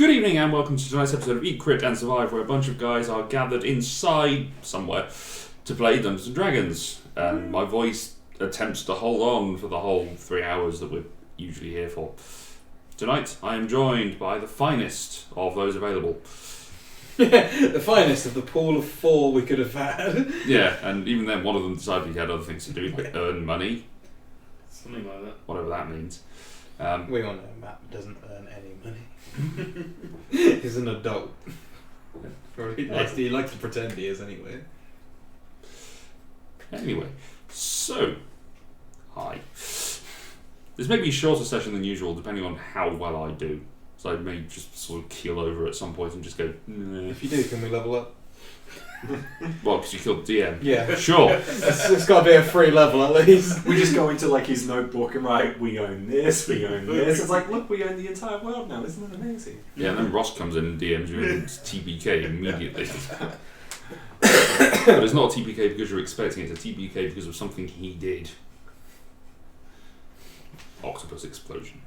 Good evening and welcome to tonight's episode of Eat, Crit and Survive, where a bunch of guys are gathered inside somewhere to play Dungeons and Dragons. And my voice attempts to hold on for the whole 3 hours that we're usually here for. Tonight I am joined by the finest of those available. The finest of the pool of 4 we could have had. Yeah, and even then one of them decided he had other things to do, like earn money. Something like that. Whatever that means. We all know Matt doesn't earn any money. He's an adult. Or he likes to pretend he is anyway. Anyway, so, hi. This may be a shorter session than usual, depending on how well I do. So I may just sort of keel over at some point and just go, nah. If you do, can we level up? Well, because you killed DM. Yeah. Sure. It's got to be a free level at least. We just go into like his notebook and write, we own this, we own this. It's like, look, we own the entire world now. Isn't that amazing? Yeah, and then Ross comes in and DMs you in TPK immediately. But it's not a TPK because you're expecting it. It's a TPK because of something he did. Octopus explosion.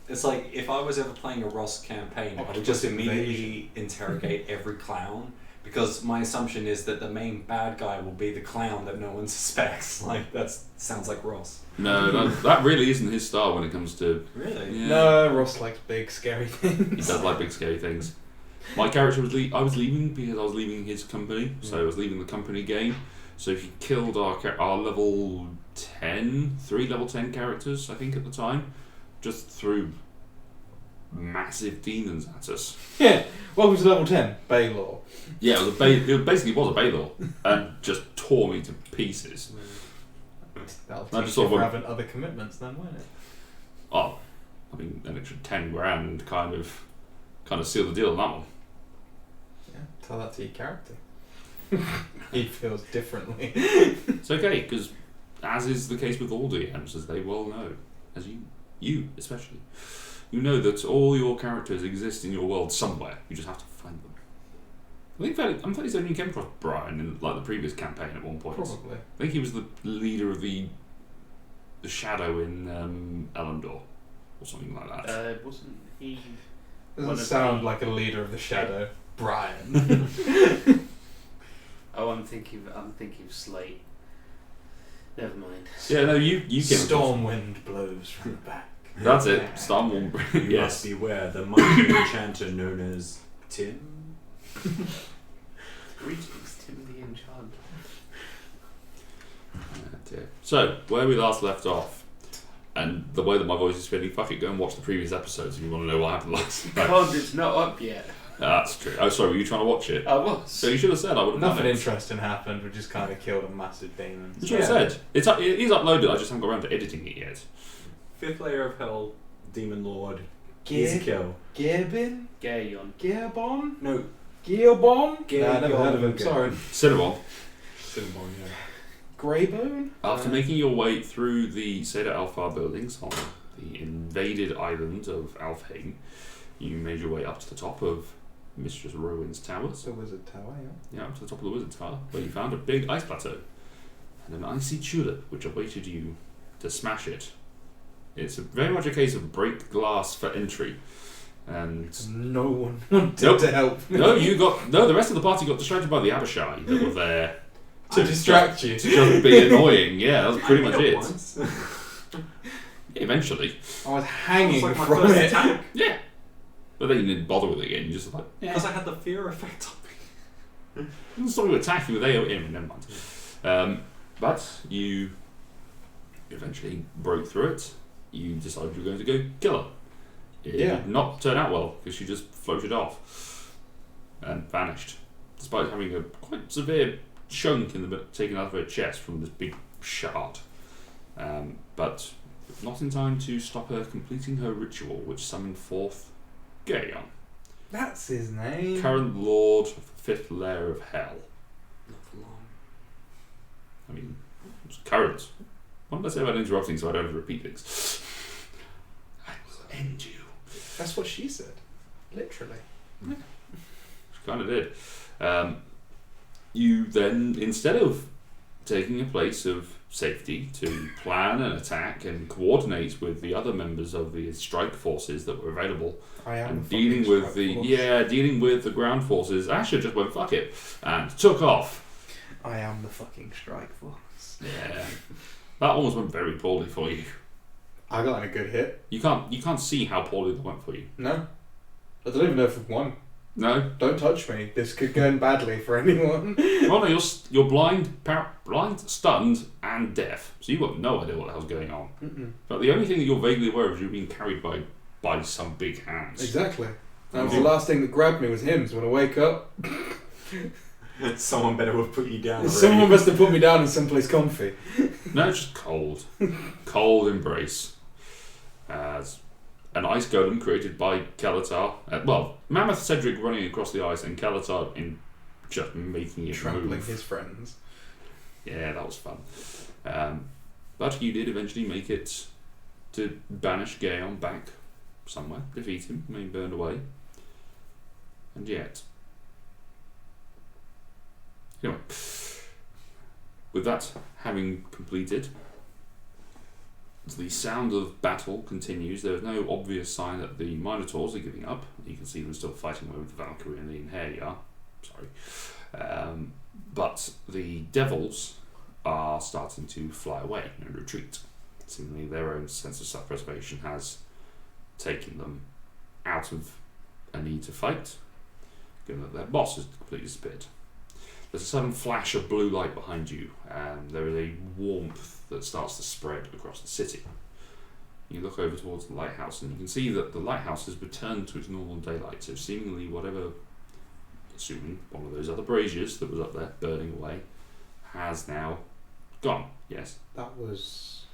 It's like, if I was ever playing a Ross campaign, I would just immediately interrogate every clown. Because my assumption is that the main bad guy will be the clown that no one suspects. Like, that sounds like Ross. No, that really isn't his style when it comes to... Really? Yeah. No, Ross likes big, scary He things. does like big scary things. My character was I was leaving because I was leaving his company, so I was leaving the company game. So he killed our level 10, 3 level 10 characters, I think at the time, just threw massive demons at us. Yeah. Welcome to level 10, Baylor. Yeah, it basically was a Baylor, and just tore me to pieces. That'll I teach just you sort for of having other commitments then, won't it? Oh, I mean, an extra 10 grand kind of sealed the deal on that one. Yeah. Tell that to your character. He feels differently. It's okay, because as is the case with all DMs, as they well know, as you especially, you know that all your characters exist in your world somewhere. You just have to find them. I'm fairly certain you came across Brian in like the previous campaign at one point. Probably. I think he was the leader of the shadow in Elendor or something like that. Wasn't he? Doesn't sound like a leader of the shadow. Brian. Oh, I'm thinking of Slate. Never mind. Yeah, no, you came across. Storm wind blows from the back. That's it. Stormwind. You Yes. must beware the mighty enchanter known as Tim. Greetings, Tim the Enchanter. Dear. So, where we last left off, and the way that my voice is feeling, fuck it, go and watch the previous episodes if you want to know what happened last night. God, it's not up yet. That's true. Oh, sorry, were you trying to watch it? I was. So you should have said I would have Nothing done it. interesting happened. We just kind of killed a massive demon. You should have said. It is uploaded, I just haven't got around to editing it yet. 5th layer of hell, demon lord. Easy kill. Gearbin? Gayon. Gearbon? No, Gearbon? Gear- Nah, I never heard of him. Gearbon. Sorry. Cinnabon. Cinnamon, yeah. Greybone? After making your way through the Seda Alfar buildings on the invaded island of Alfheim, you made your way up to the top of Mistress Rowan's towers. The Wizard Tower, yeah. Yeah, up to the top of the Wizard Tower, where you found a big ice plateau and an icy tulip which awaited you to smash it. It's very much a case of break glass for entry, and No one wanted Nope. to help me. the rest of the party got distracted by the Abishai that were there To distract you. to just be annoying. Yeah, that was pretty much I did it. once. Eventually, I was hanging It was like my from first it. attack. yeah, but then you didn't bother with it again. You just like, Because I had the fear effect on me. It was something to attack you with AOM, never mind. But you eventually broke through it. You decided you were going to go kill her. It did not turn out well because she just floated off and vanished, despite having a quite severe chunk taken out of her chest from this big shard. But not in time to stop her completing her ritual, which summoned forth Gayon, That's his name. current lord of the 5th layer of hell. Not for long. I mean, it's current. What did I say about interrupting so I don't have to repeat things? I will end you. That's what she said. Literally. She kind of did. You then, instead of taking a place of safety to plan an attack and coordinate with the other members of the strike forces that were available. I am And the dealing fucking with strike the force. dealing with the ground forces, Asher just went fuck it and took off. I am the fucking strike force. Yeah, that almost went very poorly for you. I got in a good hit. You can't see how poorly that went for you. No. I don't even know if I've won. No, Don't touch me. This could go in badly for anyone. well, no, you're blind, stunned, and deaf, so you've got no idea what the hell's going on. Mm-mm. But the only thing that you're vaguely aware of is you're being carried by some big hands. Exactly. That was Oh. the last thing that grabbed me was him. So when I wake up, Someone better have put you down. Already. someone must have put me down in someplace comfy. No, it's just cold. Cold embrace. As an ice golem created by Kelatar. Mammoth Cedric running across the ice and Kelatar in just making it Trampling move. his friends. Yeah, that was fun. But you did eventually make it to banish Gaon back somewhere, defeat him, and he burned away. And yet. Anyway, with that having completed, the sound of battle continues. There is no obvious sign that the Minotaurs are giving up. You can see them still fighting away with the Valkyrie and the Inheria. Sorry. But the devils are starting to fly away and retreat. Seemingly their own sense of self-preservation has taken them out of a need to fight, given that their boss has completely disappeared. There's a sudden flash of blue light behind you, and there is a warmth that starts to spread across the city. You look over towards the lighthouse, and you can see that the lighthouse has returned to its normal daylight, so seemingly assuming one of those other braziers that was up there burning away, has now gone. Yes, That was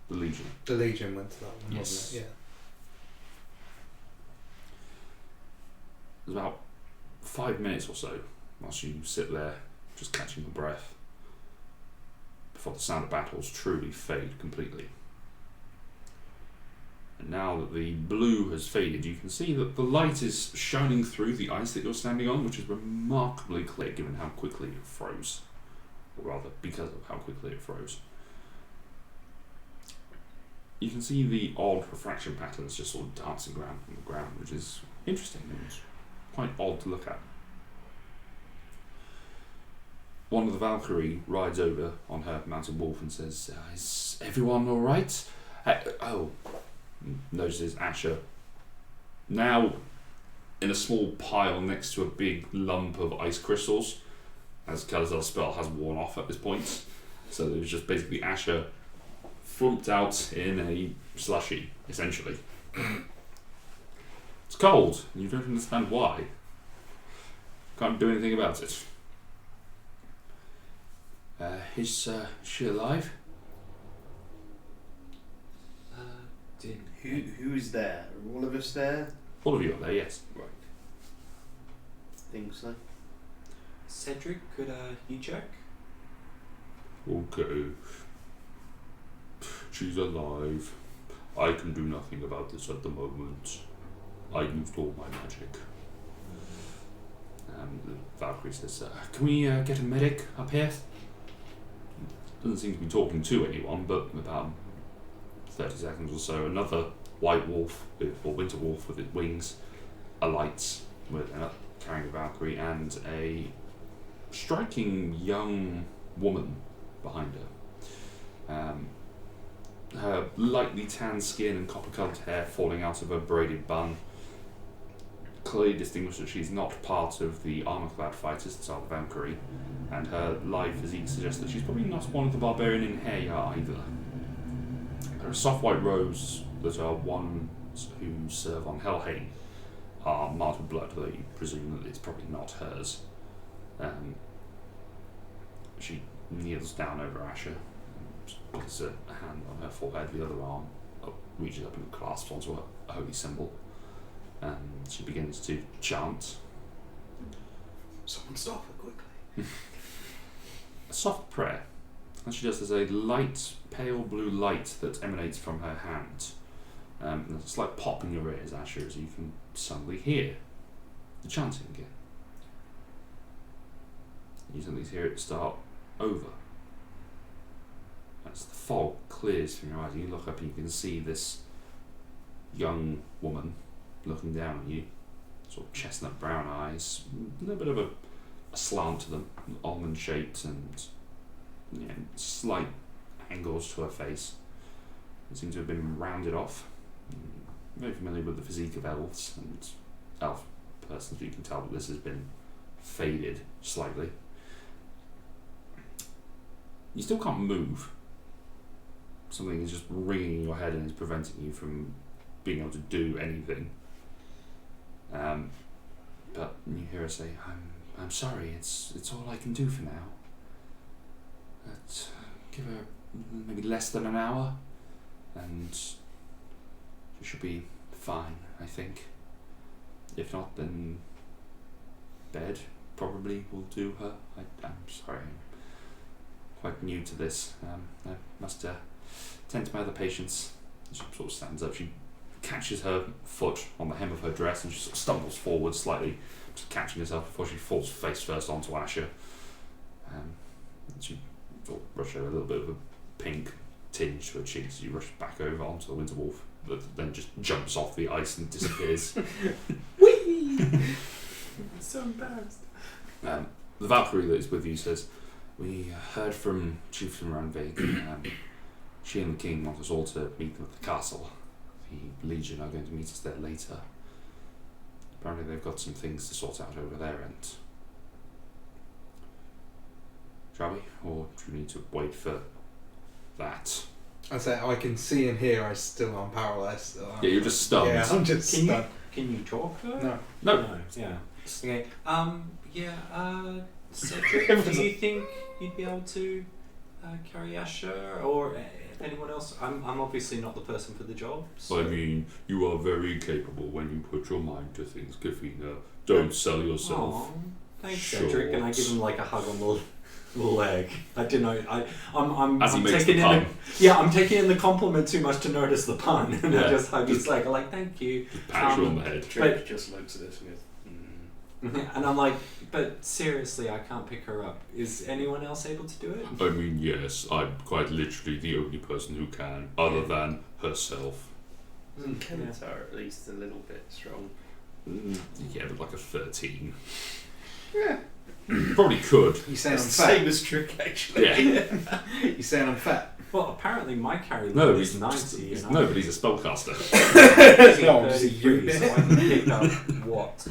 the Legion. the Legion went to that one, Yes. wasn't it? There's about 5 minutes or so whilst you sit there just catching your breath before the sound of battles truly fade completely. And now that the blue has faded, you can see that the light is shining through the ice that you're standing on, which is remarkably clear given how quickly it froze. Or rather, because of how quickly it froze. You can see the odd refraction patterns just sort of dancing around on the ground, which is interesting and quite odd to look at. One of the Valkyrie rides over on her mounted wolf and says, "Is everyone alright?" Notices Asher now in a small pile next to a big lump of ice crystals, as Kelatar's spell has worn off at this point. So there's just basically Asher flumped out in a slushy, essentially. It's cold, and you don't understand why. Can't do anything about it. Is she alive? Who's there? Are all of us there? All of you are there, yes. Right. Think so. Cedric, could you check? Okay. She's alive. I can do nothing about this at the moment. I used all my magic. The Valkyrie says, "Can we get a medic up here?" Doesn't seem to be talking to anyone, but about 30 seconds or so, another white wolf, or winter wolf with its wings, alights with carrying a Valkyrie and a striking young woman behind her. Her lightly tanned skin and copper-coloured hair falling out of her braided bun clearly distinguish that she's not part of the armour-clad fighters that are the Valkyrie, and her live physique suggests that she's probably not one of the barbarian Inheria either. Her soft white robes that are ones who serve on Helheim are marked with blood, though you presume that it's probably not hers. She kneels down over Asher, puts a hand on her forehead, the other arm reaches up and clasps onto a holy symbol, and she begins to chant. Someone stop her quickly. A soft prayer. And she does, there's a light, pale blue light that emanates from her hand. And there's a slight pop in your ears, Asher, as you can suddenly hear the chanting again. You suddenly hear it start over as the fog clears from your eyes, you look up and you can see this young woman looking down on you, sort of chestnut brown eyes, a little bit of a slant to them, almond shaped, and slight angles to her face. It seems to have been rounded off. Very familiar with the physique of elves and elf persons, you can tell that this has been faded slightly. You still can't move. Something is just ringing in your head and is preventing you from being able to do anything. But you hear her say, I'm sorry, it's all I can do for now. But give her maybe less than an hour and she should be fine, I think. If not, then bed probably will do her. I'm sorry, I'm quite new to this. I must tend to my other patients. She sort of stands up, she catches her foot on the hem of her dress and she sort of stumbles forward slightly, just catching herself before she falls face first onto Asher. And she sort of brushes a little bit of a pink tinge to her cheeks as you rush back over onto the Winter Wolf, that then just jumps off the ice and disappears. Whee! I'm so embarrassed. The Valkyrie that is with you says, we heard from Chieftain Ranvig. She and the king want us all to meet them at the castle. The Legion are going to meet us there later. Apparently they've got some things to sort out over their end. Shall we? Or do we need to wait for that? I say I can see and hear. I still am paralyzed. Yeah, you're just stunned. Yeah, I'm just stunned. Can you talk though? No. No. Yeah. Okay. Cedric, do you think you'd be able to carry Asher or anyone else? I'm obviously not the person for the job. So. I mean, you are very capable when you put your mind to things, Kafina. Don't sell yourself. Aw, thanks, Short. Cedric, and I give him like a hug on the leg. I don't know. I'm As he makes taking the in pun. I'm taking in the compliment too much to notice the pun, and I just hug his leg. I'm like, thank you. Just pat you on the head. Trick just looks at us and goes, And I'm like, but seriously, I can't pick her up. Is anyone else able to do it? I mean, yes, I'm quite literally the only person who can, other than herself. Kennets are at least a little bit strong. Yeah, but like a 13. Yeah. Probably could. You saying I'm That's the fat? same as Trick, actually. Yeah. You saying I'm fat? Well, apparently my carry No, level he's is 90. and no, but he's a spellcaster. I'm No, I'm just a 33, unit. so I can pick up, what,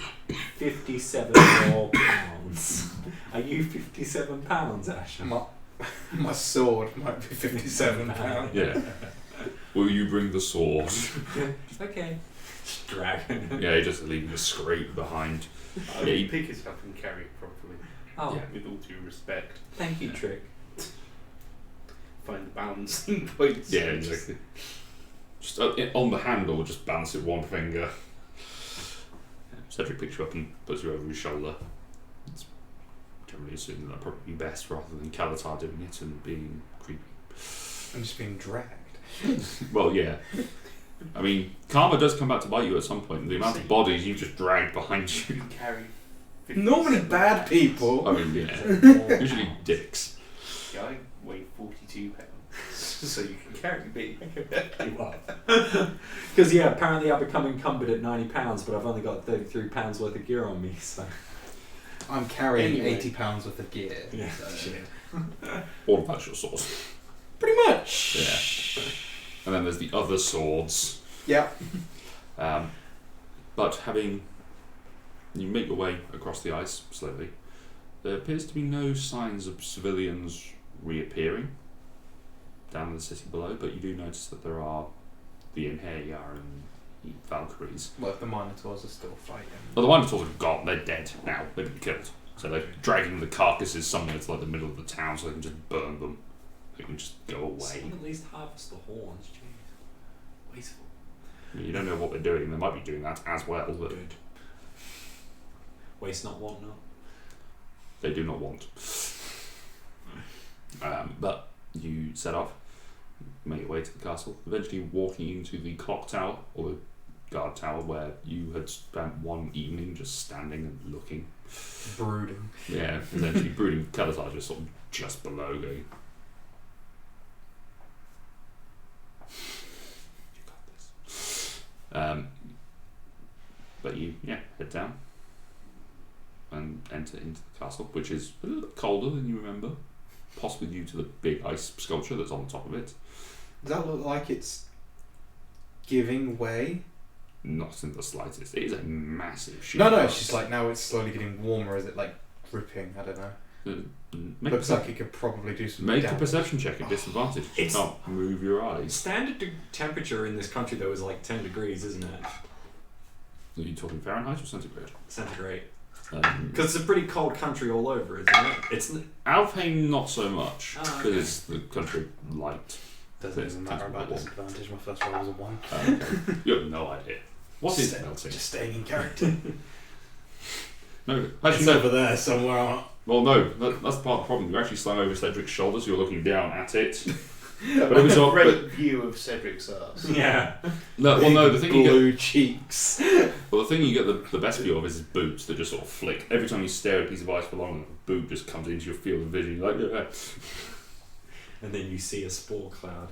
57 more pounds. Are you 57 pounds, Asher? My sword might be 57 pounds. Yeah. Will you bring the sword? Okay. Dragon. Yeah, you're just leaving a scrape behind. I Yeah, will you- pick it up and carry it properly. Oh, Yeah. With all due respect. thank you, Trick. Find the balancing points. Yeah, exactly. Just on the handle, just balance it one finger. Cedric picks you up and puts you over his shoulder. It's generally assuming that'd probably be best rather than Calatar doing it and being creepy. I'm just being dragged. Well, yeah. I mean, karma does come back to bite you at some point. The amount of bodies you've just dragged behind you. You carry Normally 57 bad pounds. people. I mean, yeah. Usually dicks. Yeah, I weigh 42 pounds. So you can carry me. Because, yeah, apparently I become encumbered at 90 pounds, but I've only got 33 pounds worth of gear on me, so. I'm carrying Anyway. 80 pounds worth of gear. Yeah, so- shit. All of that's your sword. Pretty much. Yeah. And then there's the other swords. Yeah. But having... You make your way across the ice slowly. There appears to be no signs of civilians reappearing down in the city below, but you do notice that there are the Inheria and the Valkyries. Well, if the Minotaurs are still fighting. Well, the Minotaurs are gone, they're dead now, they've been killed. So they're dragging the carcasses somewhere to like the middle of the town so they can just burn them. They can just go away. Someone at least harvest the horns, jeez. Wasteful. I mean, you don't know what they're doing, they might be doing that as well, but Good. Waste not, want not. they do not want. But you set off, make your way to the castle, eventually walking into the clock tower, or the guard tower, where you had spent one evening just standing and looking. Brooding. Yeah, essentially brooding. Calatar just sort of just below, going, But you, head down and enter into the castle, which is a little bit colder than you remember, possibly due to the big ice sculpture that's on top of it. Does that look like it's giving way? Not in the slightest. It is a massive sheet. No, of it's ice. just like now it's slowly getting warmer. Is it like dripping? I don't know. Make Looks like it could probably do some Make damage. a perception check at disadvantage. You It's- can't move your eyes. Standard temperature in this country though is like 10 degrees, isn't it? Are you talking Fahrenheit or centigrade? Centigrade. Um, Because it's a pretty cold country all over, isn't it? It's Alfheim, not so much, Oh, because okay. it's the country light. Doesn't even matter about disadvantage. My first roll was a 1. Okay. You have no idea. What is Just- melting? Just staying in character. No, It's actually, no. over there somewhere. Well, no, that's part of the problem. You're actually slung over Cedric's shoulders, you're looking down at it. But it was all. Great view of Cedric's ass. yeah. The thing you get. blue cheeks. Well, the thing you get the best view of is his boots that just sort of flick. Every time you stare at a piece of ice for long enough, a boot just comes into your field of vision. You're like, yeah. And then you see a spore cloud.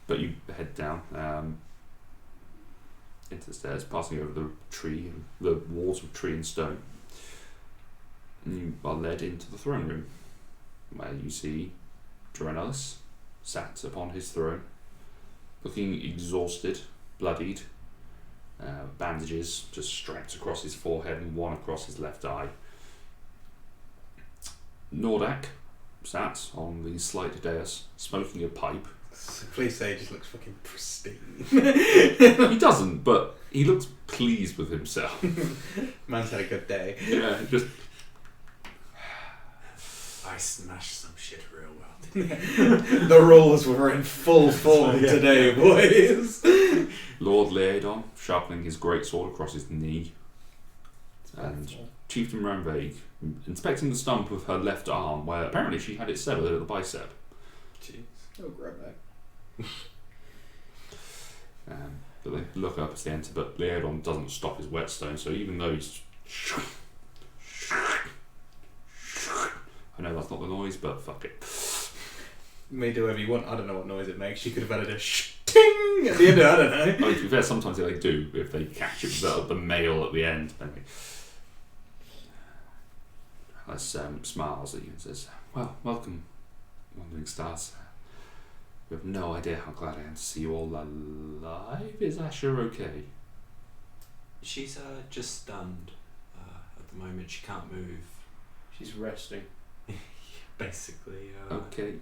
But you head down into the stairs, passing over the tree, the walls of tree and stone. And you are led into the throne room, where you see Draenus sat upon his throne, looking exhausted, bloodied, bandages just strapped across his forehead and one across his left eye. Nordak sat on the slight dais, smoking a pipe. Please say he just looks fucking pristine. He doesn't, but he looks pleased with himself. Man's had a good day. Yeah, just I smashed some shit real well today. The rules were in full form Yeah. today, boys. Lord Laodon sharpening his greatsword across his knee, and Chieftain Ranvaig inspecting the stump of her left arm, where apparently she had it severed at the bicep. Jeez. Oh, grab that. But they look up as they enter, but Laodon doesn't stop his whetstone, so even though he's... I know that's not the noise, but fuck it. You may do whatever you want. I don't know what noise it makes. You could have added a ting at the end. I don't know. I mean, to be fair, sometimes they do, if they catch it with the male at the end, maybe. Alice smiles at you and says, "Well, welcome, Wandering Stars. We have no idea how glad I am to see you all alive. Is Asher okay?" She's just stunned at the moment. She can't move. She's resting. Basically. Okay,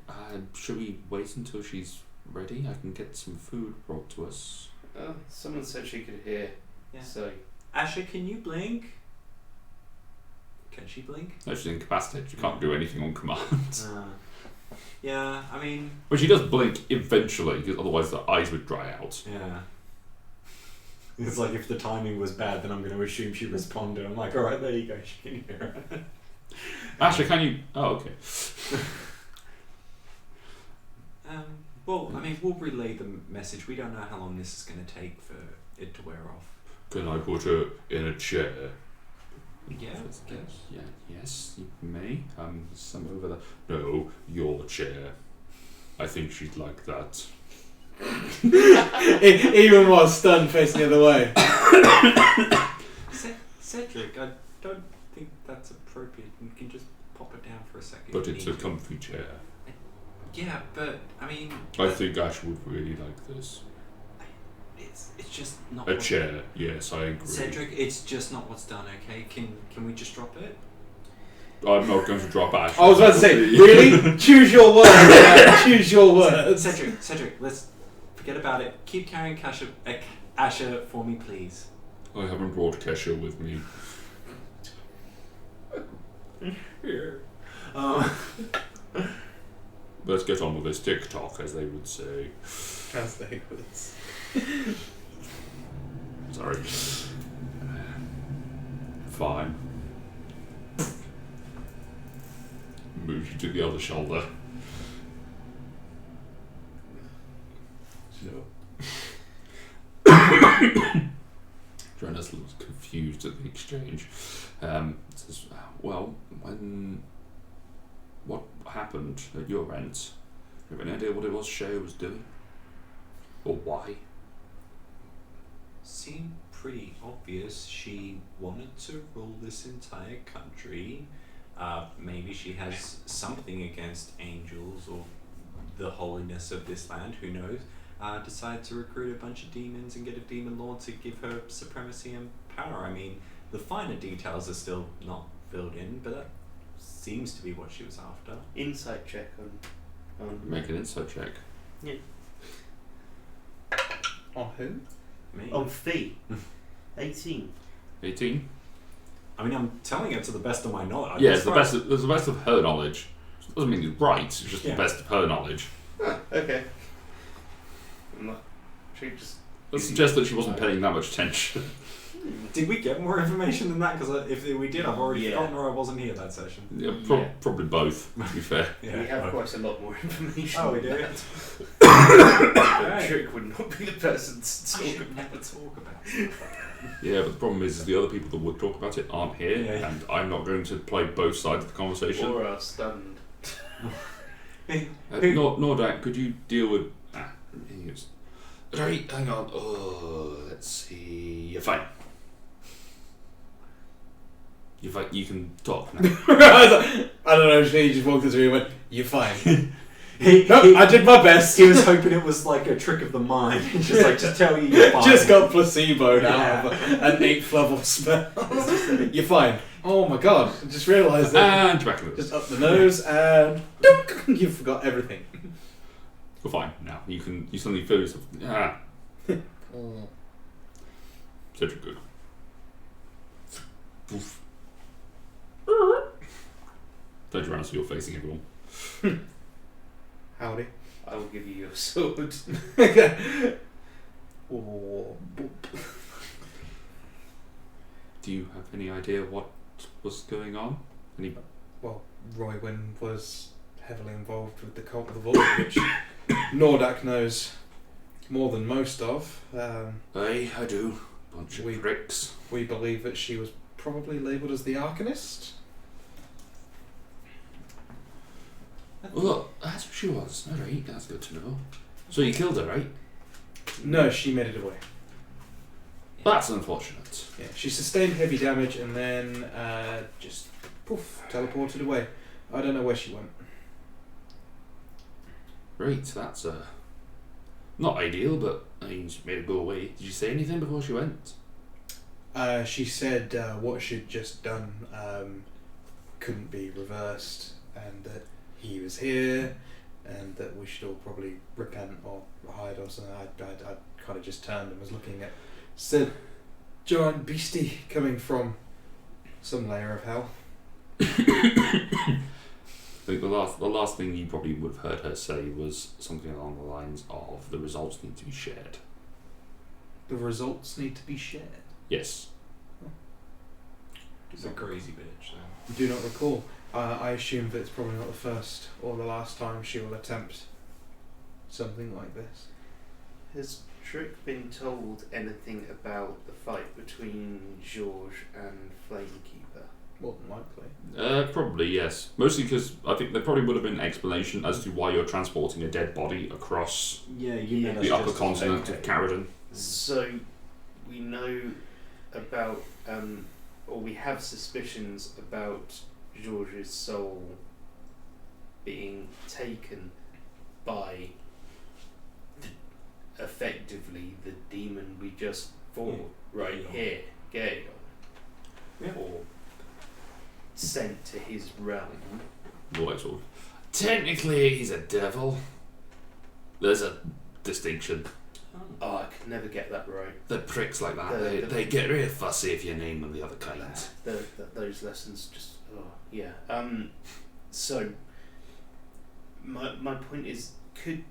should we wait until she's ready? I can get some food brought to us. Someone said she could hear. Yeah. So Asher, can you blink? Can she blink? No, she's incapacitated. She can't do anything on command. Yeah, I mean... But she does blink eventually, because otherwise the eyes would dry out. Yeah. It's like if the timing was bad, then I'm going to assume she responded. I'm like, alright, there you go, she can hear it. Asher, can you... Oh, okay. Well, I mean, we'll relay the message. We don't know how long this is going to take for it to wear off. Can I put her in a chair? Yeah. Yeah, yes, you may. Some over there. No, your chair. I think she'd like that. Even while stunned, facing the other way. Cedric, I don't think that's appropriate. You can just pop it down for a second. But if it's you a need comfy chair. to. Yeah, but I mean, I think Ash would really like this. it's just not. A what- chair, yes, I agree. Cedric, it's just not what's done. Okay, can we just drop it? I'm not going to drop Ash. I was about to say, really? Choose your words. man. Choose your words. Cedric, let's forget about it. Keep carrying Asher for me, please. I haven't brought Kesha with me. Here. Let's get on with this TikTok, as they would say. As they would. Sorry. Fine. Move you to the other shoulder. Draenus looks confused at the exchange. Says, well, what happened at your end? Do you have any idea what it was Shea was doing? Or why? Seemed pretty obvious. She wanted to rule this entire country. Maybe she has something against angels or the holiness of this land, who knows. Decided to recruit a bunch of demons and get a demon lord to give her supremacy and power. I mean, the finer details are still not filled in, but that seems to be what she was after. Insight check on Make an insight check. On who? Me. on Fee. 18. 18. I mean, I'm telling it to the best of my knowledge. Yeah, it's the best of her knowledge. Doesn't mean it's right. It's just Yeah. the best of her knowledge. Okay. I'm not. She just. That suggests that she wasn't paying that much attention. Did we get more information than that? Because if we did, I've already Yeah. forgotten, or I wasn't here that session. Yeah, Yeah. Probably both, to be fair. Yeah. We have quite a lot more information. Oh, we than do? that. Trick would not be the person to I talk should about. never talk about stuff like that. Yeah, but the problem is the other people that would talk about it aren't here, Yeah. and I'm not going to play both sides of the conversation. Or are stunned. Nordak, could you deal with... he goes, right, hang on. Oh, let's see... You're fine. You're fine. You can talk now. I don't know, he just walked into me and went, "You're fine." He I did my best. was hoping it was like a trick of the mind. just tell you you're fine. Just got placeboed Yeah. out of an 8th level spell. You're fine. Oh my god, I just realised that. And back to this. Just up the nose and dunk, you forgot everything. You're fine now. You suddenly feel yourself... Ah. Such a good. Oof. Turn around so you're facing everyone. Howdy. I will give you your sword. Oh, boop. Do you have any idea what was going on? Any... Well, Roywin was heavily involved with the Cult of the Void, which Nordak knows more than most of. Aye, I do. Bunch of We- pricks. We believe that she was probably labelled as the Arcanist. Well, that's what she was. Alright, that's good to know. So you killed her, right? No, she made it away. That's unfortunate. Yeah, she sustained heavy damage and then just poof, teleported away. I don't know where she went. Right, that's not ideal, but I mean, she made her go away. Did you say anything before she went? She said what she'd just done couldn't be reversed, and that he was here, and that we should all probably repent or hide or something. I kind of just turned and was looking at said giant beastie coming from some layer of hell. I think the last thing you probably would have heard her say was something along the lines of the results need to be shared. The results need to be shared. Yes. She's a crazy bitch. So. Do not recall. I assume that it's probably not the first or the last time she will attempt something like this. Has Trick been told anything about the fight between Georges and Flamekeeper? More than likely. Probably yes. Mostly because I think there probably would have been an explanation as to why you're transporting a dead body across Yeah, Yeah. met the us upper just- continent of okay. Caradon. So, we know about, or we have suspicions about Georges' soul being taken by effectively the demon we just fought right Gaeon. here, Gaeon. Yeah. Or sent to his realm. More like sort of, technically he's a devil. There's a distinction. Oh, I could never get that right. The pricks like that, The- they get real fussy if you name them the other kind. Those lessons just, oh, yeah. So, my point is, could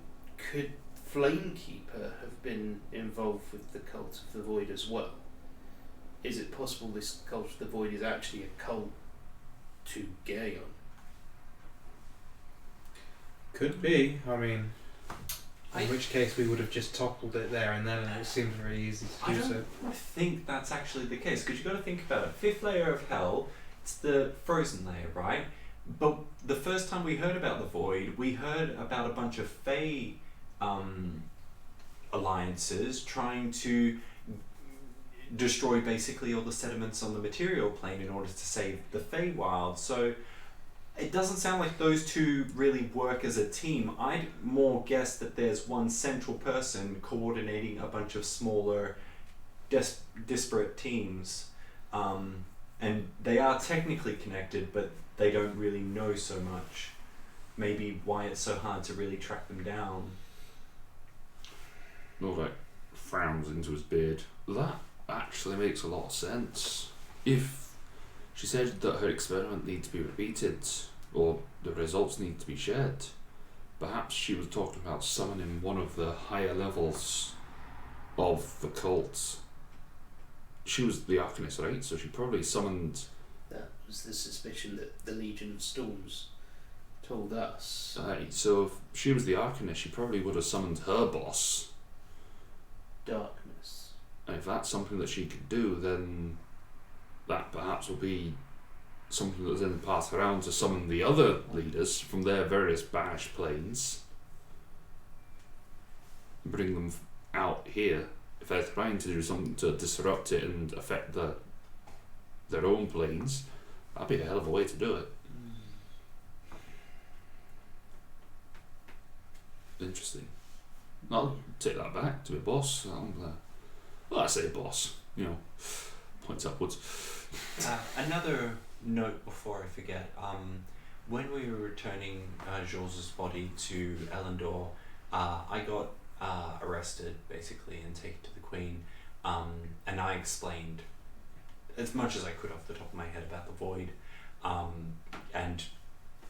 Flamekeeper have been involved with the Cult of the Void as well? Is it possible this Cult of the Void is actually a cult to Gaeon? Could be. I mean, in I- which case we would have just toppled it there and then, and it seems very easy to I do don't so. think that's actually the case, because you've got to think about it. 5th layer of hell, it's the frozen layer, right? But the first time we heard about the Void, we heard about a bunch of Fae alliances trying to destroy basically all the sediments on the material plane in order to save the Feywild. So it doesn't sound like those two really work as a team. I'd more guess that there's one central person coordinating a bunch of smaller, disparate teams. And they are technically connected, but they don't really know so much. Maybe why it's so hard to really track them down. Norvek frowns into his beard. That actually makes a lot of sense. If she said that her experiment needs to be repeated, or the results need to be shared, perhaps she was talking about summoning one of the higher levels of the cult. She was the Arcanist, right? So she probably summoned... That was the suspicion that the Legion of Storms told us. Right, so if she was the Arcanist, she probably would have summoned her boss. Darkness. And if that's something that she could do, then that perhaps will be something that's then passed around to summon the other leaders from their various banished planes and bring them out here. If they're trying to do something to disrupt it and affect their own planes, that'd be a hell of a way to do it. Interesting. I'll take that back to a boss. Well, I say boss, points upwards. Another note before I forget. When we were returning Georges' body to Elendor, I got arrested basically and taken to the Queen, and I explained as much as I could off the top of my head about the Void, and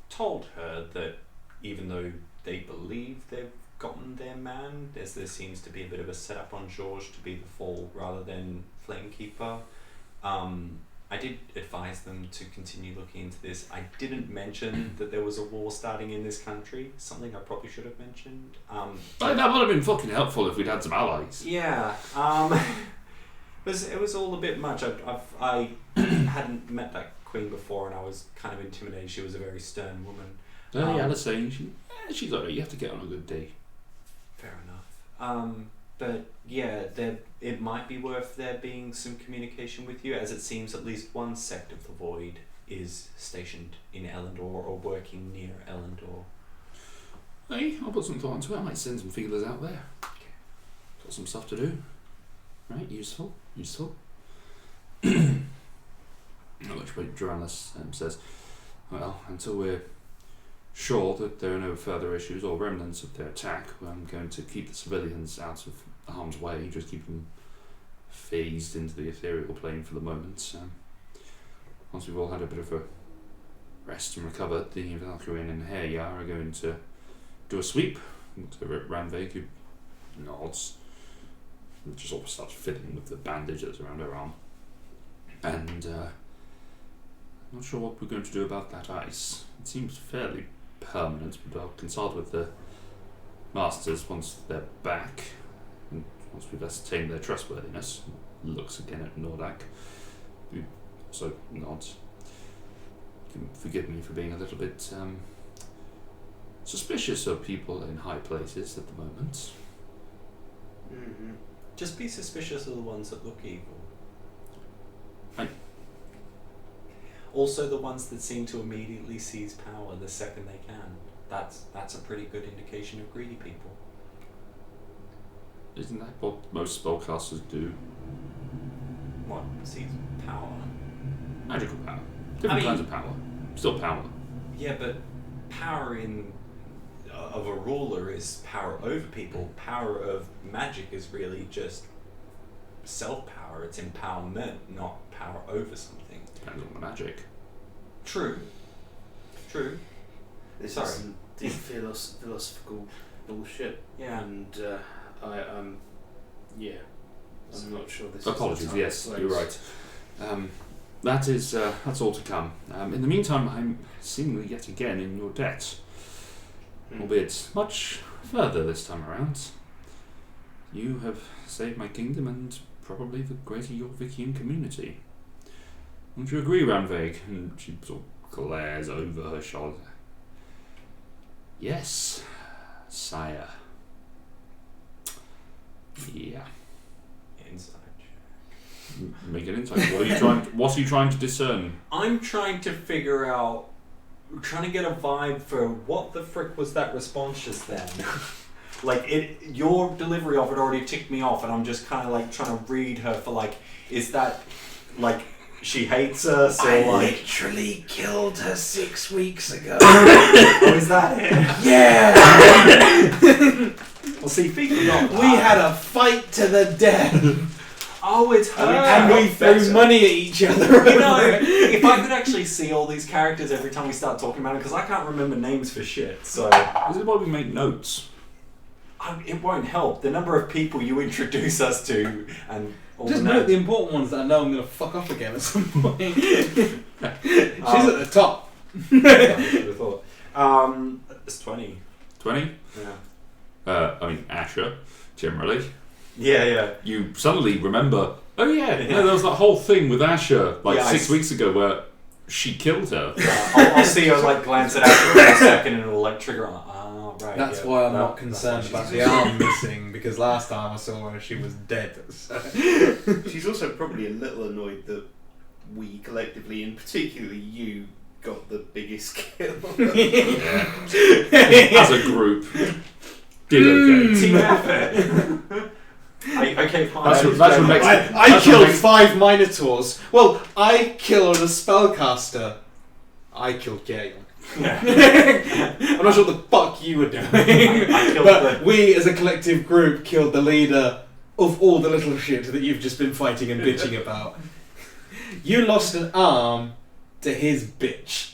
told her that even though they believe they've gotten their man, there seems to be a bit of a setup on Georges to be the Fall rather than Flamekeeper. I did advise them to continue looking into this. I didn't mention that there was a war starting in this country, something I probably should have mentioned. That would have been fucking helpful if we'd had some allies. Yeah, it was all a bit much. I hadn't met that Queen before, and I was kind of intimidated. She was a very stern woman. Yeah, let's say she's alright. You have to get on a good day. Fair enough. But yeah, it might be worth there being some communication with you, as it seems at least one sect of the Void is stationed in Elendor or working near Elendor. Hey, I'll put some thought into it. I might send some feelers out there. Got some stuff to do. Right, useful. At which point Duranus says, well, until we're sure that there are no further issues or remnants of their attack, I'm going to keep the civilians out of harm's way, just keep them phased into the ethereal plane for the moment. Once we've all had a bit of a rest and recovered, the Valkyrian and Heryar are going to do a sweep. To Ranveig, who nods, and just sort of starts fiddling with the bandage that's around her arm. And I'm not sure what we're going to do about that ice. It seems fairly permanent, but I'll consult with the masters once they're back, and once we've ascertained their trustworthiness. Looks again at Nordak, who also nods. You can forgive me for being a little bit suspicious of people in high places at the moment. Mm-hmm. Just be suspicious of the ones that look evil. Also the ones that seem to immediately seize power the second they can. That's a pretty good indication of greedy people. Isn't that what most spellcasters do? What? Seize power? Magical power. Different kinds of power. Still power. Yeah, but power of a ruler is power over people. Power of magic is really just self-power. It's empowerment, not power over something. Depends on the magic. True. This Sorry. is some deep philosophical bullshit. Yeah. And I'm not sure this Apologies, is the yes, time or you're place. right. That's all to come. In the meantime, I'm seemingly yet again in your debt, albeit much further this time around. You have saved my kingdom and probably the greater Yorvikian community. Wouldn't you agree, Ranveig? And she sort of glares over her shoulder. Yes, sire. Yeah. Inside check. Make an insight. What are you trying to discern? I'm trying to figure out. I'm trying to get a vibe for what the frick was that response just then. Like your delivery of it already ticked me off, and I'm just kind of like trying to read her for like, is that like she hates us or like? literally killed her 6 weeks ago. Oh, is that it? Yeah. Well, see, thinking of We had a fight to the death. Oh, it's her. And we threw money at each other. You know, if I could actually see all these characters every time we start talking about them, because I can't remember names for shit, so This is why we make notes. it won't help. The number of people you introduce us to, and all Just the note names. the important ones that I know I'm going to fuck up again at some point. She's at the top. I should have thought. It's 20. 20? Yeah. I mean, Asher, generally. Yeah. You suddenly remember, oh yeah, Yeah. no, there was that whole thing with Asher, like Yeah, 6 weeks ago, where she killed her. I'll see her like glance at Asher for a second, and it'll like trigger on. Oh, right. That's yeah, why I'm that- not that's concerned why about she's- the arm missing, because last time I saw her, she was dead. So. She's also probably a little annoyed that we collectively, and particularly you, got the biggest kill. Yeah. As a group. Did okay. Team effort. Okay, fine. That's what makes I that's what killed makes- 5 Minotaurs. Well, I killed a spellcaster. I killed Gale. Yeah. I'm not sure what the fuck you were doing. I killed but the- we as a collective group killed the leader of all the little shit that you've just been fighting and bitching about. You lost an arm to his bitch.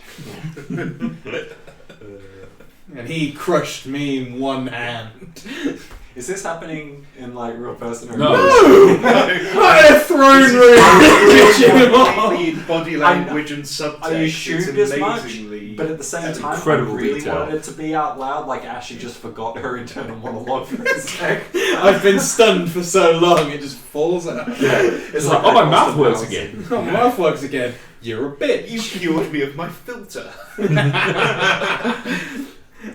And he crushed me in one hand. Is this happening in like real person or No. Not in a throne room! bitching him off. Completely in body language and subtext. I assumed it's as much, amazingly- but at the same time, incredible I really detail. wanted it to be out loud. Like Ashley just forgot her internal monologue for a sec. I've been stunned for so long, it just falls out. Yeah. It's like, oh, my mouth works again. Oh, my mouth works again. You're a bitch. You cured me of my filter.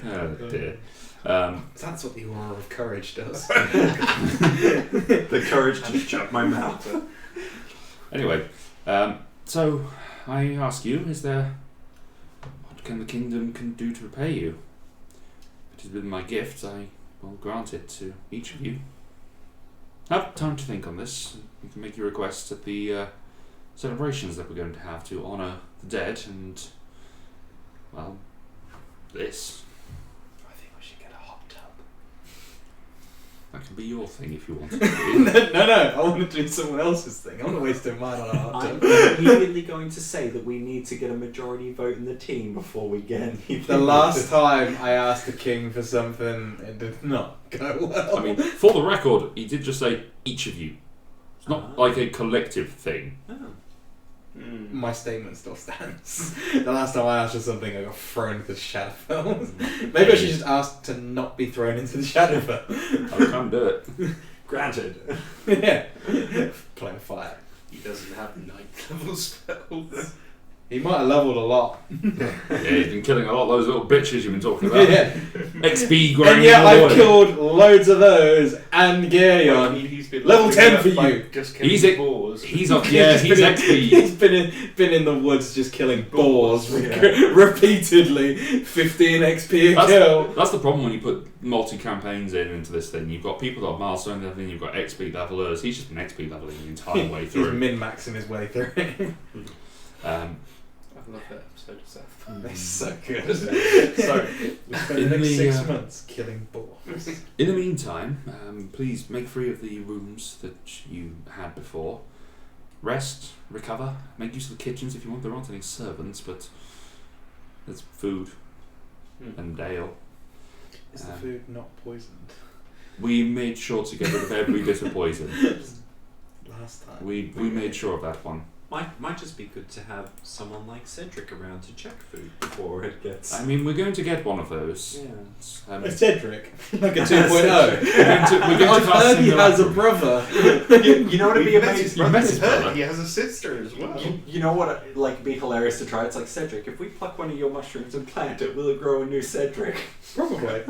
Oh dear. That's what the aura of courage does. The courage to shut my mouth. Anyway, so I ask you, is there what can the kingdom can do to repay you? It has been my gift. I will grant it to each of you. Have time to think on this. You can make your requests at the celebrations that we're going to have to honour the dead and, well, this. I think we should get a hot tub. That can be your thing if you want it to be. no, I want to do someone else's thing. I'm not wasting mine on a hot I'm tub. immediately going to say that we need to get a majority vote in the team before we get anything. The last time I asked the king for something, it did not go well. I mean, for the record, he did just say each of you. It's not like a collective thing. Oh. my statement still stands. The last time I asked for something, I got thrown into the Shadowfell. Maybe I should just ask to not be thrown into the Shadowfell. I can't do it. Granted. Yeah. Playing fire. He doesn't have 9th level spells. He might have leveled a lot. Yeah, he's been killing a lot of those little bitches you've been talking about. Yeah. XP grinding And yet all the I've way. killed loads of those and Gaeon. He's been Level 10 for by you. Just killing He's a- boars. He's up, yeah, just he's been XP. He's been in the woods just killing boars Yeah. repeatedly. 15 XP a kill. That's the problem when you put multi-campaigns into this thing. You've got people that are milestone leveling, you've got XP levelers. He's just been XP leveling the entire way He's through. min-maxing his way through it. I love that episode of South Park. It's so good. So, we spent In the next the, 6 uh, months killing boars. In the meantime, please make free of the rooms that you had before. Rest, recover, make use of the kitchens if you want. There aren't any servants, but there's food and ale. Is the food not poisoned? We made sure to get rid of every bit of poison. Last time. We made sure of that one. Might just be good to have someone like Cedric around to check food before it gets. I mean, we're going to get one of those. Yeah. Cedric, like a 2.0. we're going to I've cast heard him he in has a the- brother. You know what'd be We've met his amazing? You met brother's his brother. heard. He has a sister as well. You know what? Like, be hilarious to try. It's like Cedric. If we pluck one of your mushrooms and plant it, will it grow a new Cedric? Probably.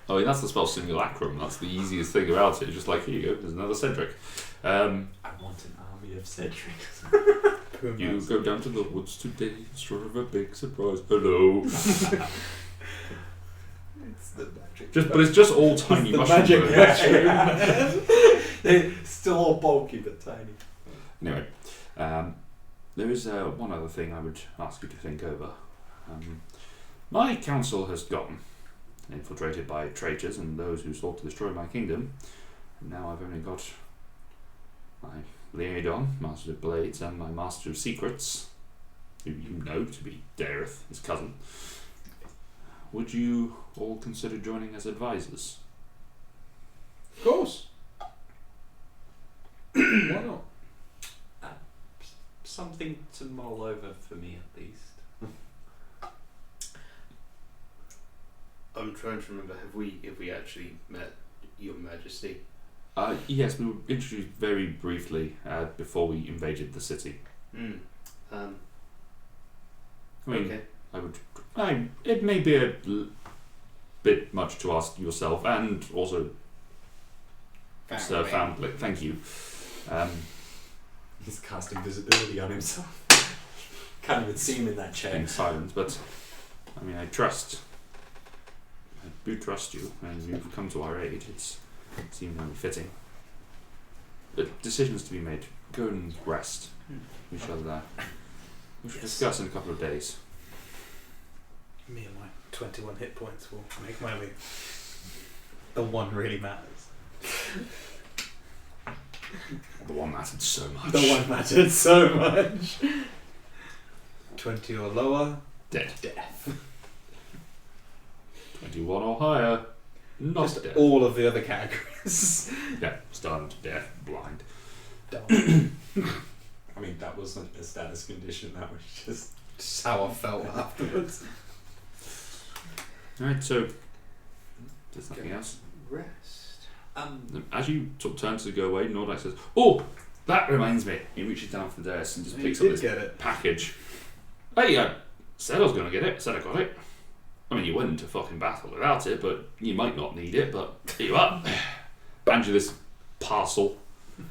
I mean, that's the spell Simulacrum. That's the easiest thing about it. It's just like, here you go, there's another Cedric. I want an army of Cedrics. You go down to the woods today, sort of a big surprise. Hello. It's the magic. But it's just all tiny the mushroom magic birds. mushroom. They're still all bulky but tiny. Anyway, there is one other thing I would ask you to think over. My council has gotten infiltrated by traitors and those who sought to destroy my kingdom. And now I've only got my Leodon, Master of Blades, and my Master of Secrets, who you know to be Dareth, his cousin. Would you all consider joining as advisors? Of course. Why not? Something to mull over for me at least. I'm trying to remember. Have we actually met Your Majesty? Yes, we were introduced very briefly before we invaded the city. I mean, Okay. it may be a bit much to ask yourself, and also Sir Family. Thank you. He's casting visibility on himself. Can't even see him in that chair. In silence, but I mean, I do trust you, and you've come to our aid. It seems only fitting. But decisions to be made. Go and rest. We shall discuss in a couple of days. Me and my 21 hit points will make my way. The one really matters. The one mattered so much. The one mattered so much. 20 or lower, Dead. death. 21 or higher, not Just dead. all of the other categories. Yeah, stunned, deaf, blind. I mean, that wasn't a status condition, that was just how I felt afterwards. Alright, so there's nothing else. Rest. As you sort of turn to go away, Nordyke says, "Oh, that reminds me." He reaches down for the desk and just picks up this get it. package. Hey, I said I was going to get it. Said I got it. I mean, you went into fucking battle without it, but you might not need it. But here you are. Hand you this parcel.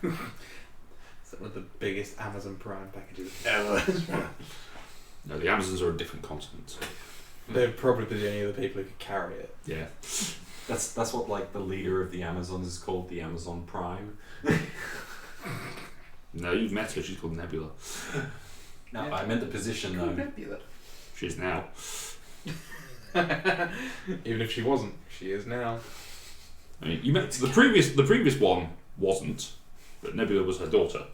It's one of the biggest Amazon Prime packages ever. No, the Amazons are a different continent. They're probably the only other people who could carry it. Yeah. that's what like the leader of the Amazons is called, the Amazon Prime. No, you've met her. She's called Nebula. No, Yeah. I meant the position though. Nebula. She's now. Even if she wasn't, she is now. I mean, you met the previous one wasn't, but Nebula was her daughter.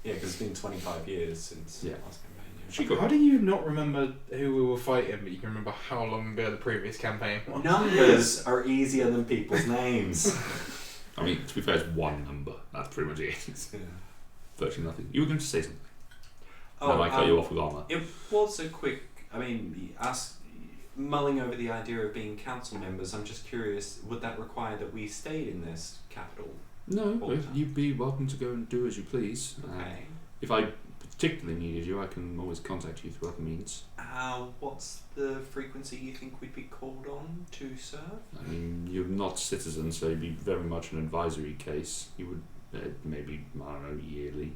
Yeah, because it's been 25 years since Yeah. the last campaign. Yeah. She got How do you not remember who we were fighting, but you can remember how long ago the previous campaign was? Numbers are easier than people's names. I mean, to be fair, it's one number. That's pretty much it. It's virtually nothing. You were going to say something. Oh, I might cut you off with armor. It was a quick. I mean, us mulling over the idea of being council members. I'm just curious. Would that require that we stayed in this capital? No, all the time. you'd be welcome to go and do as you please. Okay. If I particularly needed you, I can always contact you through other means. What's the frequency you think we'd be called on to serve? I mean, you're not citizens, so you'd be very much an advisory case. You would maybe, I don't know, yearly.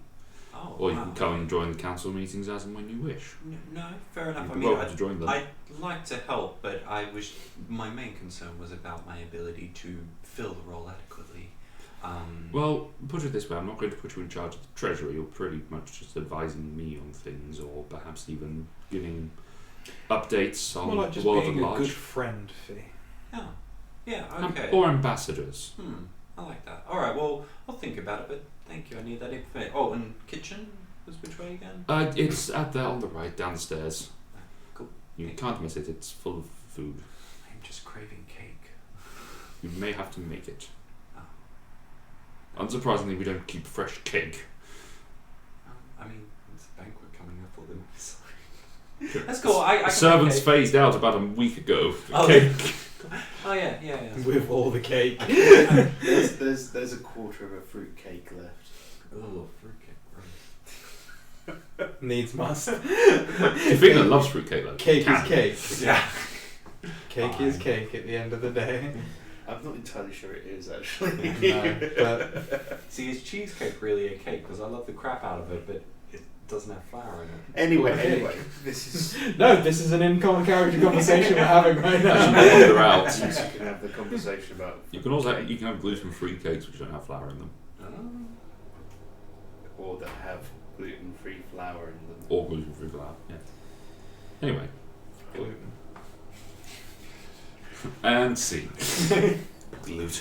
Oh, Or you wow. can come and join the council meetings as and when you wish. No, fair enough. You'd I be mean, welcome to join them. I'd like to help, but my main concern was about my ability to fill the role adequately. Well, put it this way, I'm not going to put you in charge of the treasury. You're pretty much just advising me on things, or perhaps even giving updates on More like the just world being at a large. good friend, Fee. Yeah, okay. Or ambassadors. I like that. Alright, well, I'll think about it, but thank you, I need that information. Oh, and kitchen was which way again? It's at the on the right, downstairs. Cool. You can't miss it, it's full of food. I'm just craving cake. You may have to make it. Oh. Unsurprisingly, we don't keep fresh cake. I mean, it's a banquet coming up for them. Sorry. That's cool. I The can servants make cake. phased out about a week ago. Oh, Cake. Oh yeah. With all the cake. There's a quarter of a fruit cake left. Oh, fruitcake. Right. Needs must. Do you think that loves fruitcake though? Cake Can. is cake. Yeah. Cake is cake at the end of the day. I'm not entirely sure it is actually. No, but See, is cheesecake really a cake? Because I love the crap out of it, but it doesn't have flour in it. Anyway, this is. no, this is an in-common character conversation we're having right now. They're out. You can have the conversation about. You can also you can have gluten-free cakes which don't have flour in them, Or that have gluten-free flour in them. or gluten-free flour. Yeah. Anyway, Gluten. and C. Gluten.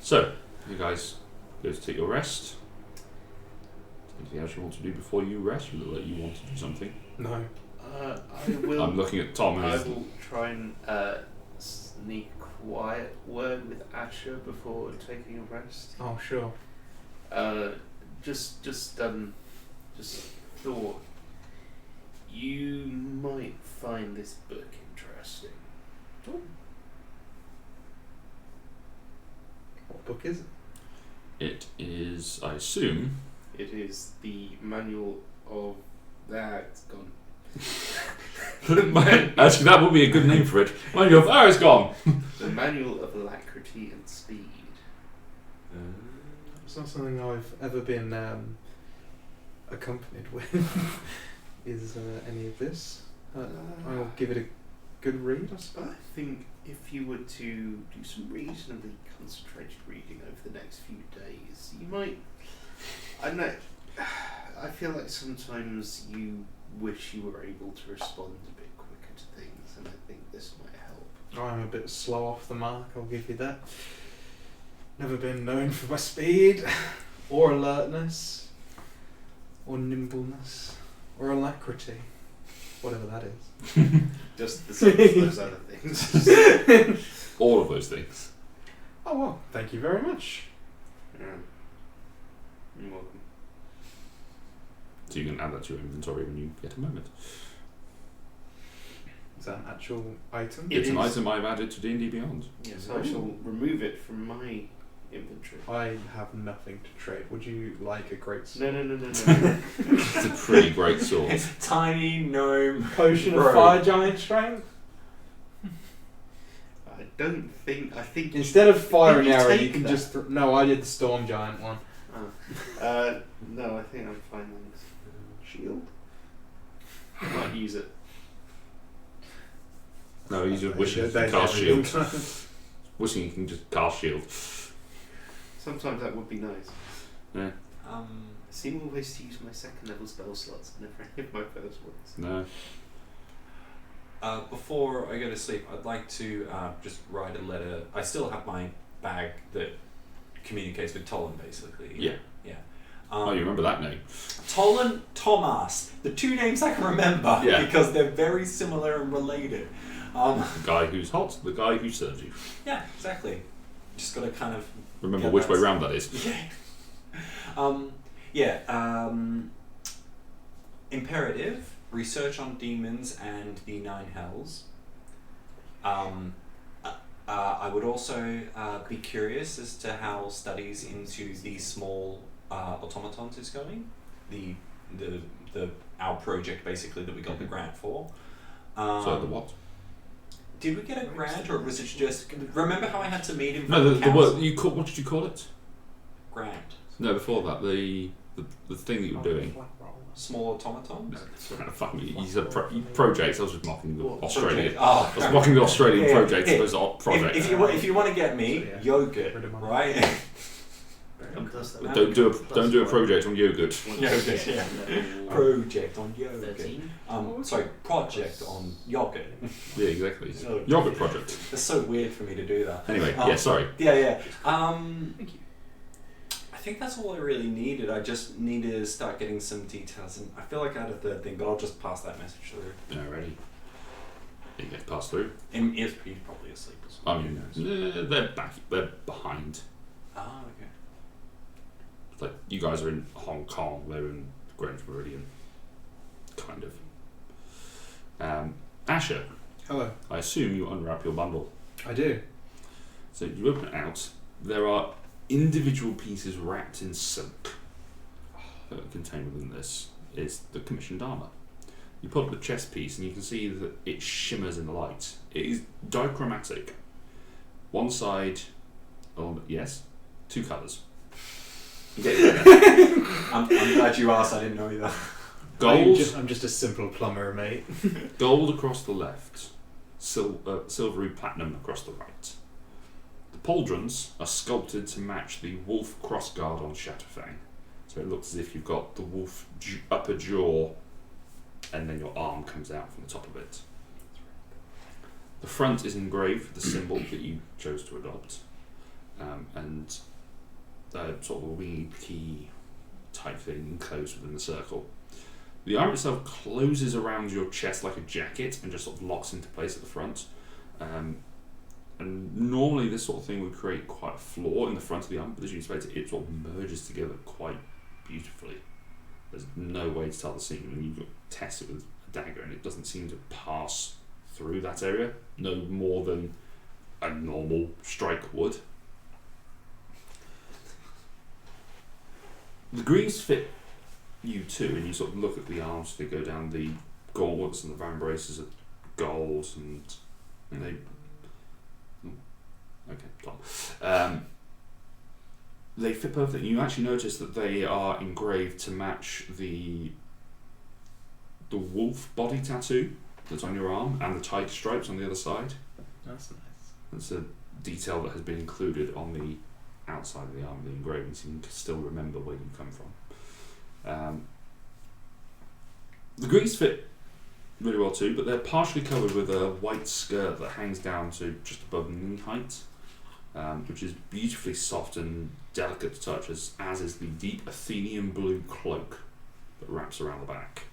So, you guys go to take your rest. Anything else you want to do before you rest? You look like you want to do something. No. I will. I'm looking at Tom. And I he's- will try and sneak quiet word with Asher before taking a rest. Oh, sure. Just thought you might find this book interesting. What book is it? It is, I assume. It is the manual of it's gone. Actually, that would be a good name for it. Mind you, it's gone. The manual of alacrity and speed. It's not something I've ever been accompanied with. Is any of this? I'll give it a good read, I suppose. I think if you were to do some reasonably concentrated reading over the next few days, you might. I don't know. I feel like sometimes you wish you were able to respond a bit quicker to things, and I think this might help. I'm a bit slow off the mark, I'll give you that. Never been known for my speed, or alertness, or nimbleness, or alacrity. Whatever that is. Just the same as those other things. All of those things. Oh well, thank you very much. Yeah. You're welcome. So you can add that to your inventory when you get a moment. Is that an actual item? It It's an is. item I've added to D&D Beyond. Yes, I shall remove it from my inventory. I have nothing to trade. Would you like a great sword? No. It's a pretty great sword. It's tiny gnome. Potion of Bro. fire giant strength? I think Instead of fire and you arrow, take you can that? just... No, I did the storm giant one. No, I think I'm fine on this. Shield? I might use it. No, he's just wishing you There's can cast shield. everything. Wishing you can just cast shield. Sometimes that would be nice. Yeah. I seem always to use my second level spell slots and never any of my first ones. No. Before I go to sleep, I'd like to just write a letter. I still have my bag that communicates with Tolan, basically. Yeah. Yeah. Oh, you remember that name? Tolan, Thomas. The two names I can remember Yeah. because they're very similar and related. The guy who's hot, the guy who serves you. Yeah, exactly. Just got to kind of Remember Yeah, which way that's- round that is. Yeah. Imperative, research on demons and the Nine Hells. I would also be curious as to how studies into the small automatons is going. The our project basically that we got the grant for. So the what? Did we get a grant or was it just? Remember how I had to meet him? No, the council? word you call, what did you call it? Grant. No, before that, the thing that you were doing. Small automatons. Fuck me, you said projects. I was just mocking the What, Australian. Oh, I was mocking the Australian Yeah, project yeah. as opposed to project. If you want to get me, So, yeah. yogurt, Rid of my- right? Don't do a project on yogurt. Yogurt, yeah. Project on yogurt. 13. Sorry, project on yogurt. Yeah, exactly. Oh. Yogurt project. It's so weird for me to do that. Anyway, yeah, sorry. Yeah. Thank you. I think that's all I really needed. I just need to start getting some details, and I feel like I had a third thing, but I'll just pass that message through. Alrighty. You get passed through. And he's probably asleep or something. I mean, they're behind. Ah, okay. It's like you guys are in Hong Kong, they're in Greenwich Meridian. Kind of. Asher, Hello. I assume you unwrap your bundle. I do. So you open it out. There are individual pieces wrapped in silk that are contained within this. Is the commissioned armour. You pull up the chest piece and you can see that it shimmers in the light. It is dichromatic. One side, yes, 2 colours. I'm glad you asked. I didn't know either. Gold. I'm just a simple plumber, mate. Gold across the left, silvery platinum across the right. The pauldrons are sculpted to match the wolf crossguard on Shatterfang. So it looks as if you've got the wolf upper jaw and then your arm comes out from the top of it. The front is engraved with the symbol that you chose to adopt, and sort of a winged key type thing enclosed within the circle. The arm itself closes around your chest like a jacket and just sort of locks into place at the front. And normally this sort of thing would create quite a flaw in the front of the arm, but as you expect, it sort of merges together quite beautifully. There's no way to tell the seam when you test it with a dagger, and it doesn't seem to pass through that area, no more than a normal strike would. The greaves fit you too, and you sort of look at the arms, they go down the gauntlets and the vambraces of gold, and they... Okay, Tom. They fit perfectly. You actually notice that they are engraved to match the wolf body tattoo that's on your arm and the tiger stripes on the other side. That's nice. That's a detail that has been included on the outside of the arm of the engraving, so you can still remember where you come from. The greaves fit really well too, but they're partially covered with a white skirt that hangs down to just above knee height, which is beautifully soft and delicate to touch, as is the deep Athenian blue cloak that wraps around the back.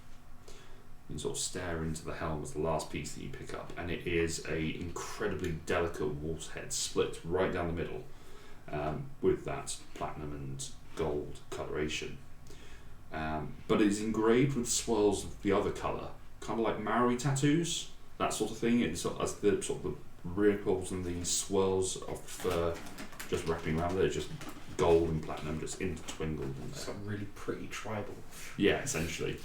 You can sort of stare into the helm as the last piece that you pick up, and it is a incredibly delicate wolf's head split right down the middle, with that platinum and gold coloration. But it's engraved with swirls of the other colour, kind of like Maori tattoos, that sort of thing. It's sort of, as the sort of the ripples and the swirls of fur just wrapping around there, just gold and platinum just intertwingled in there. Some really pretty tribal. Yeah, essentially.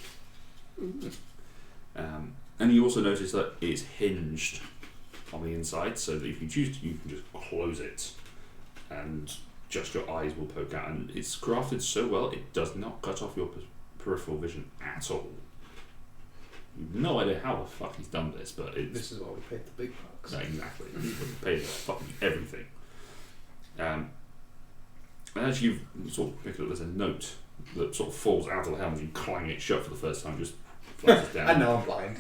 And you also notice that it's hinged on the inside, so that if you choose to, you can just close it and just your eyes will poke out. And it's crafted so well, it does not cut off your peripheral vision at all. You've no idea how the fuck he's done this, but it's... This is why we paid the big bucks. No, exactly. You paid for fucking everything. And as you sort of pick it up, there's a note that sort of falls out of the helm as you clang it shut for the first time, just flutters down. I know I'm blind.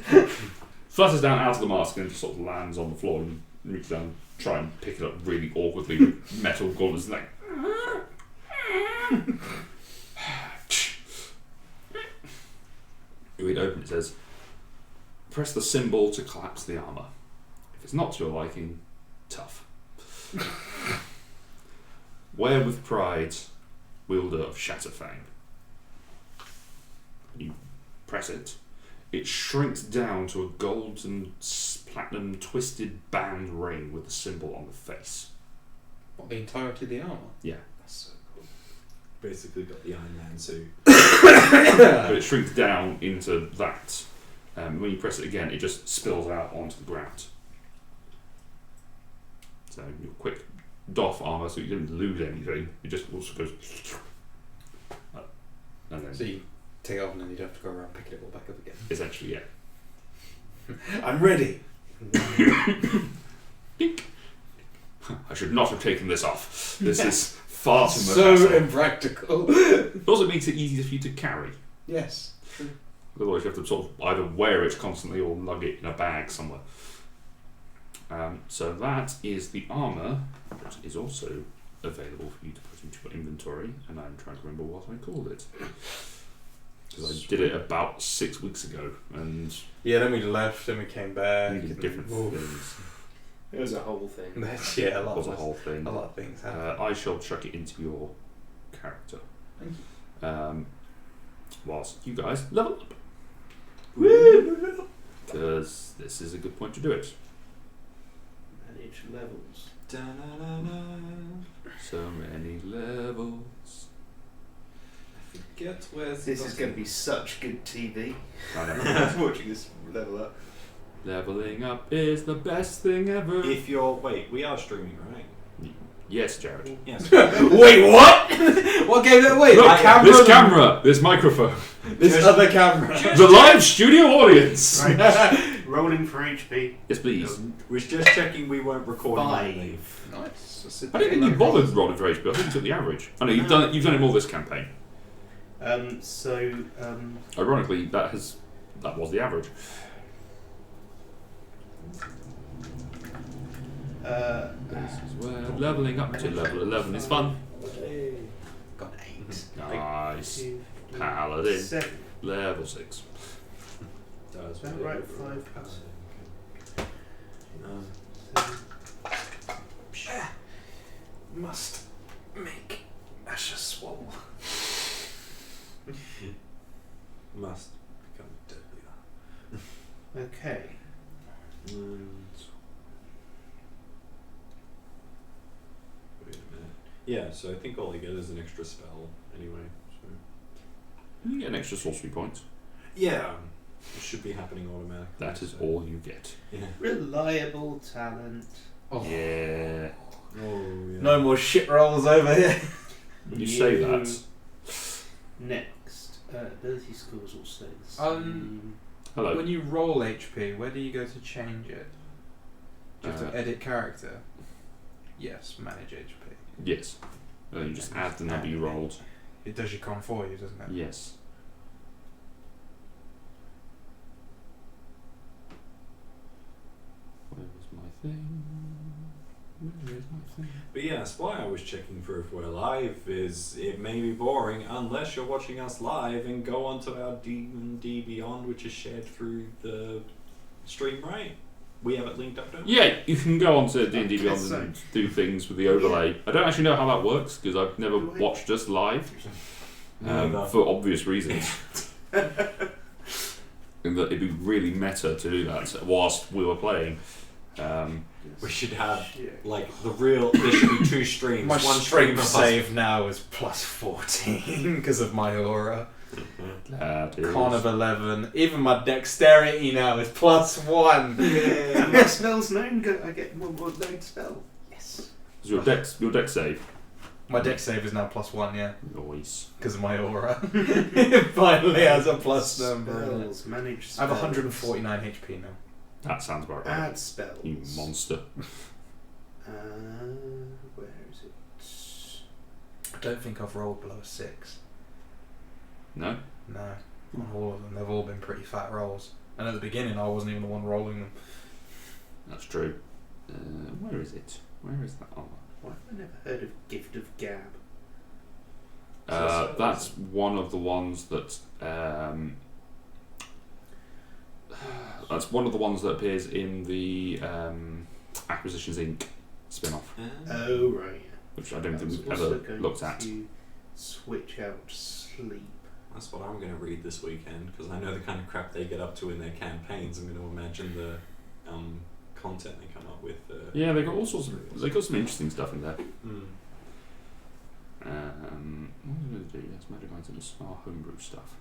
Flutters down out of the mask and just sort of lands on the floor, and you reach down, try and pick it up really awkwardly with metal gauntlets and like... You read open, it says, press the symbol to collapse the armour. If it's not to your liking, tough. Wear with pride, wielder of Shatterfang. You press it. It shrinks down to a gold and platinum twisted band ring with the symbol on the face. What, the entirety of the armour? Yeah. That's so cool. Basically got the Iron Man suit. But it shrinks down into that. When you press it again, it just spills out onto the ground. So your quick doff armour, so you don't lose anything. It just also goes... and then So you take it off and then you'd have to go around picking it all back up again. essentially, yeah. I'm ready! I should not have taken this off. This is far too much So hassle. impractical. It also makes it easier for you to carry. Yes, true. Otherwise you have to sort of either wear it constantly or lug it in a bag somewhere. So that is the armour that is also available for you to put into your inventory, and I'm trying to remember what I called it. Because I did it about 6 weeks ago, and Yeah, then we left and we came back. needed different things. It was a whole thing. That's, yeah, a It lot was a of whole thing. a lot of things happen. I shall chuck it into your character. Thank Whilst you guys level up. Because this is a good point to do it. Manage levels. Da-na-na-na. So many levels. forget where's This is going to be such good TV. I know. Watching this level up. Leveling up is the best thing ever. If you're we are streaming, right? Yes, Jared. Yes. Wait, what? What gave it away? Look, The camera? this camera, this microphone, This other camera. the live studio audience. Right. Rolling for HP. Yes, please. Was just checking we weren't recording. 5. Nice. I don't think you bothered rolling for HP. I think you took the average. I know you've done it. You've done it more this campaign. Ironically, that was the average. This is where leveling up to level 11 is fun. Got 8. Nice. 2, 3, Paladin. 7. Level 6. Is that right? 5 plus 7. Must make Asher swole. Must become deadlier. Okay. Wait a minute. Yeah, so I think all I get is an extra spell anyway. So. You get an extra sorcery point. Yeah, it should be happening automatically. That is so. all you get. Yeah. Reliable talent. Oh. Yeah. Oh yeah. No more shit rolls over here. You say that. Next. Ability scores all stay the same. Hello. When you roll HP, where do you go to change it? Do you have to edit character? Yes, manage HP. Yes. You just add the number you rolled. It does your con for you, doesn't it? Yes. Where was my thing? Where is my thing? But yes, why I was checking for if we're live is it may be boring unless you're watching us live and go onto our D&D Beyond, which is shared through the stream, right? We have it linked up, don't we? Yeah, you can go on to D&D Beyond So- and do things with the overlay. I don't actually know how that works because I've never Do I? watched us live Neither. for obvious reasons. And that it'd be really meta to do that whilst we were playing. We should have Shit. like there should be 2 streams. My one stream strength of us. save now is plus 14 because of my aura. That is. Con of 11. Even my dexterity now is plus 1. And my spell's known. I get one more known spell. Yes. Is your dex save. My dex save is now plus 1, yeah, Noise. because of my aura. It finally has a plus number. in it. Spells. Manage I spells. have 149 HP now. That sounds about right. Add spells. You monster. Where is it? I don't think I've rolled below a 6. No? No, on all of them. They've all been pretty fat rolls. And at the beginning, I wasn't even the one rolling them. That's true. Where is it? Where is that? Oh. Why have I never heard of Gift of Gab? That's one of the ones that. That's one of the ones that appears in the Acquisitions Inc. spin-off, Oh, right. which I don't think I was we've also ever going looked at. to switch out sleep. That's what I'm going to read this weekend because I know the kind of crap they get up to in their campaigns. I'm going to imagine the content they come up with. Yeah, they got all sorts of. They got some interesting stuff in there. Mm. What are we going to do? Yes, magic items, our homebrew stuff.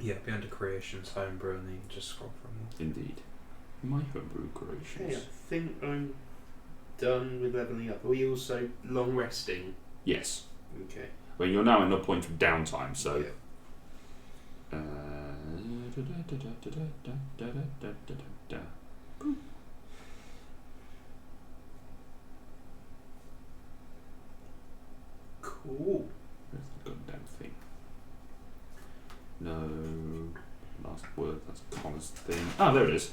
Yeah, be under creations, homebrew, and then you can just scroll from them. Indeed, my homebrew Okay, creations. I think I'm done with leveling up. Are we also long resting? Yes. Okay. Well, you're now in a point of downtime, so. Yeah. Cool. Where's the goddamn thing? No. Last word, that's Connor's thing. Ah, there it is.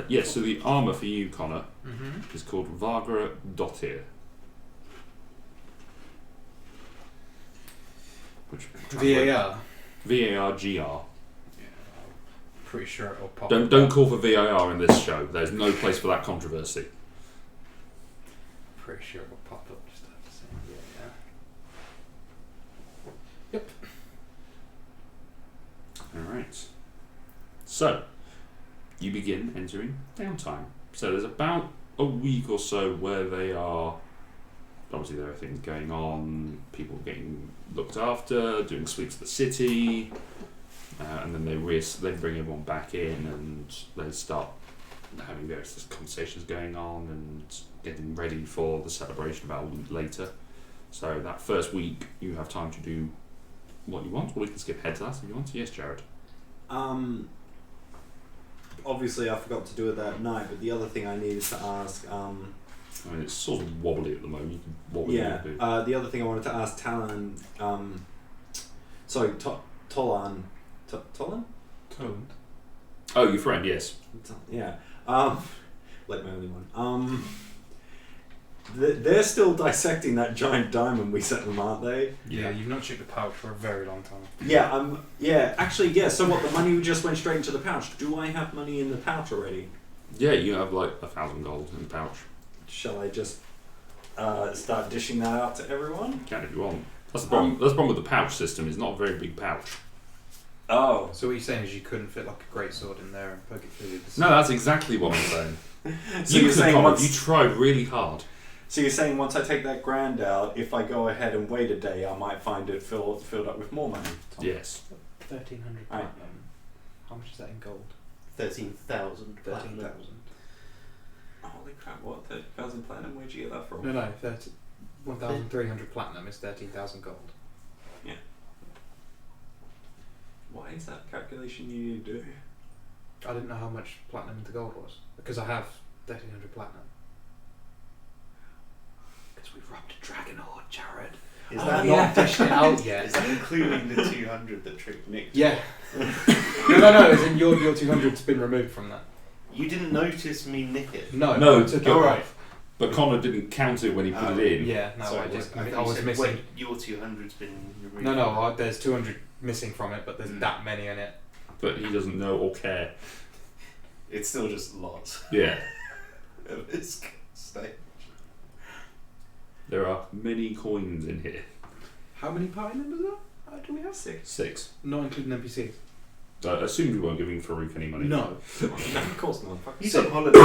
Yes, so the armour for you, Connor, Mm-hmm. is called Vagra Dottir. Which VAR. VARGR. Pretty sure it'll pop. Don't call for VAR in this show. There's no place for that controversy. Pretty sure it'll pop up just after saying Alright. So, you begin entering downtime. So there's about a week or so where they are. Obviously, there are things going on. People getting looked after, doing sweeps of the city, and then they bring everyone back in and they start having various conversations going on and getting ready for the celebration about a week later. So that first week, you have time to do what you want, or we can skip ahead to that if you want to. Yes, Jared. Obviously, I forgot to do it that night, but the other thing I needed to ask. I mean, it's sort of wobbly at the moment. You can wobble Yeah. do. The other thing I wanted to ask Talon. Sorry, Tolan. Tolan? Toland. Oh, your friend, yes. Yeah. Like my only one. They're still dissecting that giant diamond we sent them, aren't they? Yeah, you've not checked the pouch for a very long time. Yeah. Actually, yeah. So what? The money just went straight into the pouch. Do I have money in the pouch already? Yeah, you have like 1,000 gold in the pouch. Shall I just start dishing that out to everyone? You can if you want. That's the problem. That's the problem with the pouch system. It's not a very big pouch. Oh. So what you're saying is you couldn't fit like a great sword in there and poke it through the... No, that's exactly what I'm saying. So you you're saying you once, tried really hard. so you're saying once I take that grand out, if I go ahead and wait a day, I might find it filled up with more money. Tom? Yes. 1,300 Aye. platinum. How much is that in gold? 13,000 platinum. 13,000. Holy crap! What 30,000 platinum? Where'd you get that from? No, 1,300 platinum is 13,000 gold. Why is that calculation you need to do? I didn't know how much platinum into gold was because I have 1,300 platinum. Because we robbed a dragon horde, Jared. Is Oh, that yeah. Not dished it out yet. Is that including the 200 that Trick Nick? Yeah. no. As in your 200's been removed from that. You didn't notice me nick it. No, I took it go off. right. But Connor didn't count it when he put it in. Yeah, no, So I it just was- I thought you was said, missing. wait, your 200's been removed. No, there's 200 missing from it, but there's Mm. that many in it. But he doesn't know or care. It's still just lots Yeah. of this state. There are many coins in here. How many party members do we have? 6. Not including NPCs. So I assumed you weren't giving Farouk any money. No. No, of course not. Fuck. He's on holiday.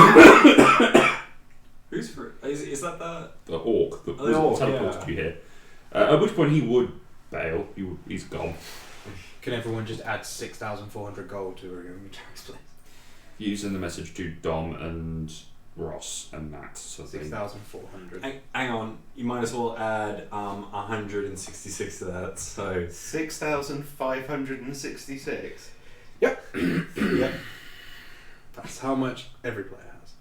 Who's for? Is that the? The orc that The orc, teleported yeah. you here. At which point he would bail. He's gone. Can everyone just add 6,400 gold to Remutar's place? You send the message to Dom and Ross and Matt. So they 6,400. Hang on. You might as well add 166 to that. So 6,566. Yep. That's how much every player has.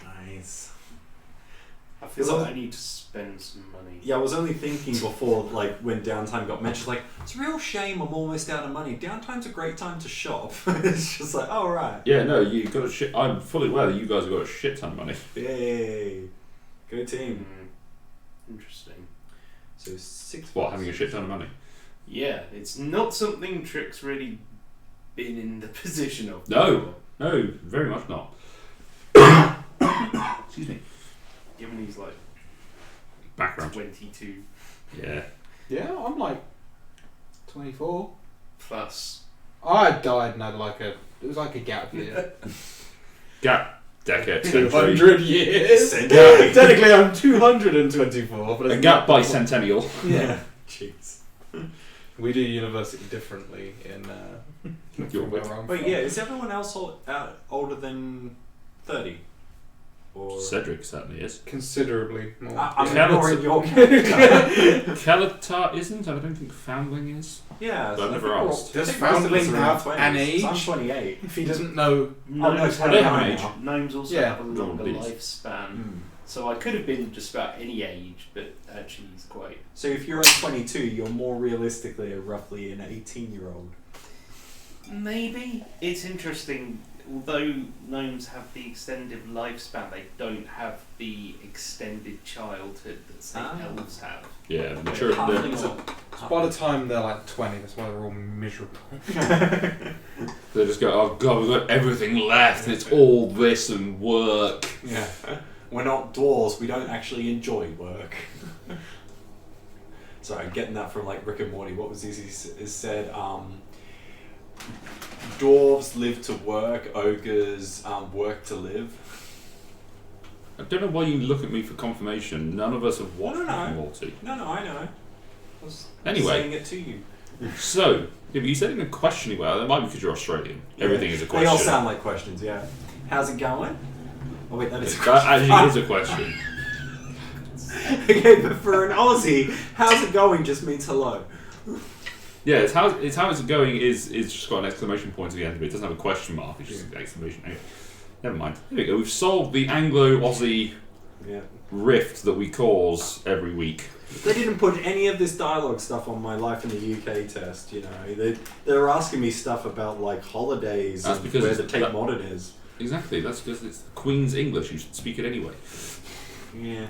nice. I feel So- like I need to spend some money. Yeah, I was only thinking before, like when downtime got mentioned, like it's a real shame I'm almost out of money. Downtime's a great time to shop. It's just like, oh right, Yeah, no, you got a shit. I'm fully aware that you guys have got a shit ton of money. yay, go team. Interesting. So 6. What, having a shit ton of money? Yeah, it's not something Trick's really been in the position of. No. before. No, very much not. Excuse me. Given he's like Background. 22 Yeah. Yeah, I'm like 24. plus. I died and had it was like a gap year. Gap, decade, century. 200 years. Century. Technically I'm 224, but A it's gap not- bicentennial. Yeah. Jeez. We do university differently in Your from where I'm Wait, from. yeah, is everyone else older than 30? Or Cedric certainly is. Considerably more. I'm Yeah. ignoring your character. Kalatar isn't, and I don't think Foundling is. Yeah, But I've I never think we're all- asked. I Does think most of us Foundling are in our have 20s. an age? I'm 28. If he doesn't know, no, Gnomes they have an have- age. Gnomes also Yeah. have a longer Gnomes. lifespan. So I could have been just about any age, but actually he's quite. So if you're at 22, you're more realistically roughly an 18-year-old. Maybe. It's interesting. Although gnomes have the extended lifespan, they don't have the extended childhood that say elves have. Yeah, the mature. Halflings The, are- by the time they're like 20, that's why they're all miserable. they just go, oh god, we've got everything left, and it's all this and work. Yeah. We're not dwarves, we don't actually enjoy work. Sorry, I'm getting that from like Rick and Morty. What was he said? Dwarves live to work, ogres work to live. I don't know why you look at me for confirmation. None of us have watched No, Rick no. and Morty. No, I know. I was Anyway. saying it to you. So, yeah, but you said it in a questioning way. That might be because you're Australian. Everything is a They question. all sound like questions, yeah. How's it going? Oh wait, that is a That question. actually is a question. Okay, but for an Aussie, how's it going just means hello. Yeah, it's how it's going is just got an exclamation point at the end of it. It doesn't have a question mark. It's just an exclamation. Anyway, never mind. There we go. We've solved the Anglo-Aussie Yeah. rift that we cause every week. They didn't put any of this dialogue stuff on my life in the UK test, you know. They were asking me stuff about like holidays That's and because where it's- the Tate that- Modern is. Exactly. That's because it's the Queen's English. You should speak it anyway. Yeah.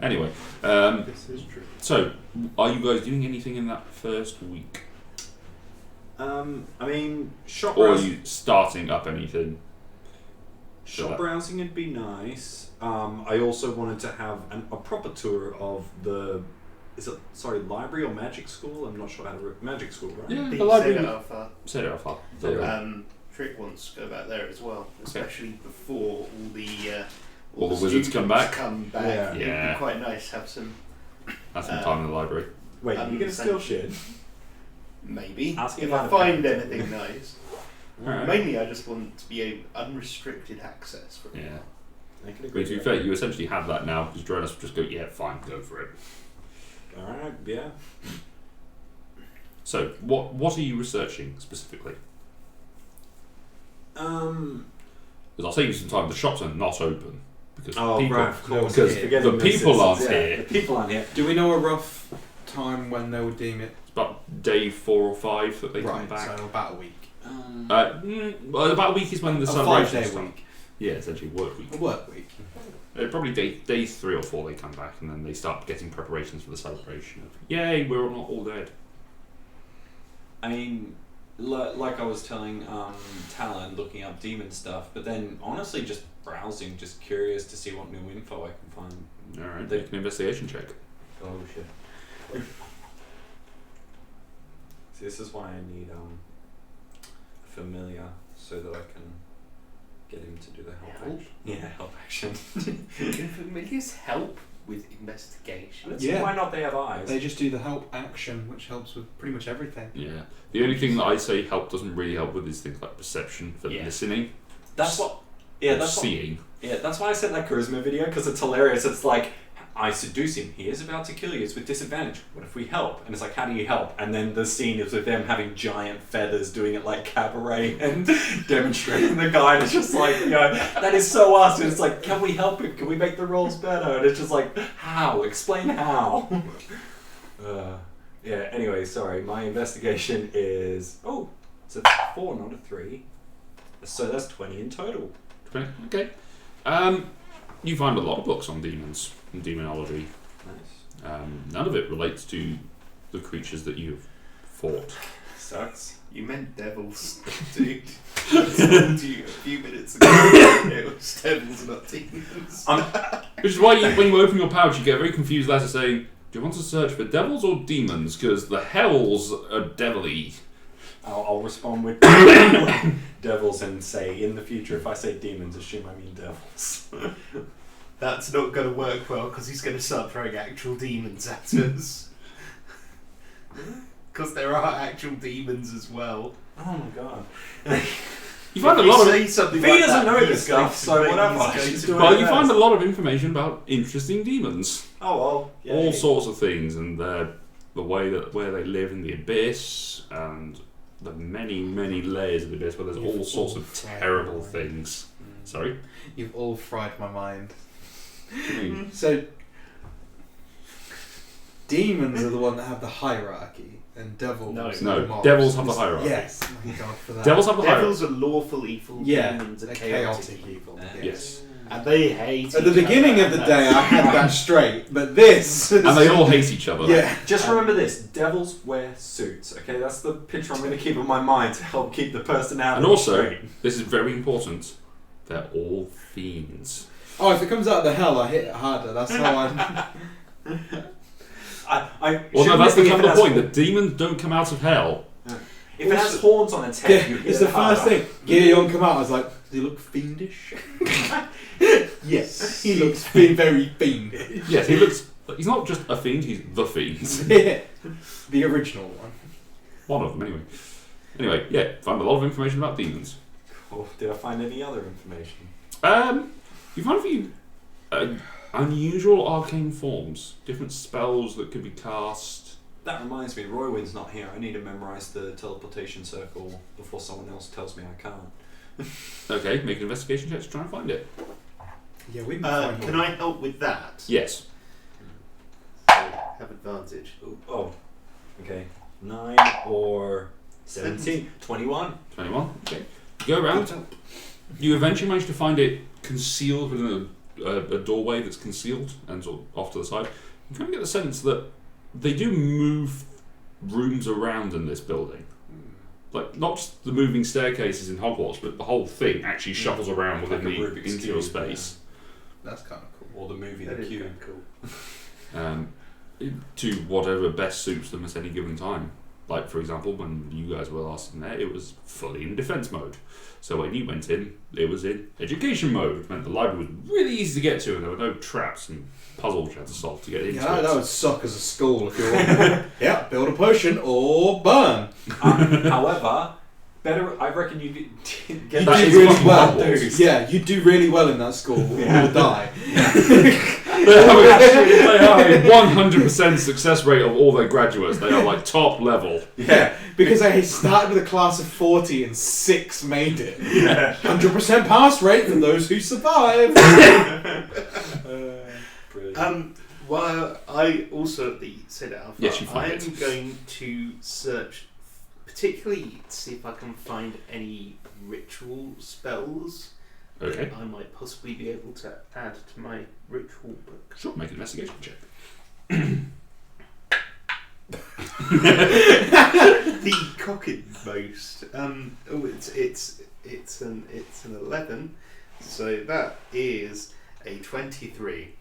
Anyway, This is true. so are you guys doing anything in that first week, I mean, shop or are browsing. you starting up anything? Shop browsing would be nice. I also wanted to have a proper tour of the. Is it library or magic school? I'm not sure how to. Magic school, right? Yeah, The the library. Sega Alpha. Say it off. Trick wants to go back there as well, especially before all the All the wizards come students back? Come back. Yeah. It'd Yeah. be quite nice to have some. That's some time in the library. Wait, you're gonna steal shit? Maybe Ask if about I it. find anything nice. Alright. Mainly, I just want to be unrestricted access for it. Yeah. I can But agree. to be with fair, that. you essentially have that now because Dronas will just go, yeah, fine, go for it. All right. Yeah. So, what are you researching specifically? Because I'll save you some time. The shops are not open because Oh, people, right, of course. because Forgetting the those people aren't citizens, yeah, here. The people aren't here. Do we know a rough time when they would deem it? It's about day 4 or 5 that they come Right, back. so about a week. Well, about a week is when the A celebration 5-day starts. week. Yeah, essentially work week. A work week. Probably day 3 or 4 they come back, and then they start getting preparations for the celebration of, yay, we're not all dead. I mean, like I was telling Talon, looking up demon stuff, but then honestly just browsing, just curious to see what new info I can find. Alright, They- make an investigation check. Oh shit. See, this is why I need a familiar so that I can get him to do the help Help? action. Yeah, help action. Can familiars help with investigation? Yeah. Why not they have eyes? They just do the help action, which helps with pretty much everything. Yeah. The only thing that I say help doesn't really help with is things like perception for Yeah. listening. That's what. Yeah, or that's what. seeing. Yeah, that's why I sent that charisma video because it's hilarious. It's like, I seduce him. He is about to kill you. It's with disadvantage. What if we help? And it's like, how do you help? And then the scene is with them having giant feathers, doing it like cabaret and demonstrating the guy. And it's just like, you know, that is so us. And it's like, can we help him? Can we make the rules better? And it's just like, how? Explain how. Yeah. Anyway, sorry. My investigation is it's a 4, not a 3. So that's 20 in total. Okay. You find a lot of books on demons and demonology. Nice. None of it relates to the creatures that you've fought. Sucks. You meant devils, dude. I told you a few minutes ago it was devils, not demons. Which is why when you open your pouch, you get a very confused letter saying, do you want to search for devils or demons? Because the hells are devilly. I'll respond with devils and say, in the future, if I say demons, assume I mean devils. That's not going to work well because he's going to start throwing actual demons at us. Because there are actual demons as well. Oh my god. You find a If lot of say something He like doesn't that, know he's this stuff, so going to whatever. make his She's go-to- doing well, it you find best. a lot of information about interesting demons, Oh well. Yeah. all sorts of things, and the way that where they live in the abyss, and the many layers of the abyss where there's all sorts of terrible things. Sorry. You've all fried my mind. What do you mean? So, demons are the one that have the hierarchy, and devils No. are No, the mobs. devils have the hierarchy. Yes, my God for that. Devils have the hierarchy. Devils are lawful evil, yeah, demons are they're chaotic, chaotic evil. Yes. And they hate At the each beginning other, of the and day, I that's- had that straight, but this. And they all hate each other. Yeah. Just remember this: devils wear suits. Okay, that's the picture I'm going to keep in my mind to help keep the personality And also, straight. this is very important, they're all fiends. Oh, if it comes out of the hell, I hit it harder. That's how I. I Well, no, shouldn't that's be the given kind of as- point. The demons don't come out of hell. If it has Also- horns on its head, you hit it's the it harder. first thing. Gideon come out. I was like, does he look fiendish? Yes, he looks very fiendish. Yes, he looks. He's not just a fiend. He's the fiend. The original one. One of them, anyway. Anyway, yeah, found a lot of information about demons. Oh, did I find any other information? You found a few unusual arcane forms, different spells that could be cast. That reminds me, Roywind's not here. I need to memorize the teleportation circle before someone else tells me I can't. Okay, make an investigation check to try and find it. Yeah, we can Can I help with that? Yes. So, have advantage. Oh, okay. 9 or 17. 21. 21. Okay. You go around. You eventually manage to find it concealed within a doorway that's concealed and sort of off to the side. You kind of get the sense that they do move rooms around in this building. Like, not just the moving staircases in Hogwarts, but the whole thing actually shuffles around within Like a the Rubik's interior Cube, space. That's kind of cool. Or the movie That The is Cube. kinda cool. To whatever best suits them at any given time. Like, for example, when you guys were last in there, it was fully in defense mode. So when you went in, it was in education mode, which meant the library was really easy to get to and there were no traps and puzzles you had to solve to get into Yeah, it. that would suck as a school if you're yeah, build a potion or burn. However, better. I reckon you get You that do is really fucking well. Hogwarts. Yeah, you do really well in that school or you'll die. They have a 100% success rate of all their graduates. They are like top level. Yeah, because I started with a class of 40 and 6 made it. 100% pass rate for those who survive. While I also at the Cedar Alpha, Yes, you I find am it. going to search, particularly to see if I can find any ritual spells Okay. that I might possibly be able to add to my ritual book. Sure, make an investigation check. The Cockenmost. It's an 11, so that is a 23.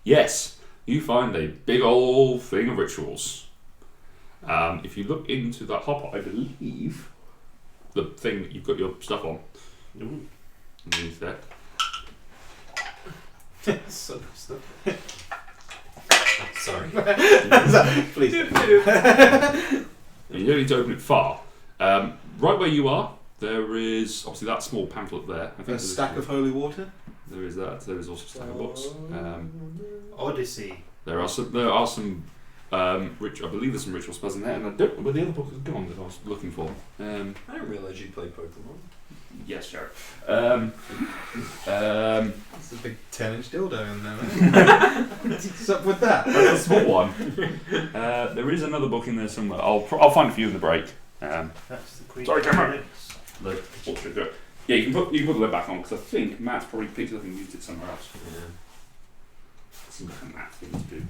Yes, you find a big old thing of rituals. If you look into that hopper, I believe the thing that you've got your stuff on Ooh. underneath there. Some stuff. Sorry. Please. And you don't need to open it far. Right where you are, there is obviously that small pamphlet there. I think A there's- stack of holy water. There is that. There is also a stack of books. Odyssey. There are some. I believe there's some ritual spells in there, and I don't know where the other book has gone that I was looking for. I didn't realise you played Pokemon. Yes, Jared. It's a big 10-inch dildo in there. What's up with that? That's a small one. There is another book in there somewhere. I'll find a few in the break. That's the Queen. Sorry, camera. Phoenix. The book should go. Yeah, you can put the lid back on because I think Matt's probably picked it up and used it somewhere else. Seems like a Matt thing to do.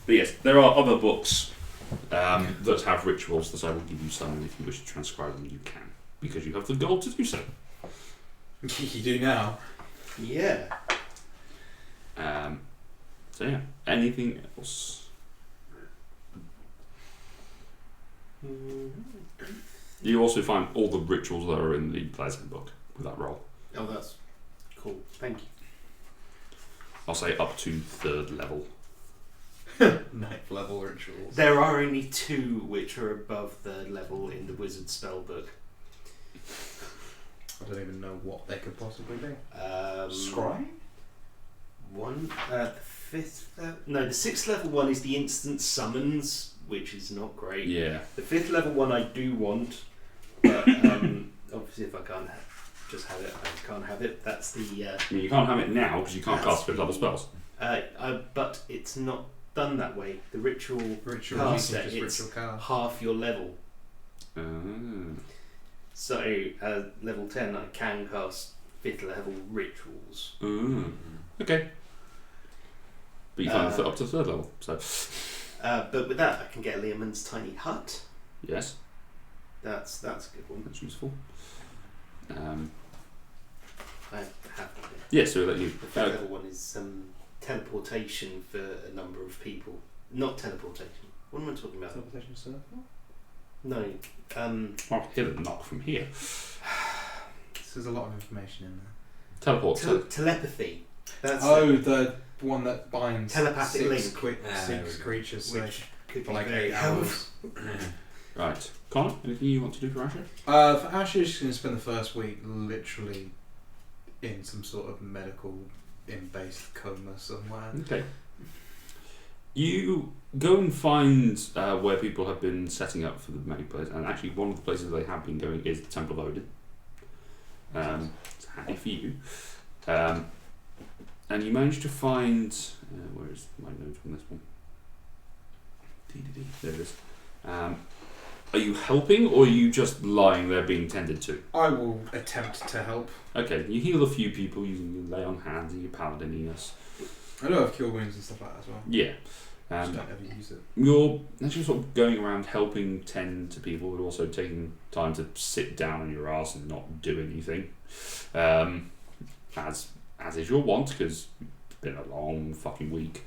But yes, there are other books that have rituals that I will give you some, and if you wish to transcribe them, you can, because you have the gold to do so. You do now. Yeah. So yeah, anything else? You also find all the rituals that are in the player's handbook with that roll. Oh, that's cool. Thank you. I'll say up to 3rd level. 9th level rituals. There are only 2 which are above third level in the wizard spellbook. I don't even know what they could possibly be. Scry? One. The 5th. No, the 6th level one is the instant summons, which is not great. Yeah. The 5th level one I do want, but obviously if I can't just have it, I can't have it. That's the. I mean, you can't have it now because you can't That's cast 5th level spells. But it's not done that way. The ritual Ritual caster, just it's ritual cast. half your level. Ah. So level 10, I can cast 5th level rituals. Okay. But you can't up to 3rd level, so. But with that, I can get Leomund's tiny hut. Yes, That's a good one. that's useful. I have one. Yeah, so that you. The 5th level one is teleportation for a number of people. Not teleportation. What am I talking about? Teleportation circle? No. I'll hear the knock from here. There's a lot of information in there. Teleport. Telepathy. That's The one that binds Telepathic six, link. six creatures which could for be like very 8 helpful. hours. Right. Connor, anything you want to do for Asher? For Asher, she's going to spend the first week literally in some sort of medical-based coma somewhere. Okay. You go and find where people have been setting up for the many places, and actually one of the places they have been going is the Temple of Odin. It's handy for you. And you manage to find... where is my note on this one? There it is. Are you helping, or are you just lying there being tended to? I will attempt to help. Okay, you heal a few people using your lay on hands and your paladininess. I know I have cure wounds and stuff like that as well. Yeah. Just don't ever use it. You're actually sort of going around helping tend to people, but also taking time to sit down on your ass and not do anything. As is your wont, because it's been a long fucking week.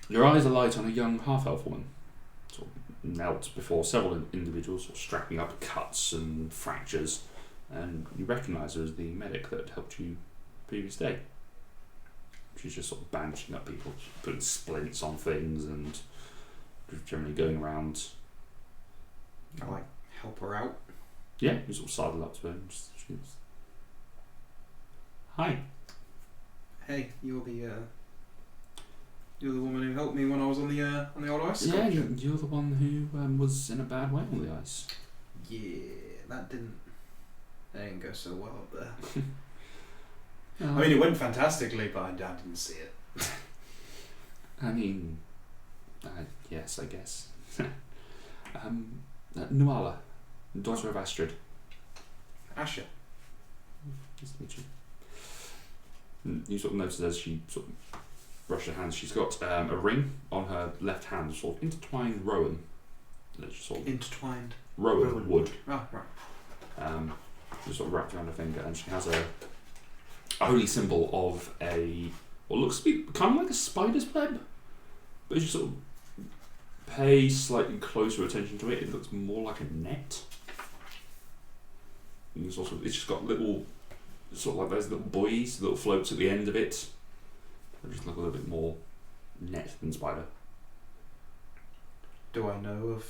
Your eyes are light on a young half-elf woman. Sort of knelt before several individuals, sort of strapping up cuts and fractures, and you recognise her as the medic that helped you the previous day. She's just sort of bandaging up people, putting splints on things, and just generally going around. I like help her out. Yeah, you sort of sidle up to her and she's... Hi. Hey, you're the woman who helped me when I was on the old ice Yeah, sculpture. you're the one who was in a bad way on the ice. Yeah, that didn't go so well up there. Oh. I mean, it went fantastically, but I didn't see it. I mean, yes, I guess. Nuala, daughter of Astrid. Asher. Nice to meet you. And you sort of notice as she sort of brushes her hands, she's got a ring on her left hand, sort of intertwined rowan. That's sort of Intertwined. rowan wood. Oh, right. Just sort of wrapped around her finger, and she has a holy symbol of what looks to be kind of like a spider's web, but as you sort of pay slightly closer attention to it, it looks more like a net. And it's just got little, sort of like those little buoys, little floats at the end of it. They just look a little bit more net than spider. Do I know of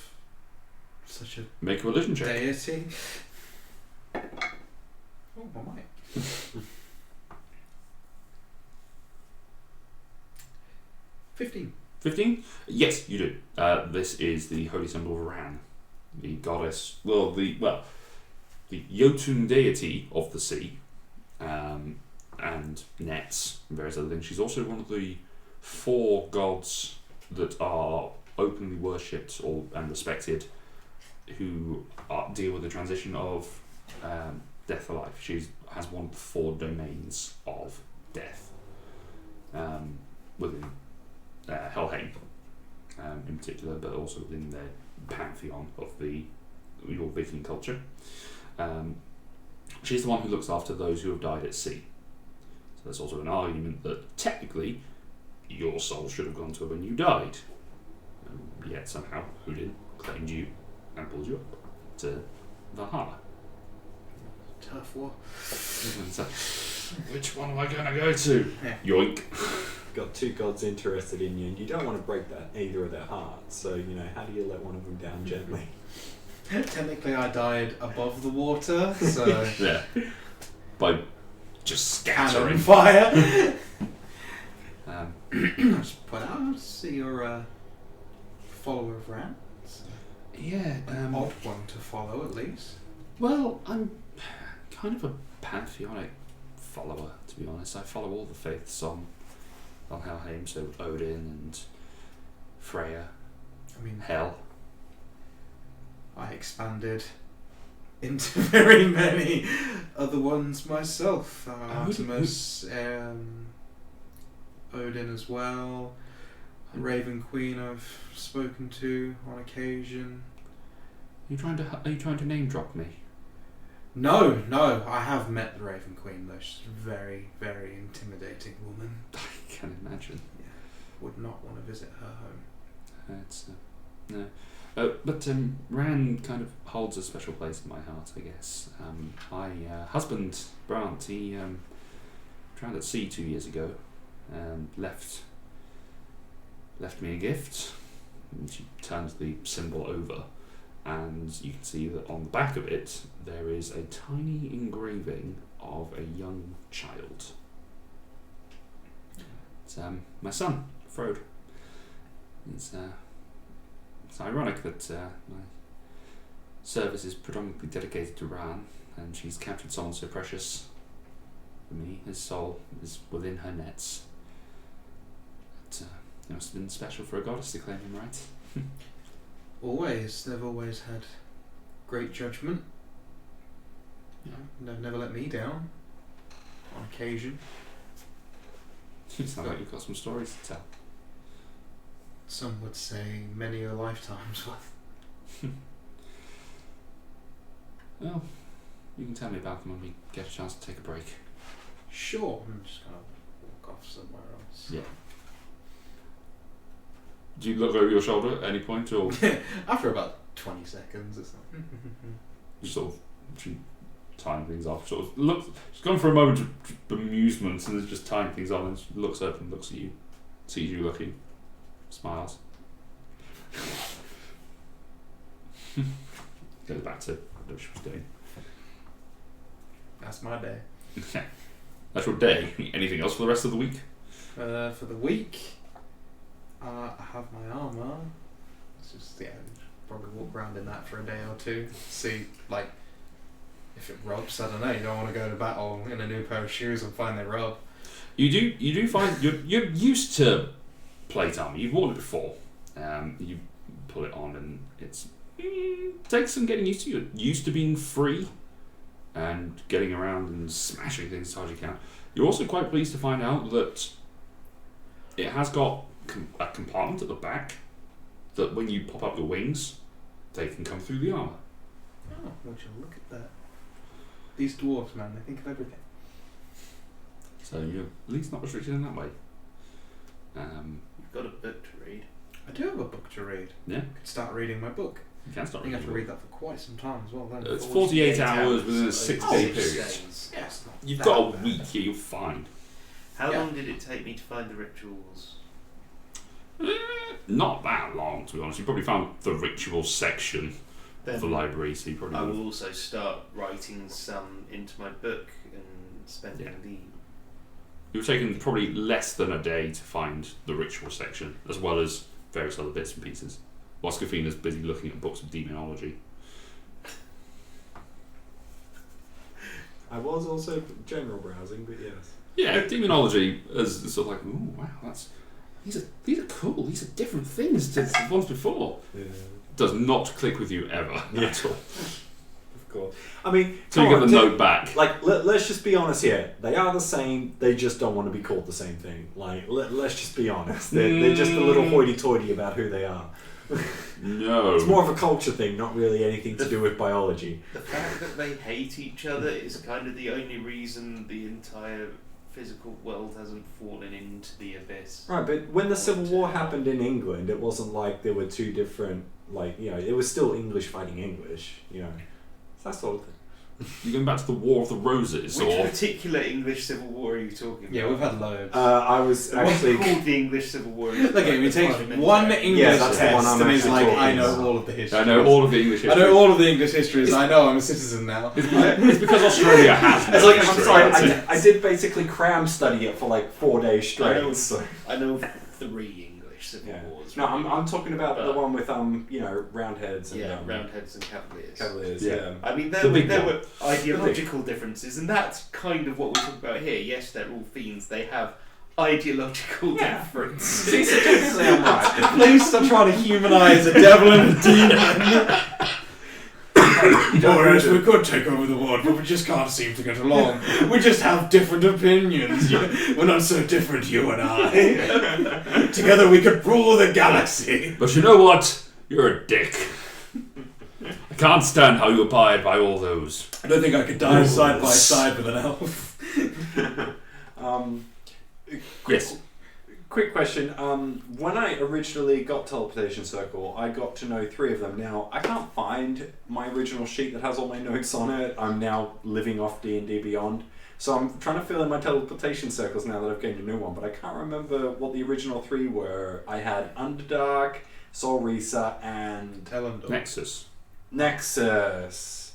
such a Make a religion check. deity? Oh, I might. 15. 15? Yes, you do. This is the holy symbol of Ran, the goddess, the Jotun deity of the sea, and nets and various other things. She's also one of the 4 gods that are openly worshipped and respected, who deal with the transition of death to life. She has one of the 4 domains of death within Helheim, in particular, but also within the pantheon of your Viking culture. She's the one who looks after those who have died at sea. So there's also an argument that technically your soul should have gone to her when you died. Yet somehow Odin claimed you and pulled you up to Valhalla. Turf war. So, which one am I going to go to? Yeah. Yoink. Got 2 gods interested in you, and you don't want to break either of their hearts. So how do you let one of them down gently? Technically, I died above the water, so Yeah. By just cannon scattering. fire. Just point out, see you're a follower of Ran. Yeah. An odd one to follow, at least. Well, I'm kind of a pantheonic follower, to be honest. I follow all the faiths on Helheim, so Odin and Freya, I mean, Hel. I expanded into very many other ones myself. Artemis, Odin as well. Raven Queen I've spoken to on occasion. Are you trying to name drop me? No, I have met the Raven Queen though. She's a very, very intimidating woman. I can imagine. Would not want to visit her home. It's no. But Rand kind of holds a special place in my heart, I guess. My husband, Brant, he drowned at sea 2 years ago and left me a gift. And she turns the symbol over, and you can see that on the back of it there is a tiny engraving of a young child. It's my son, Frode. It's ironic that my service is predominantly dedicated to Ran, and she's captured someone so precious for me. His soul is within her nets. But, it must have been special for a goddess to claim him, right? Always. They've always had great judgment. They've never let me down. On occasion. You sound like you've got some stories to tell. Some would say many a lifetime's worth. Well, you can tell me about them when we get a chance to take a break. Sure. I'm just gonna walk off somewhere else. Yeah. Do you look over your shoulder at any point, or After about 20 seconds, it's like... you sort of she tying things off? Sort of look. She's gone for a moment of amusement and is just tying things on, and she looks up and looks at you, sees you looking, smiles, goes back to what she was doing. That's my day. That's your day. Anything else for the rest of the week? For the week, I have my armour. It's just, probably walk around in that for a day or two. See, like, if it rubs, I don't know. You don't want to go to battle in a new pair of shoes and find they rub. You do find you're used to plate armor. You've worn it before. You pull it on and it's takes some getting used to. You're used to being free and getting around and smashing things as hard as you can. You're also quite pleased to find out that it has got a compartment at the back that when you pop up your wings, they can come through the armor. Oh, would you look at that? These dwarves, man, they think of everything. So you're at least not restricted in that way. You've got a book to read. I do have a book to read. Yeah. I could start reading my book. You can I start think I have to reading. read that for quite some time as well. Then. It's 48 hours within a 6-day over period. 6 days. Yes. You've got a week here, you're fine. How Yeah. long did it take me to find the rituals? Not that long, to be honest. You probably found the ritual section Then of the library, so you probably I would. will also start writing some into my book and spending Yeah. the... It would have taken probably less than a day to find the ritual section, as well as various other bits and pieces. Whilst Kafina's busy looking at books of demonology. I was also general browsing, but yes. Yeah, demonology is sort of like, ooh, wow, these are cool. These are different things to the ones before. Yeah. Does not click with you ever Yeah. at all. Of course. I mean, So you come get on, the note back. Like, let's just be honest here. They are the same. They just don't want to be called the same thing. Like, let's just be honest. They're just a little hoity-toity about who they are. No. It's more of a culture thing, not really anything to do with biology. The fact that they hate each other is kind of the only reason the entire physical world hasn't fallen into the abyss. Right, but when the Civil War happened in England, it wasn't like there were two different, like, you know, it was still English fighting English, you know. It's that sort of thing. You're going back to the War of the Roses, Which or particular English Civil War are you talking about? Yeah, we've had loads. I was It wasn't actually... called the English Civil War. Look at him, he takes Parliamentary. one English Yeah, that's the one test I'm and he's actually like, talking I know about. all of the history. I know all of the English I history. know all of the English histories. I know I'm a citizen now. It's because Australia has. It's no like, I'm history, sorry, that's it. I did basically cram study it for like 4 days straight. So. I know 3 English Civil Yeah. Wars. No, I'm talking about the But- one with you know, Roundheads and Yeah, Roundheads and Cavaliers. Cavaliers. Yeah. Yeah. I mean, The there big were one. ideological differences, and that's kind of what we're talking about here. Yes, they're all fiends. They have ideological Yeah. differences. See, so technically I'm right. Please stop trying to humanise a devil and a demon. Whereas we could take over the world, but we just can't seem to get along. We just have different opinions. We're not so different, you and I. Together we could rule the galaxy. But you know what? You're a dick. I can't stand how you abide by all those. I don't think I could die Rules. side by side with an elf. Yes. quick question. When I originally got Teleportation Circle, I got to know 3 of them. Now, I can't find my original sheet that has all my notes on it. I'm now living off D&D Beyond. So I'm trying to fill in my Teleportation Circles now that I've gained a new one, but I can't remember what the original 3 were. I had Underdark, Sol Risa, and Telendor. Nexus. Nexus.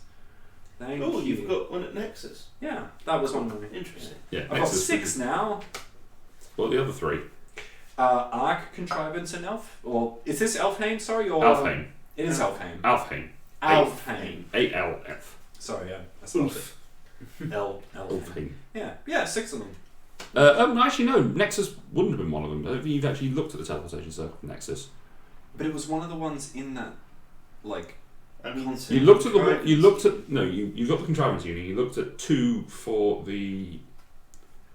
Thank Oh, you. you've got one at Nexus. Yeah, that was one of them. Interesting. Yeah, I've got Nexus. 6 now. What are the other 3? Arc, Contrivance, and Elf. Or is this Elfheim? Sorry, or Alfheim. It is Elfheim. Alfheim. Alfheim. A-L-F. Sorry, yeah, I spelled it. Elfheim. Alfheim. Yeah, 6 of them. Actually, no. Nexus wouldn't have been one of them. I don't think you've actually looked at the teleportation circle for Nexus. But it was one of the ones in that, like. I mean, You looked at the one. You looked at no. You got the contrivance unit. You looked at 2 for the.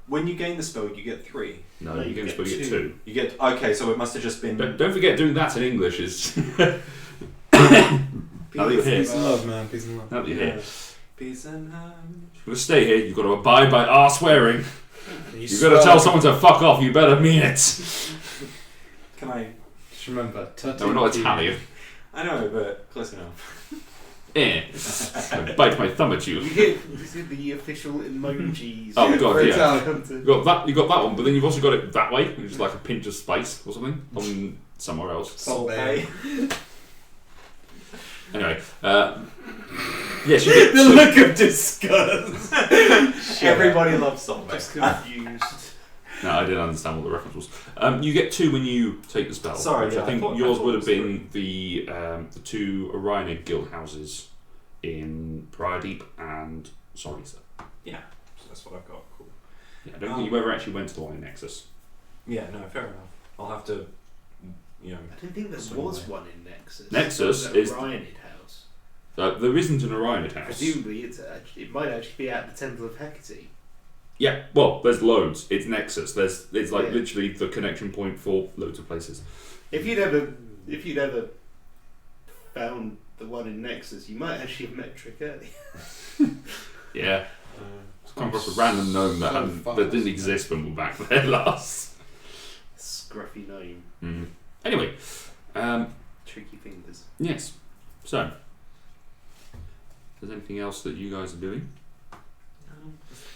When you gain the spell, you get 3. No, No, you you get get 2. 2. You get okay, so it must have just been. Don't forget doing that in English is. Now that you're here. Peace and love, man. Peace and love. Now that you're here. Peace and If you stay here, you've got to abide by our swearing. You've got to swear. tell someone to fuck off. You better mean it. Can I? Just remember, No, we're not Italian. I know, but close enough. Eh. I bite my thumb at you. You did the official emojis. Oh, God, for yeah. Italian. You got that. You got that one, but then you've also got it that way, which is like a pinch of spice or something on somewhere else. Salt Bay. Anyway, yes, you get The look of disgust. Everybody loves Salt Bay. Just confused. No, I didn't understand what the reference was. You get 2 when you take the spell. Sorry, which yeah, I think I thought yours it would have was been the 2 Orionid guild houses in Briardeep and Sorisa. Yeah, so that's what I've got. Cool. Yeah, I don't think you ever actually went to the one in Nexus. Yeah, no, fair enough. I'll have to, you know. I didn't think there Swing was away. one in Nexus. Nexus That is- Ryanid house. There isn't an Orionid house. Presumably, it might actually be at the Temple of Hecate. Yeah, well, there's loads. It's Nexus. It's like Yeah. literally the connection point for loads of places. If you'd ever found the one in Nexus, you might actually have met Trick early. Yeah, come across a random gnome that, So that fast. didn't exist when we were back there last. Scruffy gnome, Mm. Anyway, tricky fingers. yes. So, is there anything else that you guys are doing?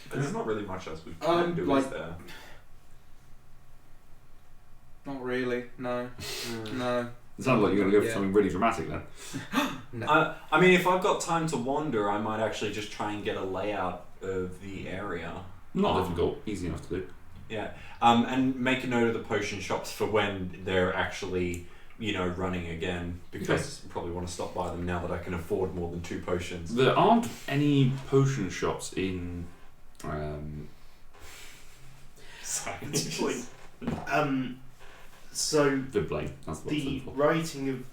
But there's not really much else we can do, like- is there? Not really. No. No. It sounds like you're going to go for Yeah. something really dramatic then. No. I mean, if I've got time to wander, I might actually just try and get a layout of the area. Not difficult, easy enough to do. Yeah, and make a note of the potion shops for when they're actually, running again, because I probably want to stop by them now that I can afford more than 2 potions. There aren't any potion shops in. So Vibblane. That's what I'm the looking for. writing of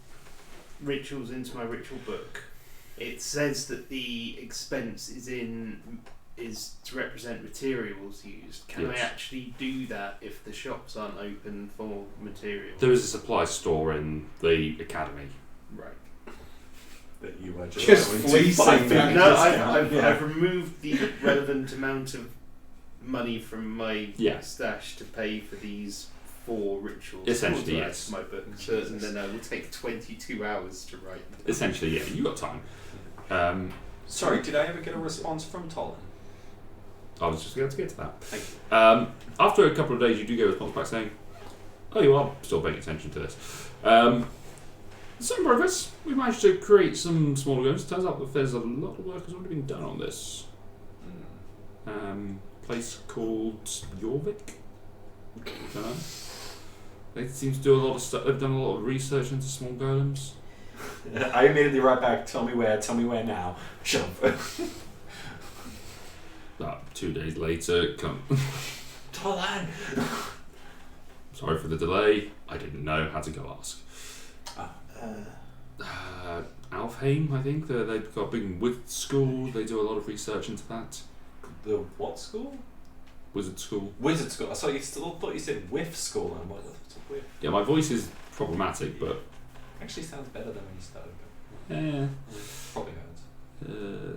rituals into my ritual book, it says that the expense is to represent materials used. Can I Yes. actually do that if the shops aren't open for materials? There is a supply store in the academy. Right. That you are Just going to fleecing buy that. food No, discount. I've removed the relevant amount of money from my Yeah. stash to pay for these 4 rituals. Essentially, to add yes. to my book, Jesus. and then it will take 22 hours to write them. Essentially, yeah, you got time. Sorry, did I ever get a response from Tolan? I was just going to get to that. Thank you. After a couple of days, you do get a response back saying, "Oh, you are still paying attention to this." Some progress. We managed to create some smaller goals. Turns out that there's a lot of work has already been done on this. Place called Jorvik. Don't know. They seem to do a lot of stuff. They've done a lot of research into small golems. I immediately write back, tell me where now. Shut up. About 2 days later, Tolan! sorry for the delay. I didn't know. Had to go ask. Alfheim, I think. They've got a big wizard school. They do a lot of research into that. The what school? Wizard school. Wizard school. I thought you said whiff school, and I'm like, what's a whiff? Yeah, my voice is problematic, but Actually sounds better than when you started. yeah. Probably hurts.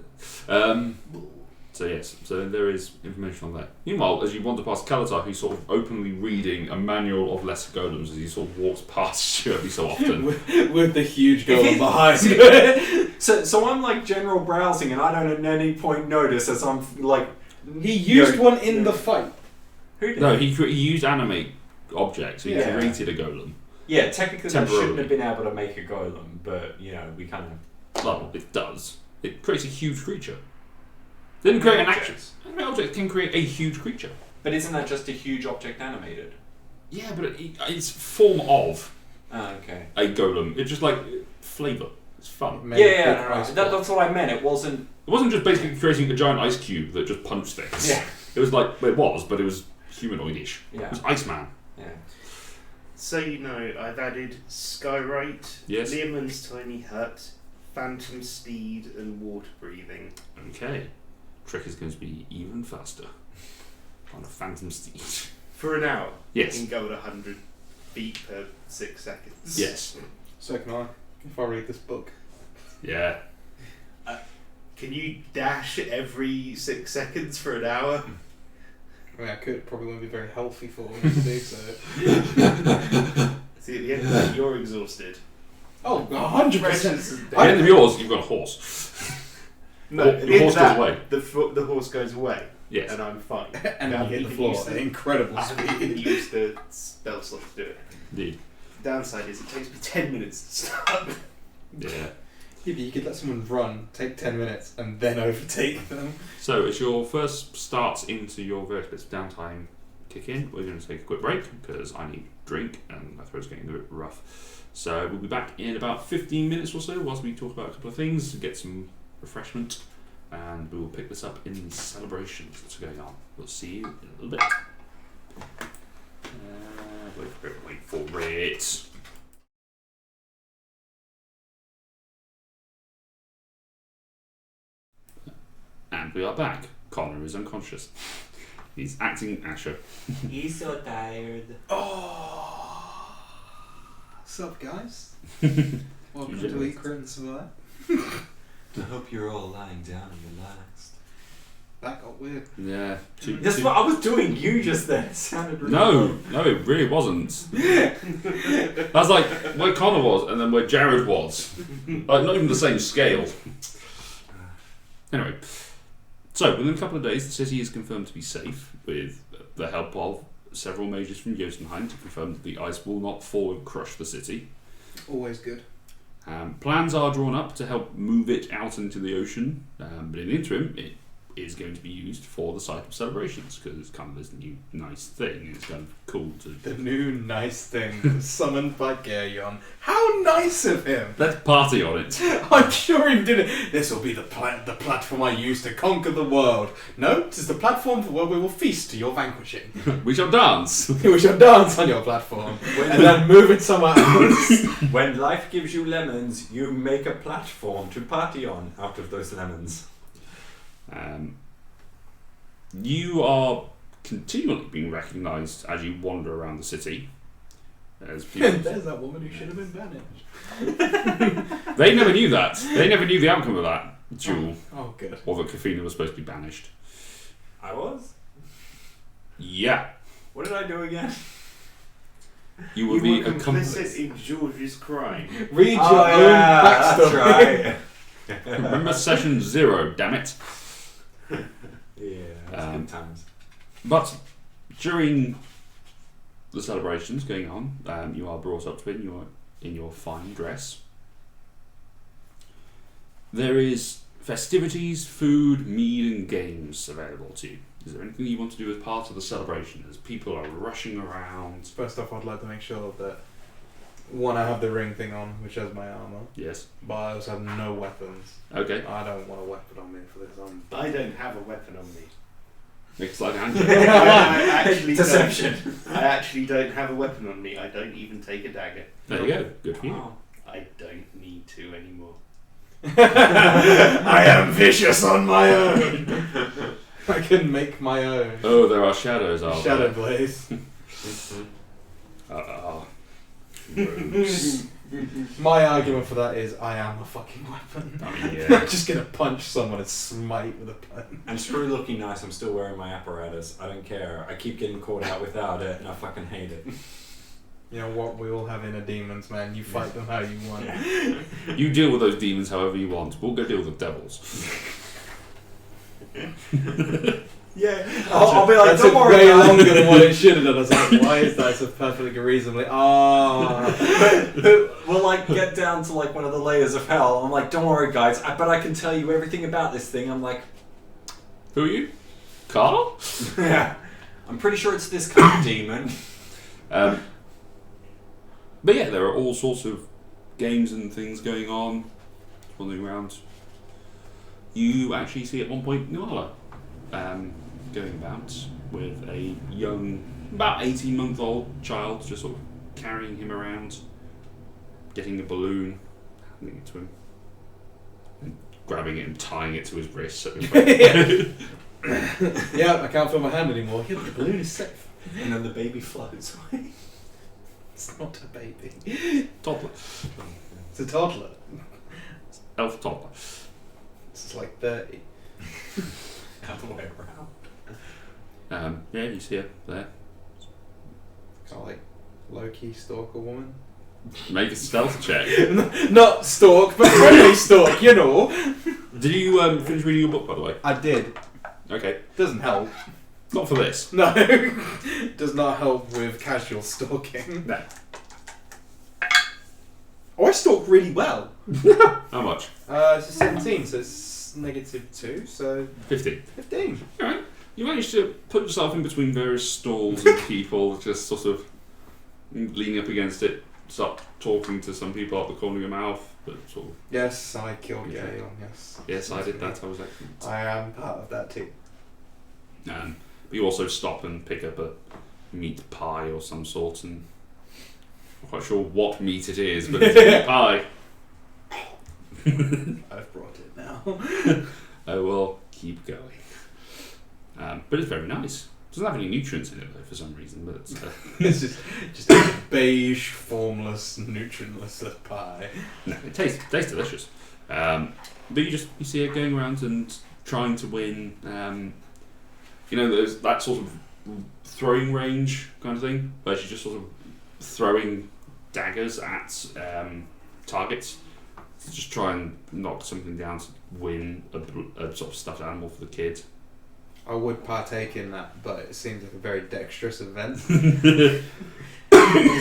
So yes, so there is information on that. Meanwhile, as you wander past Kalatar, who's sort of openly reading a manual of lesser golems as he sort of walks past you every so often. with the huge golem behind. So I'm like general browsing, and I don't at any point notice as I'm like. He used one in the fight. Who did? No, he used animate objects. He Yeah. created a golem. Yeah, technically I Temporarily. shouldn't have been able to make a golem, but we kind of. Well, it does. It creates a huge creature. Didn't create an action. Objects. Animate object can create a huge creature. But isn't that just a huge object animated? Yeah, but it's form of Ah, okay. a golem. It's just like flavour. It's fun. Made a big No, ice that, block. that's what I meant. It wasn't. It wasn't just basically creating a giant ice cube that just punched things. Yeah. It was like, well, it was, but it was humanoidish. It Yeah. was Iceman. Yeah. So I've added Skywrite, Yes. Learmon's Tiny Hut, Phantom Steed, and Water Breathing. Okay. Trick is going to be even faster on a Phantom Steed. For an hour. Yes. You can go at 100 feet per 6 seconds. Yes. So can I, if I read this book. Yeah. Can you dash every 6 seconds for an hour? I mean, I could. Probably wouldn't be very healthy for me to do so. See, at the end of that, you're exhausted. Oh, 100%. Precious is At dead. the end of yours, you've got a horse. No, Or at the the end horse of that, goes away. the horse goes away, Yes. and I'm fine. And Now I hit you the can floor use at the- incredible I can speed. use the spell slot to do it. Indeed. The downside is it takes me 10 minutes to start. Yeah. Yeah, but you could let someone run, take 10 minutes, and then overtake them. So, as your first starts into your various bits of downtime kick in, we're going to take a quick break because I need a drink and my throat's getting a bit rough. So, we'll be back in about 15 minutes or so whilst we talk about a couple of things, get some refreshment, and we will pick this up in the celebrations that's going on. We'll see you in a little bit. Wait for it. And we are back. Connor is unconscious. He's acting Asher. He's so tired. Oh! What's up, guys? Welcome Usually to it's- Eat, Crit and Survive. I hope you're all lying down and relaxed. That got weird. Yeah. That's what I was doing. You just then sounded really No, it really wasn't. That's like where Connor was and then where Jared was. Like, not even the same scale. Anyway, so within a couple of days, the city is confirmed to be safe with the help of several mages from Jotunheim to confirm that the ice will not fall and crush the city. Always good. Plans are drawn up to help move it out into the ocean, but in the interim, it is going to be used for the site of celebrations because it's kind of this new nice thing. And it's kind of cool to. The new nice thing summoned by Geryon. How nice of him! Let's party on it. I'm sure he did it. This will be the platform I use to conquer the world. No, it is the platform where we will feast to your vanquishing. We shall dance. We shall dance on your platform and then move it somewhere else. When life gives you lemons, you make a platform to party on out of those lemons. You are continually being recognised as you wander around the city. As people, There's that woman who should have been banished. they never knew that. They never knew the outcome of that duel, Oh, good. or that Kafina was supposed to be banished. I was? Yeah, What did I do again? you will You be were accomplice. complicit in George's crime. Read your Oh, own yeah, backstory. that's right. Remember session 0, damn it. Yeah, that's good times. But during the celebrations going on, you are brought up to it in your fine dress. There is festivities, food, mead and games available to you. Is there anything you want to do as part of the celebration as people are rushing around? First off, I'd like to make sure that one, I have the ring thing on, which has my armor, Yes. but I also have no weapons. Okay. I don't want a weapon on me for this. I don't have a weapon on me. Make a slight hand. I actually Deception. I actually don't have a weapon on me. I don't even take a dagger. There you go. Good for you. Wow. I don't need to anymore. I am vicious on my own. I can make my own. Oh, there are shadows, are Shadow there? Blaze. Rogues. My argument for that is I am a fucking weapon. I mean, I'm yeah. just gonna punch someone and smite with a pen. And screw looking nice, I'm still wearing my apparatus. I don't care. I keep getting caught out without it, and I fucking hate it. You know what? We all have inner demons, man. You fight them how you want. You deal with those demons however you want. We'll go deal with the devils. Yeah, I'll be like, That don't took worry, way guys." longer than what it should have done. I was like, why is that so perfectly reasonably? We'll like get down to like one of the layers of hell. I'm like, don't worry, guys. But I can tell you everything about this thing. I'm like, Who are you? Carl? yeah, I'm pretty sure it's this kind of demon. But yeah, there are all sorts of games and things going on, wandering around. You actually see at one point Nuala going about with a young, about 18-month-old child, just sort of carrying him around, getting a balloon, handing it to him, and grabbing it and tying it to his wrist. At the front. Yeah, I can't feel my hand anymore. Yeah, but the balloon is safe. And then the baby floats away. It's not a baby. Toddler. It's a toddler. Elf toddler. It's like 30. Other way around. Yeah, you see her there. Kind of like low-key stalk a woman. Make a stealth check. Not stalk, but friendly stalk, you know. Did you finish reading your book, by the way? I did. Okay. Doesn't help. Not for this. No. Does not help with casual stalking. No. Oh, I stalk really well. How much? It's a 17, so it's -2, so 15. 15. Alright. You managed to put yourself in between various stalls and people, just sort of leaning up against it, start talking to some people out the corner of your mouth, but sort of, Yes, I killed Yeah. Gale, yes. yes, I did that, I was excellent. I am part of that team. But you also stop and pick up a meat pie or some sort, and I'm not quite sure what meat it is, but it's a meat pie. I've brought it now. I will keep going. But it's very nice. Doesn't have any nutrients in it though, for some reason. But it's, It's just a beige, formless, nutrientless pie. no, it tastes delicious. But you see her going around and trying to win. There's that sort of throwing range kind of thing, where she's just sort of throwing daggers at targets to just try and knock something down to win a sort of stuffed animal for the kid. I would partake in that, but it seems like a very dexterous event. Is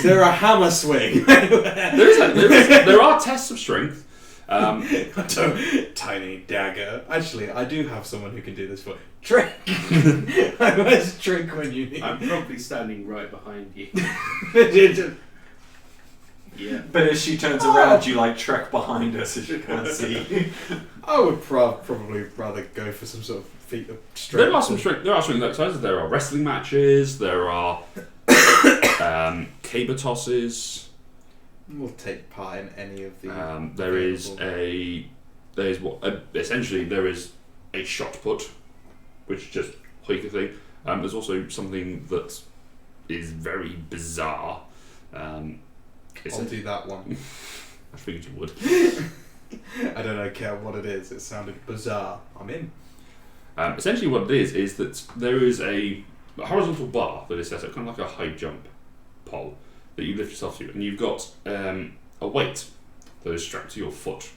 there a hammer swing? There are tests of strength. Tiny dagger. Actually, I do have someone who can do this for Trick. Where's Trick when you need? I'm probably standing right behind you. Yeah. But as she turns around, you like trek behind her so she can't see. I would probably rather go for some sort of feat of strength. There are some strength exercises. There are wrestling matches. There are caber tosses. We'll take part in any of the. There is a shot put, which is just hoik a thing. There's also something that is very bizarre. I'll do that one. I figured you would. I don't care what it is. It sounded bizarre. I'm in. Essentially, what it is that there is a horizontal bar that is set up, kind of like a high jump pole that you lift yourself to, and you've got a weight that is strapped to your foot.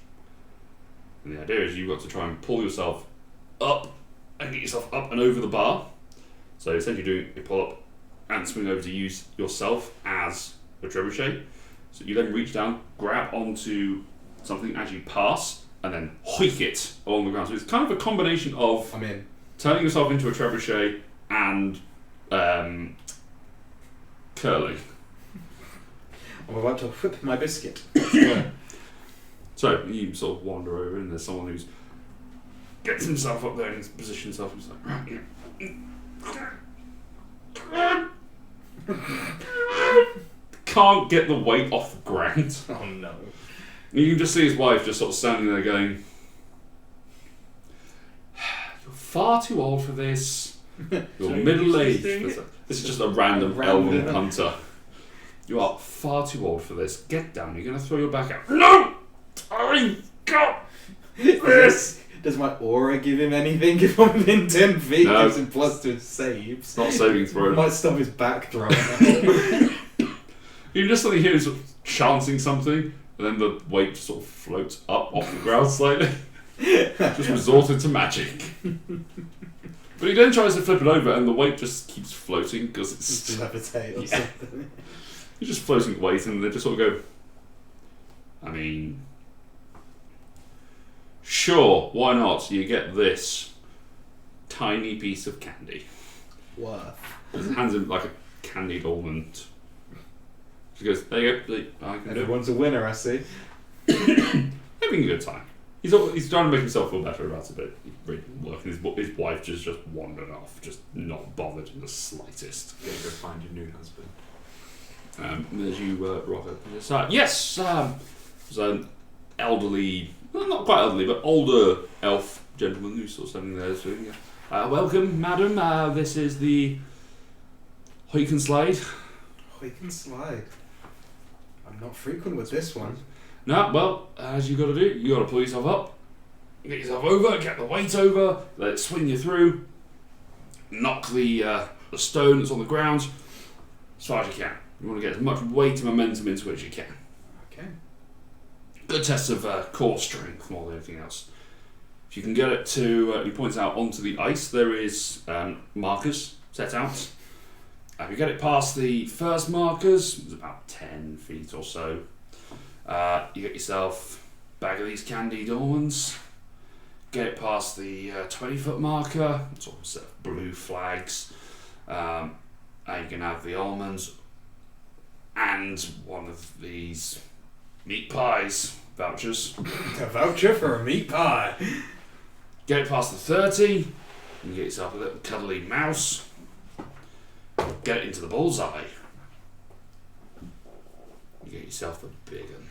And the idea is you've got to try and pull yourself up and get yourself up and over the bar. So essentially, doing a pull up and swing over to use yourself as a trebuchet. So you then reach down, grab onto something as you pass, and then hoik it along the ground. So it's kind of a combination of I'm in. turning yourself into a trebuchet and curling. I'm about to whip my biscuit. So you sort of wander over, and there's someone who's gets himself up there and positions himself. And he's like, can't get the weight off the ground. Oh no. You can just see his wife just sort of standing there going, "You're far too old for this. You're So middle-aged." doing This is just a random elven hunter. You are far too old for this. Get down. You're going to throw your back out. No! I got this! Does my aura give him anything if I'm within 10 feet? No. Gives him plus to his saves. It's not saving throw. Might stop his back throwing out. You just suddenly hear him sort of chanting something, and then the weight just sort of floats up off the ground slightly. Just resorted to magic. But he then tries to flip it over, and the weight just keeps floating because it's Just levitate or Yeah. something. you're just floating weight, and they just sort of go. I mean, sure, why not? You get this tiny piece of candy. Worth. Just hands him like a candied almond. He goes, there you go. I can do it. Everyone's a winner, I see. Having a good time. He's trying to make himself feel better about it, but he's really working. His wife just wandered off, just not bothered in the slightest. Gotta go find your new husband. As you rock up to the side. Yes, there's an elderly, well, not quite elderly, but older elf gentleman who's sort of standing there. So, welcome, madam. This is the Hoikenslide. We can slide. I'm not frequent with this one. No, well, as you got to do, you got to pull yourself up, get yourself over, get the weight over, let it swing you through, knock the stone that's on the ground as far as you can. You want to get as much weight and momentum into it as you can. Okay. Good test of core strength more than anything else. If you can get it to, he points out onto the ice, there is markers set out. If you get it past the first markers, it's about 10 feet or so. You get yourself a bag of these candied almonds. Get it past the 20-foot marker, sort of set of blue flags. And you can have the almonds and one of these meat pies vouchers. A voucher for a meat pie. Get it past the 30, you can get yourself a little cuddly mouse. Get it into the bullseye. You get yourself the big one.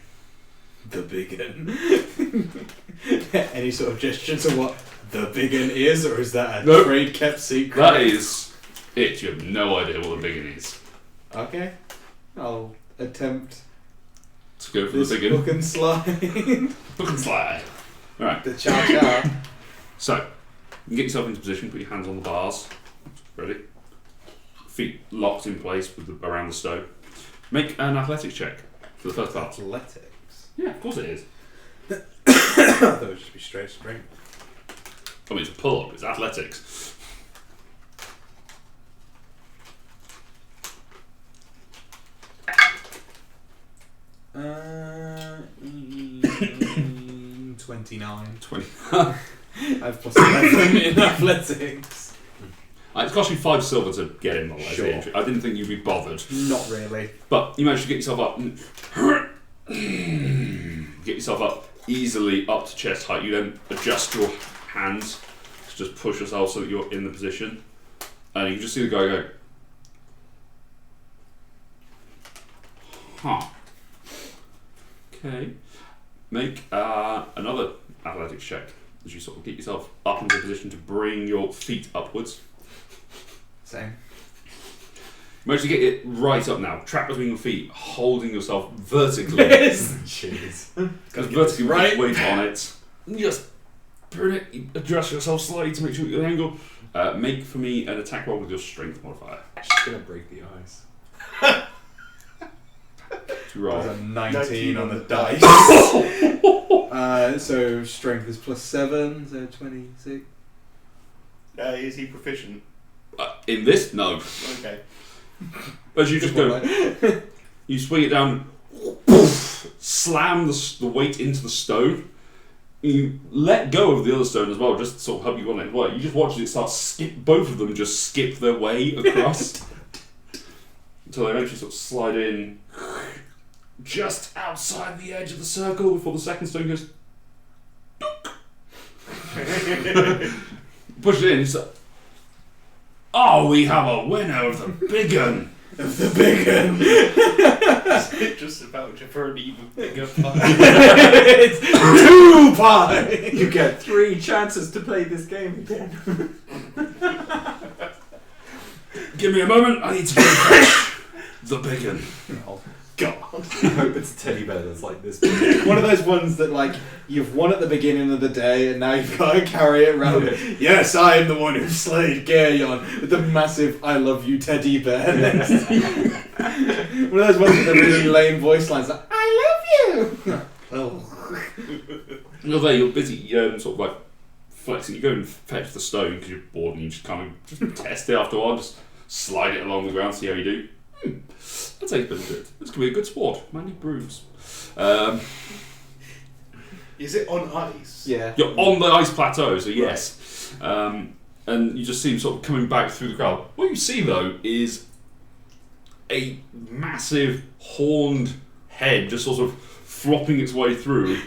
The big un. Any sort of gesture to what the big un is, or is that a Nope. trade kept secret? That is it. You have no idea what the big one is. Okay. I'll attempt Let's go for this the big one. hook and slide. Hook and slide. Alright, The cha-cha. so you can get yourself into position, put your hands on the bars. Ready? Feet locked in place with around the stone. Make an athletics check for the first part. Athletics. Yeah, of course it is. I thought it would just be straight strength. I mean, it's a pull-up, it's athletics. Uh, 29. 20. I've plus 11 in athletics. It's cost you 5 silver to get in the way. Sure. Entry. I didn't think you'd be bothered. Not really. But you managed to get yourself up. Get yourself up easily up to chest height. You then adjust your hands to just push yourself so that you're in the position. And you can just see the guy go, huh. Okay. Make another athletics check as you sort of get yourself up into a position to bring your feet upwards. Same. Manage to get it right up now, trapped between your feet, holding yourself vertically. Jeez. Because Gotta get vertically this right. with weight on it. You just burn it, you adjust yourself slightly to make sure you get the angle. Make for me an attack roll with your strength modifier. She's gonna break the ice. To roll. There's a 19 on the dice. So strength is plus 7, so 26. Is he proficient? In this, no. Okay. As you just go, Like, you swing it down, slam the weight into the stone. You let go of the other stone as well, just to sort of help you on it. Well, you just watch it start skip. Both of them just skip their way across until they eventually sort of slide in just outside the edge of the circle before the second stone goes. Push it in. It's like, oh, we have a winner of the big un. the big one. Is it just a voucher for an even bigger pie? It's 2 pie. You get 3 chances to play this game again. Give me a moment. I need to go fresh. the big un. Oh, God. I hope it's a teddy bear that's like this big. One of those ones that like you've won at the beginning of the day and now you've got to carry it around. Yes, I am the one who slayed Gaeon with the massive "I love you" teddy bear. Next. One of those ones with the really lame voice lines like "I love you." Oh. You're there, you're busy, sort of like flexing. You go and fetch the stone because you're bored and you just kind of just test it after a while, just slide it along the ground, see how you do. That takes a bit of it. This could be a good sport. Mandy Bruce. Is it on ice? Yeah. You're on the ice plateau, so yes. And you just see him sort of coming back through the crowd. What you see though is a massive horned head just sort of flopping its way through.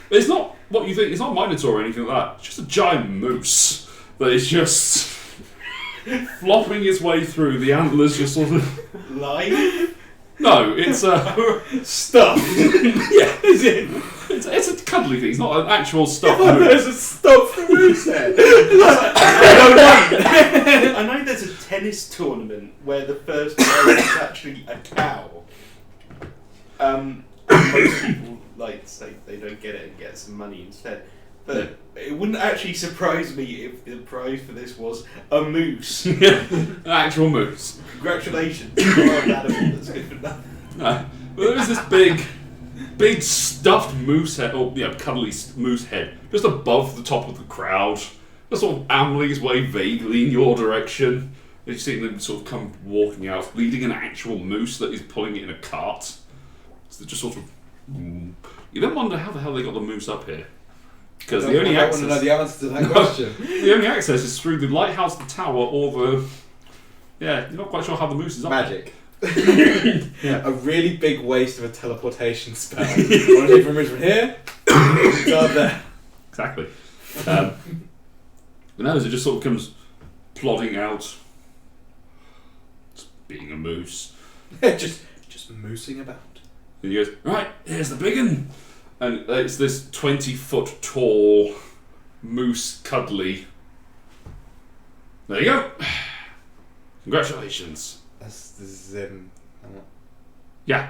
It's not what you think, it's not a Minotaur or anything like that. It's just a giant moose that is just flopping its way through. The antlers just sort of... Live? No, it's Stuff. yeah, is it? It's a cuddly thing. It's not an actual stuffed Oh, moose. there's a stuffed moose head. I know there's a tennis tournament where the first player is actually a cow. Most people like say they don't get it and get some money instead. But it wouldn't actually surprise me if the prize for this was a moose. An actual moose. Congratulations, you're an animal that's good for nothing. No. But there is this big stuffed moose head, or cuddly moose head, just above the top of the crowd, just sort of ambling his way vaguely in your direction. You see them sort of come walking out, leading an actual moose that is pulling it in a cart. So they're just sort of... You then wonder how the hell they got the moose up here. Because the only I want to know the answer to that question. The only access is through the lighthouse, the tower, or the... Yeah, you're not quite sure how the moose is up Magic. Yeah. A really big waste of a teleportation spell. I want to take from here, it's up there. Exactly. But now as it just sort of comes plodding out, just being a moose. just moosing about. And he goes, right, here's the big one. And it's this 20-foot tall moose cuddly. There you go. Congratulations. This is him. Yeah,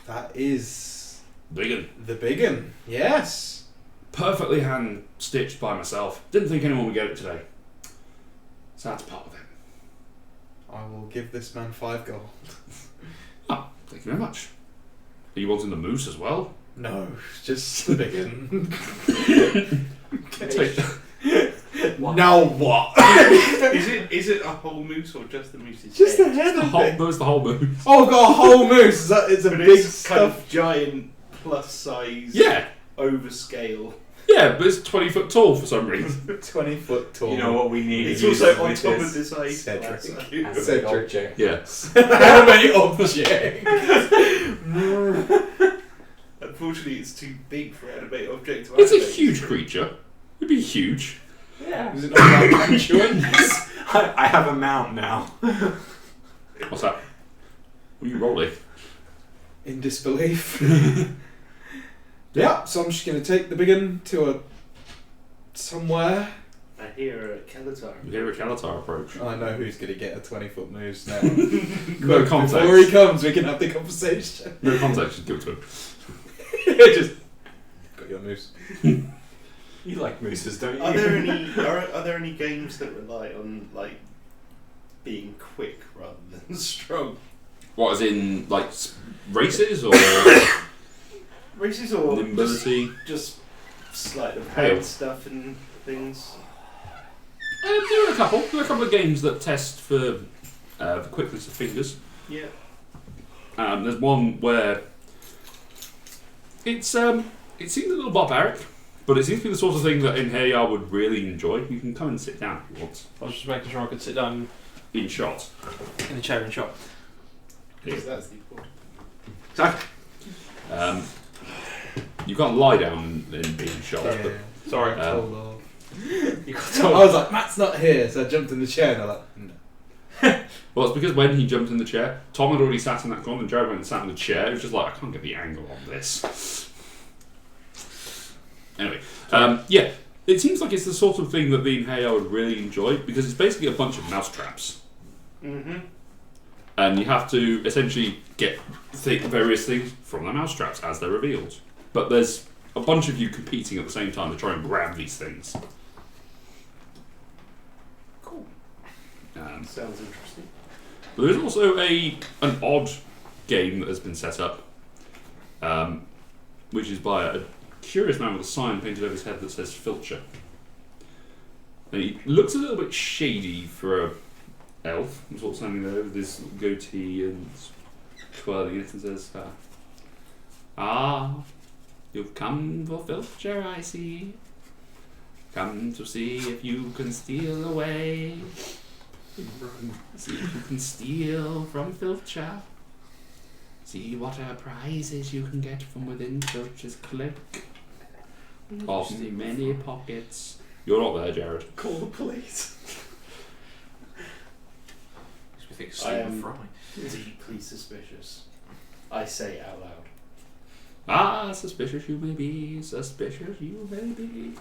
That is big one. the big one. Yes. Perfectly hand stitched by myself. Didn't think anyone would get it today. So that's part of it. I will give this man 5 gold. Oh, thank you very much. Are you wanting the moose as well? No, just the big one. Now what? Is it a whole moose or just the moose's Just the head? head. The I whole, think. there's the whole moose. Oh, I've got a whole moose. It's a But big it's kind stuff. of giant plus size Yeah, overscale. yeah, but it's 20 foot tall for some reason. 20-foot tall. You know what we need? It's to use also on with top this of this ice. Cedric. plateau. as a Cedric. object. Yes. Anime object. Unfortunately, it's too big for animate object to It's a animate. huge creature. It'd be huge. Yeah. Is it not like Mantuan? I have a mount now. What's that? What are you rolling? In disbelief. Yeah, so I'm just going to take the big one to somewhere. I hear a Kelatar. You hear a Kalatar approach. I know who's going to get a 20-foot moose now. No But context. before he comes, we can have the conversation. No context, just give it to him. Just got your moose. You like mooses, don't you? Are there any games that rely on like being quick rather than strong? What, as in, like, races or Races or nimbility? just sleight of Hail. hand stuff and things? There are a couple. There are a couple of games that test for the quickness of fingers. Yeah. There's one where it seems a little barbaric, but it seems to be the sort of thing that in Heya would really enjoy. You can come and sit down if you want. I was just making sure I could sit down In shot. in the chair and shop. Because that's the important. Exactly. You can't lie down in being shot. But, Sorry. Hold on. You got I told. was like, Matt's not here, so I jumped in the chair and I'm like, no. well, it's because when he jumped in the chair, Tom had already sat in that corner and Jared went and sat in the chair. It was just like, I can't get the angle on this. Anyway, yeah, it seems like it's the sort of thing that the Heya would really enjoy because it's basically a bunch of mouse traps. Mm-hmm. And you have to essentially get various things from the mousetraps as they're revealed. But there's a bunch of you competing at the same time to try and grab these things. Cool. Sounds interesting. There is also an odd game that has been set up, which is by a curious man with a sign painted over his head that says Filcher. And he looks a little bit shady for a elf. He's sort of standing there with his goatee and twirling it and says, you've come for Filcher, I see. Come to see if you can steal away. See if you can steal from Filcher. See what prizes you can get from within Filcher's cloak. Of many pockets. You're not there, Jared. Call the police. We think I Stephen am Fry. deeply suspicious. I say out loud. Suspicious you may be, suspicious you may be.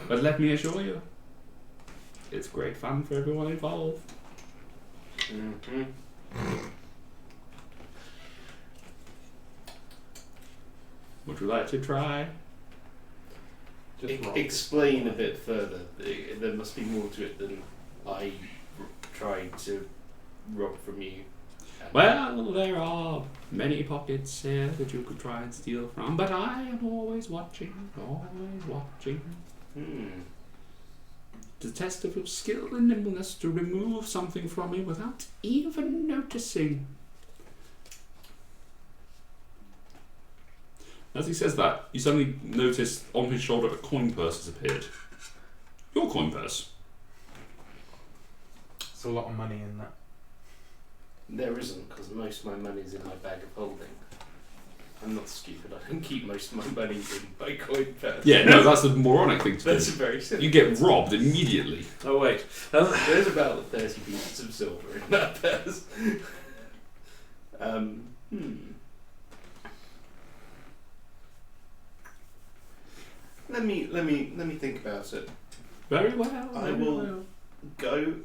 But let me assure you, it's great fun for everyone involved. Mm-hmm. Would you like to try? Explain a bit further. There must be more to it than I tried to rob from you. Well, there are many pockets here that you could try and steal from, but I am always watching, always watching. To test of your skill and nimbleness to remove something from me without even noticing. As he says that, you suddenly notice on his shoulder a coin purse has appeared. Your coin purse. There's a lot of money in that. There isn't, because most of my money's in my bag of holding. I'm not stupid. I don't keep most of my money in my coin purse. Yeah, no, that's the moronic thing to That's do. very simple. You get robbed immediately. Oh wait. There's about 30 pieces of silver in that purse. Let me think about it. Very well. I will go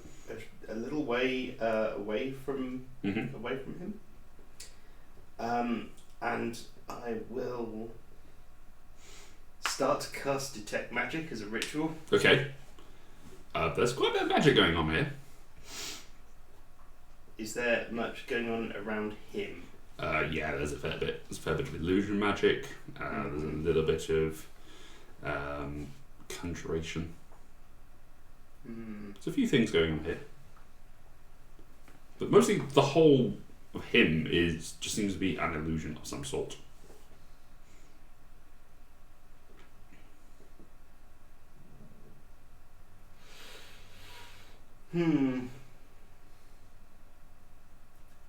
a little way away from Mm-hmm. him, and I will start to cast detect magic as a ritual. Okay. There's quite a bit of magic going on here. Is there much going on around him? Yeah, there's a fair bit. There's a fair bit of illusion magic. There's a little bit of conjuration. There's a few things going on here. But mostly the whole of him just seems to be an illusion of some sort.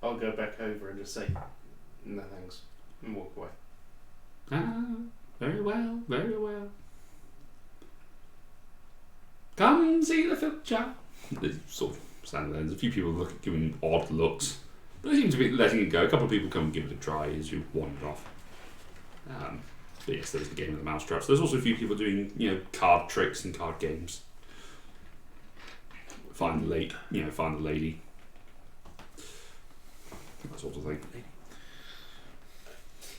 I'll go back over and just say, no thanks, and walk away. Very well, very well. Come and see the Filcher. They sort of stand there. There's a few people giving odd looks. But they seem to be letting it go. A couple of people come and give it a try as you wander off. But yes, there's the game of the mousetraps. There's also a few people doing, card tricks and card games. Find the lady. That sort of thing.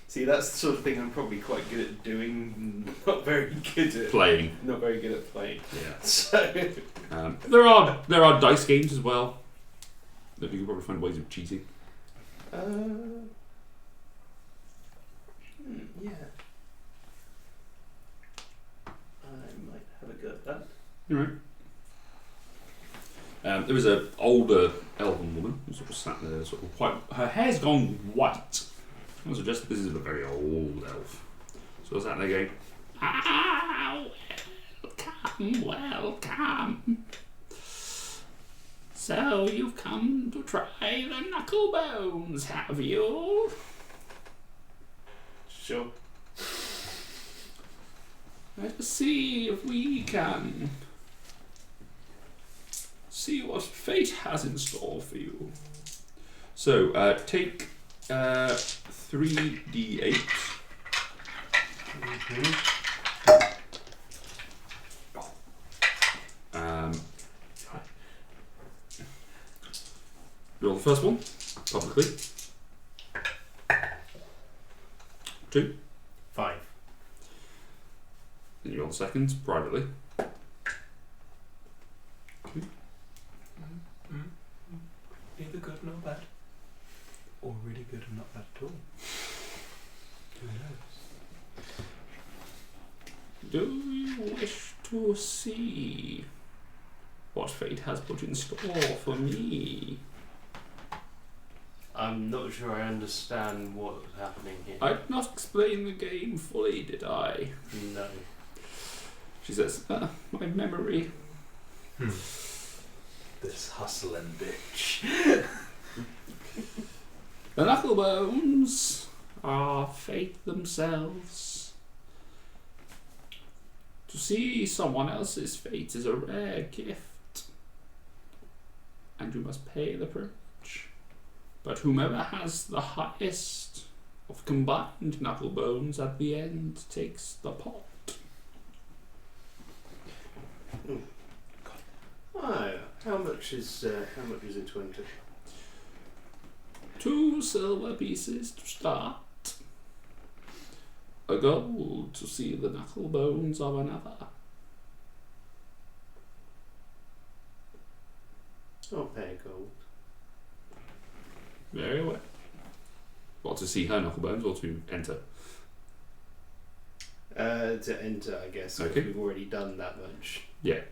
See, that's the sort of thing I'm probably quite good at doing, not very good at Playing. Not very good at playing. Yeah. So there are dice games as well. That you can probably find ways of cheating. yeah. I might have a go at that. You're right. There was an older elven woman who sort of sat there, sort of quite. Her hair's gone white. I would suggest this is a very old elf. So I sat there going, welcome. So you've come to try the knuckle bones, have you? Sure. Let's see if we can see what fate has in store for you. So take 3d8. Roll the first one, publicly. 2. 5. And you roll the second, privately. Neither good nor bad. Or really good and not bad at all. Who knows? Do you wish to see what fate has put in store for me? I'm not sure I understand what's happening here. I did not explain the game fully, did I? No. She says, my memory. This hustling bitch. The Knucklebones are fate themselves. To see someone else's fate is a rare gift, and you must pay the privilege. But whomever has the highest of combined Knucklebones at the end takes the pot. Oh, how much is it to enter? 2 silver pieces to start. A gold to see the Knucklebones of another. I'll pay a gold. Very well. What, to see her Knucklebones or to enter? To enter, I guess. 'Cause Okay. we've already done that much. Yeah.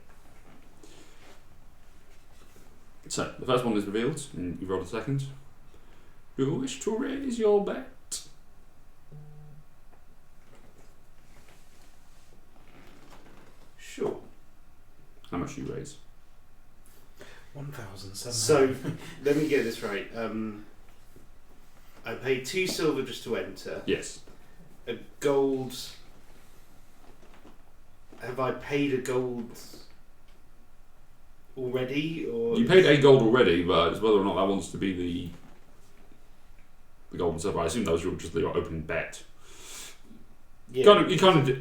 So, the first one is revealed, and you rolled a second. Do you wish to raise your bet? Sure. How much do you raise? 1,700. So, let me get this right. I paid 2 silver just to enter. Yes. A gold. Have I paid a gold already, or You paid a gold already, but it's whether or not that wants to be the gold and silver. I assume that was just your opening bet. Yeah.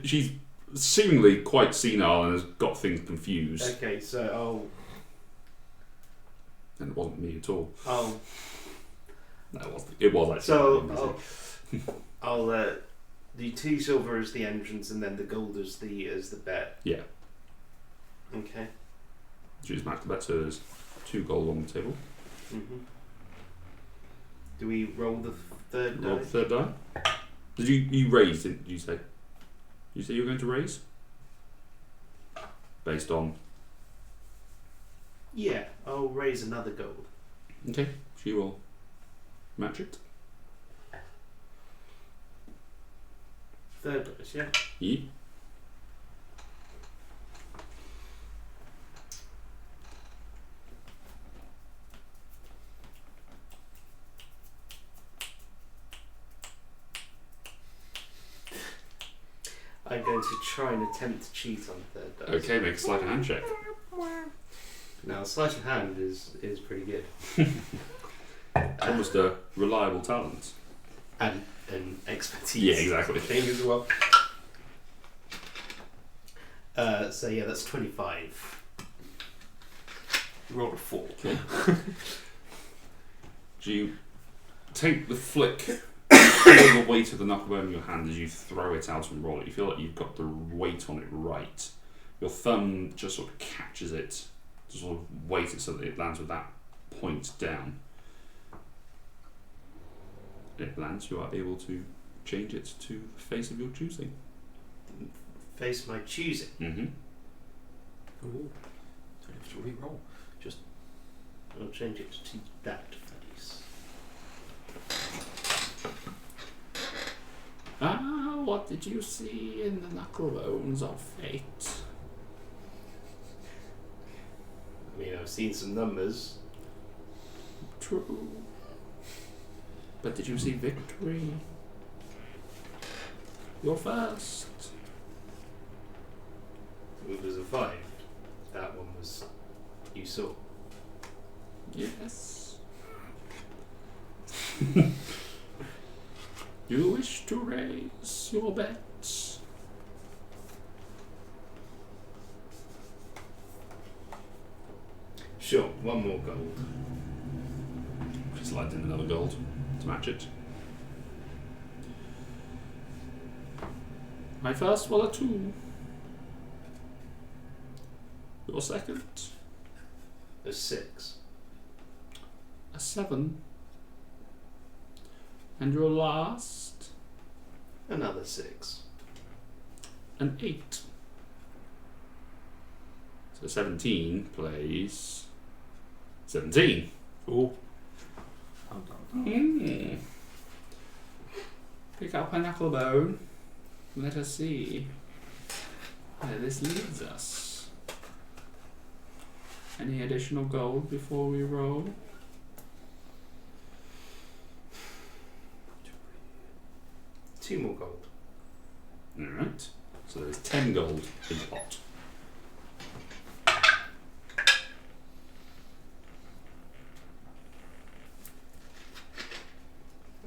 She's seemingly quite senile and has got things confused. Okay, so And it wasn't me at all. I'll No, it was actually. so I'll the 2 silver is the entrance, and then the gold is the bet. Yeah. Okay. Choose match the bet, so there's 2 gold on the table. Do we roll the third Roll die? the third die. Did you raise? Did you say? You say you were going to raise? Based on. Yeah, I'll raise another gold. Okay, she will match it. Third dice, yeah. Yep. I'm going to try and attempt to cheat on third dice. Okay, make a sleight of hand check. Now, sleight of hand is pretty good. Almost a reliable talent. And expertise. Yeah, exactly. Thing as well. So yeah, that's 25. You rolled a 4. Okay. Do you take the flick, feel the weight of the knucklebone in your hand as you throw it out and roll it? You feel like you've got the weight on it right. Your thumb just sort of catches it, to sort of weight it so that it lands with that point down. It lands, you are able to change it to the face of your choosing. Face my choosing. Mm-hmm. Ooh. Don't have to re-roll. Just I'll change it to that face. What did you see in the knucklebones of fate? I mean, I've seen some numbers. True. But did you see victory? Your first. It was a 5. That one was. You saw. Yes. You wish to raise your bets? Sure, one more gold. slide in another gold to match it. My first was a 2. Your second, A 6. a 7. And your last, Another 6. an 8. So 17 plays 17. Ooh. Pick up a knucklebone. Let us see where this leads us. Any additional gold before we roll? Two more gold. Alright. So there's 10 gold in the pot.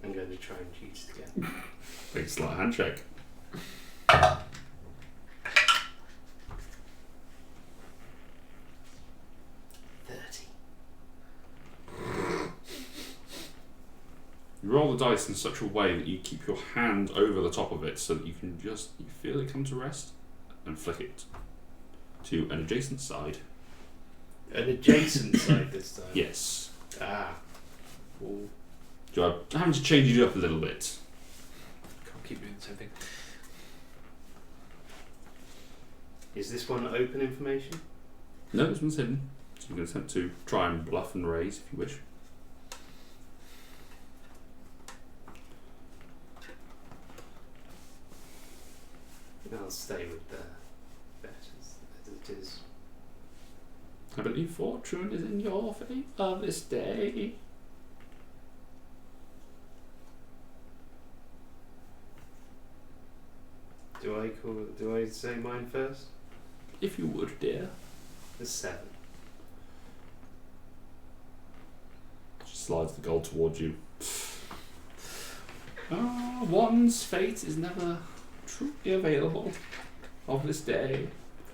I'm going to try and cheat it again. Big slight handshake. You roll the dice in such a way that you keep your hand over the top of it so that you can just you feel it come to rest and flick it to an adjacent side. An adjacent side this time. Yes. Ah. Ooh. So I'm having to change it up a little bit. Can't keep doing the same thing. Is this one open information? No, this one's hidden. So you can attempt to try and bluff and raise if you wish. I'll stay with the bet as it is. I believe fortune is in your favour this day. Do I say mine first? If you would, dear. The 7. She slides the gold towards you. One's fate is never truly available of this day.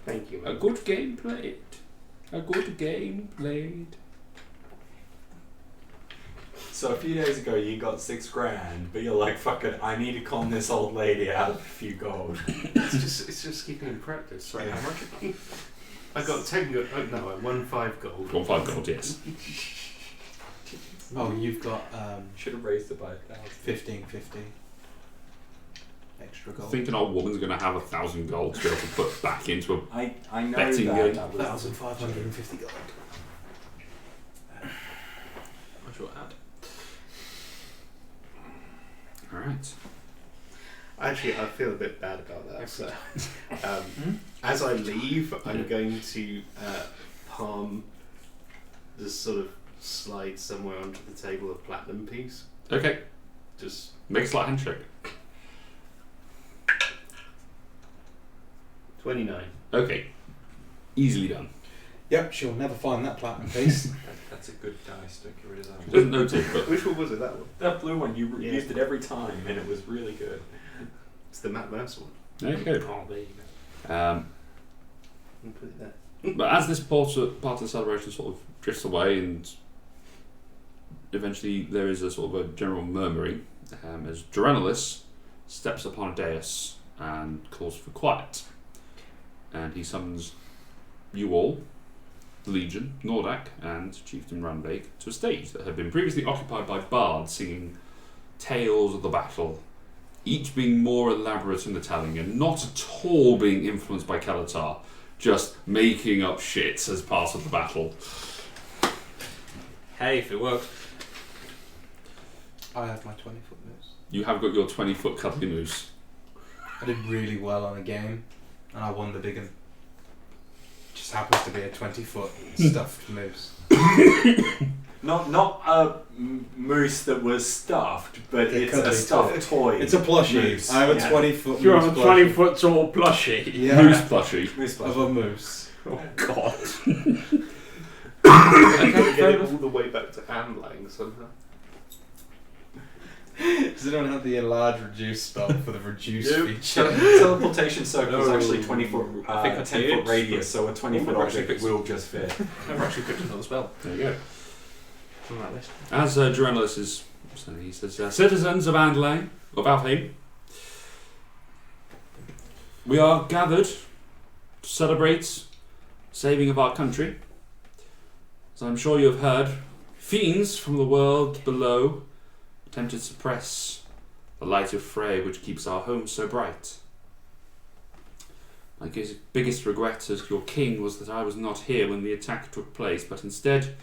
Thank you. A good game played. A good game played. So a few days ago you got $6,000, but you're like, fuck it, I need to con this old lady out of a few gold. It's just keeping in practice. Sorry, how much? I got 10 gold. Oh no, I won 5 gold. 1 5 gold, yes. Oh, you've got Should have raised it by 1,000. 15.50 extra I gold. think an old woman's going to have 1,000 gold to be able to put back into a. I know Betting that. game. That was 1,550 gold. I shall add. Alright. Actually, I feel a bit bad about that. So, as I leave, I'm going to palm this sort of slide somewhere onto the table a platinum piece. Okay. Just Make a slight handshake. 29. Okay. Easily done. Yep, she'll never find that platinum piece. That's a good dice, don't get rid of that She one. doesn't notice, but Which one was it? That one? That blue one, you Yeah. used it every time and it was really good. It's the Matt Mercer one. there you go. Oh, there you go. Um, I'll put it there. But as this part of the celebration sort of drifts away, and eventually there is a sort of a general murmuring as Gerenalis steps upon a dais and calls for quiet. And he summons you all, the Legion, Nordak, and Chieftain Ranbake, to a stage that had been previously occupied by bards singing tales of the battle, each being more elaborate in the telling and not at all being influenced by Kelatar, just making up shit as part of the battle. Hey, if it works. I have my 20-foot moose. You have got your 20-foot cuddly moose. I did really well on a game, and I won the big one. Just happens to be a 20-foot stuffed moose. Not a moose that was stuffed, but The it's a cuddly stuffed toy. It's a plushie. Moose. I have a Yeah. 20-foot You have moose a plushie. 20-foot tall plushie. Yeah, Moose plushie. Moose of plushie. a moose. Oh God. Get it all the way back to Amlang somehow. Does anyone have the enlarge reduce spell for the reduce Yep. feature? Teleportation circle is No. actually 20-foot, I think I 10-foot did. radius, so a 20-foot Never actually object fixed it. will just fit. Never actually picked another spell. There you go. on that list. As Gerenlis is saying, he says, citizens of Alfheim, we are gathered to celebrate saving of our country. As I'm sure you have heard, fiends from the world below attempted to suppress the light of Frey which keeps our home so bright. My biggest regret as your king was that I was not here when the attack took place, but instead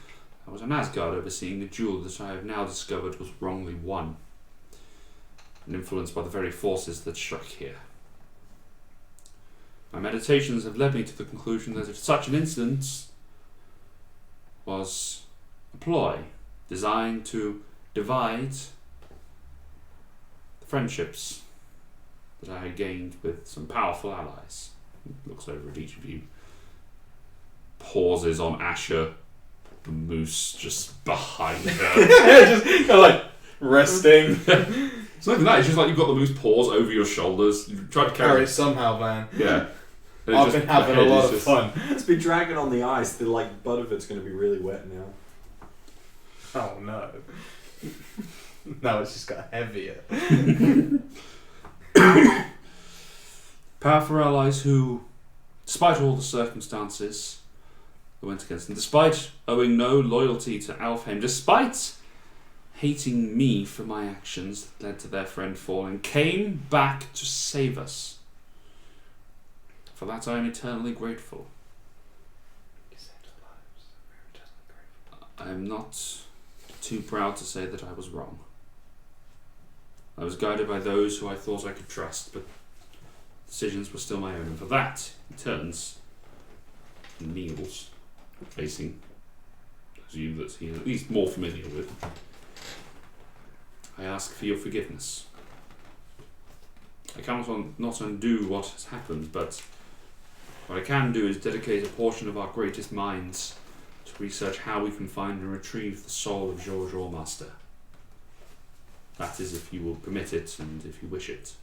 I was in Asgard overseeing a duel that I have now discovered was wrongly won, and influenced by the very forces that struck here. My meditations have led me to the conclusion that if such an incident was a ploy designed to divide the friendships that I had gained with some powerful allies. He looks over at each of you, pauses on Asher, the moose just behind her. Just kind of like resting. It's not even that, it's just like you've got the moose paws over your shoulders. You've tried to carry Carry it somehow, Van. Yeah. And I've been having a lot of fun. It's been dragging on the ice. The butt of it's going to be really wet now. Oh no. Now it's just got heavier. Powerful allies who, despite all the circumstances that went against them, despite owing no loyalty to Alfheim, despite hating me for my actions that led to their friend falling, came back to save us. For that I am eternally grateful. I am not too proud to say that I was wrong. I was guided by those who I thought I could trust, but decisions were still my own, and for that, he turns and kneels, facing those of you that he is at least more familiar with. I ask for your forgiveness. I cannot not undo what has happened, but what I can do is dedicate a portion of our greatest minds to research how we can find and retrieve the soul of George Allmaster. That is, if you will permit it and if you wish it.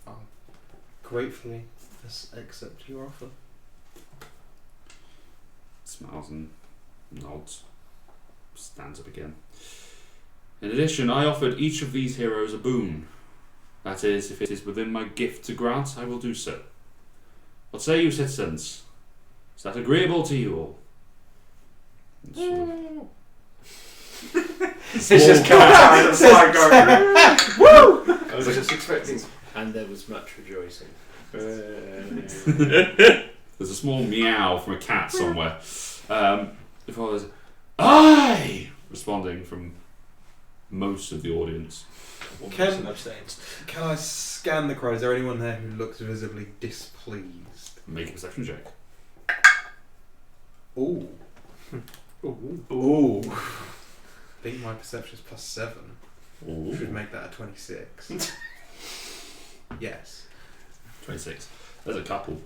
I'll gratefully accept your offer. Smiles and nods, stands up again. In addition, I offered each of these heroes a boon. That is, if it is within my gift to grant, I will do so. What say you, citizens? Is that agreeable to you all? It's just coming out of the side going, woo! I was just expecting, and there was much rejoicing. There's a small meow from a cat somewhere. Before there's aye responding from most of the audience. Can I scan the crowd? Is there anyone there who looks visibly displeased? Make a perception check. Ooh. Ooh. I think my perception is +7. Ooh. Should make that a 26. Yes. 26. There's a couple.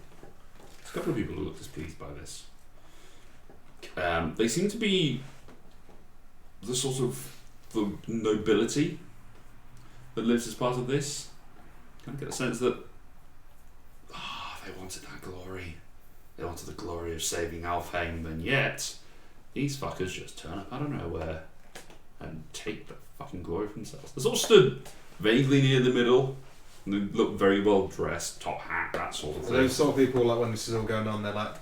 There's a couple of people who look displeased by this. They seem to be the sort of the nobility that lives as part of this. Kind of get a sense that they wanted that glory. They wanted the glory of saving Alfheim, and yet these fuckers just turn up out of nowhere and take the fucking glory for themselves. They sort of stood vaguely near the middle. And they look very well dressed, top hat, that sort of thing. Those sort of people, like when this is all going on, they're like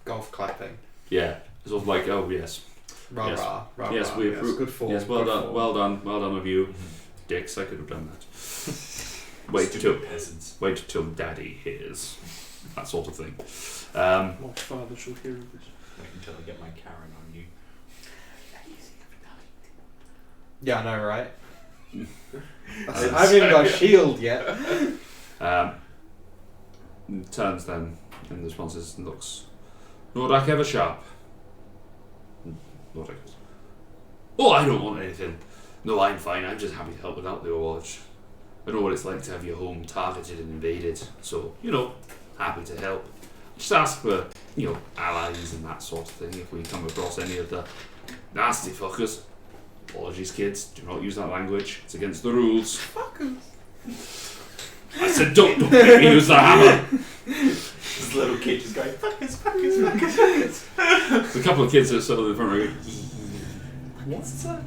golf clapping. Yeah, it's sort of like, oh yes, Rah Yes. rah, rah yes, rah. we Yes, approve. good form. Yes, well good done, form. well done of you. Dicks, I could have done that. Wait till Daddy hears, that sort of thing. My father shall hear of this. Wait until I get my Karen on you. Yeah, I know, right? I haven't even got a shield yet. Turns then in the responses and looks. Nordak Eversharp. Nordak goes, oh, I don't want anything. No, I'm fine. I'm just happy to help without the Overwatch. I know what it's like to have your home targeted and invaded. So, happy to help. Just ask for, allies and that sort of thing if we come across any of the nasty fuckers. Apologies, kids. Do not use that language. It's against the rules. Fuckers. I said don't make me use the hammer. Just little kid just going, fuckers, fuckers, fuckers, fuckers. There's a couple of kids that are sort of in the front row. What's that?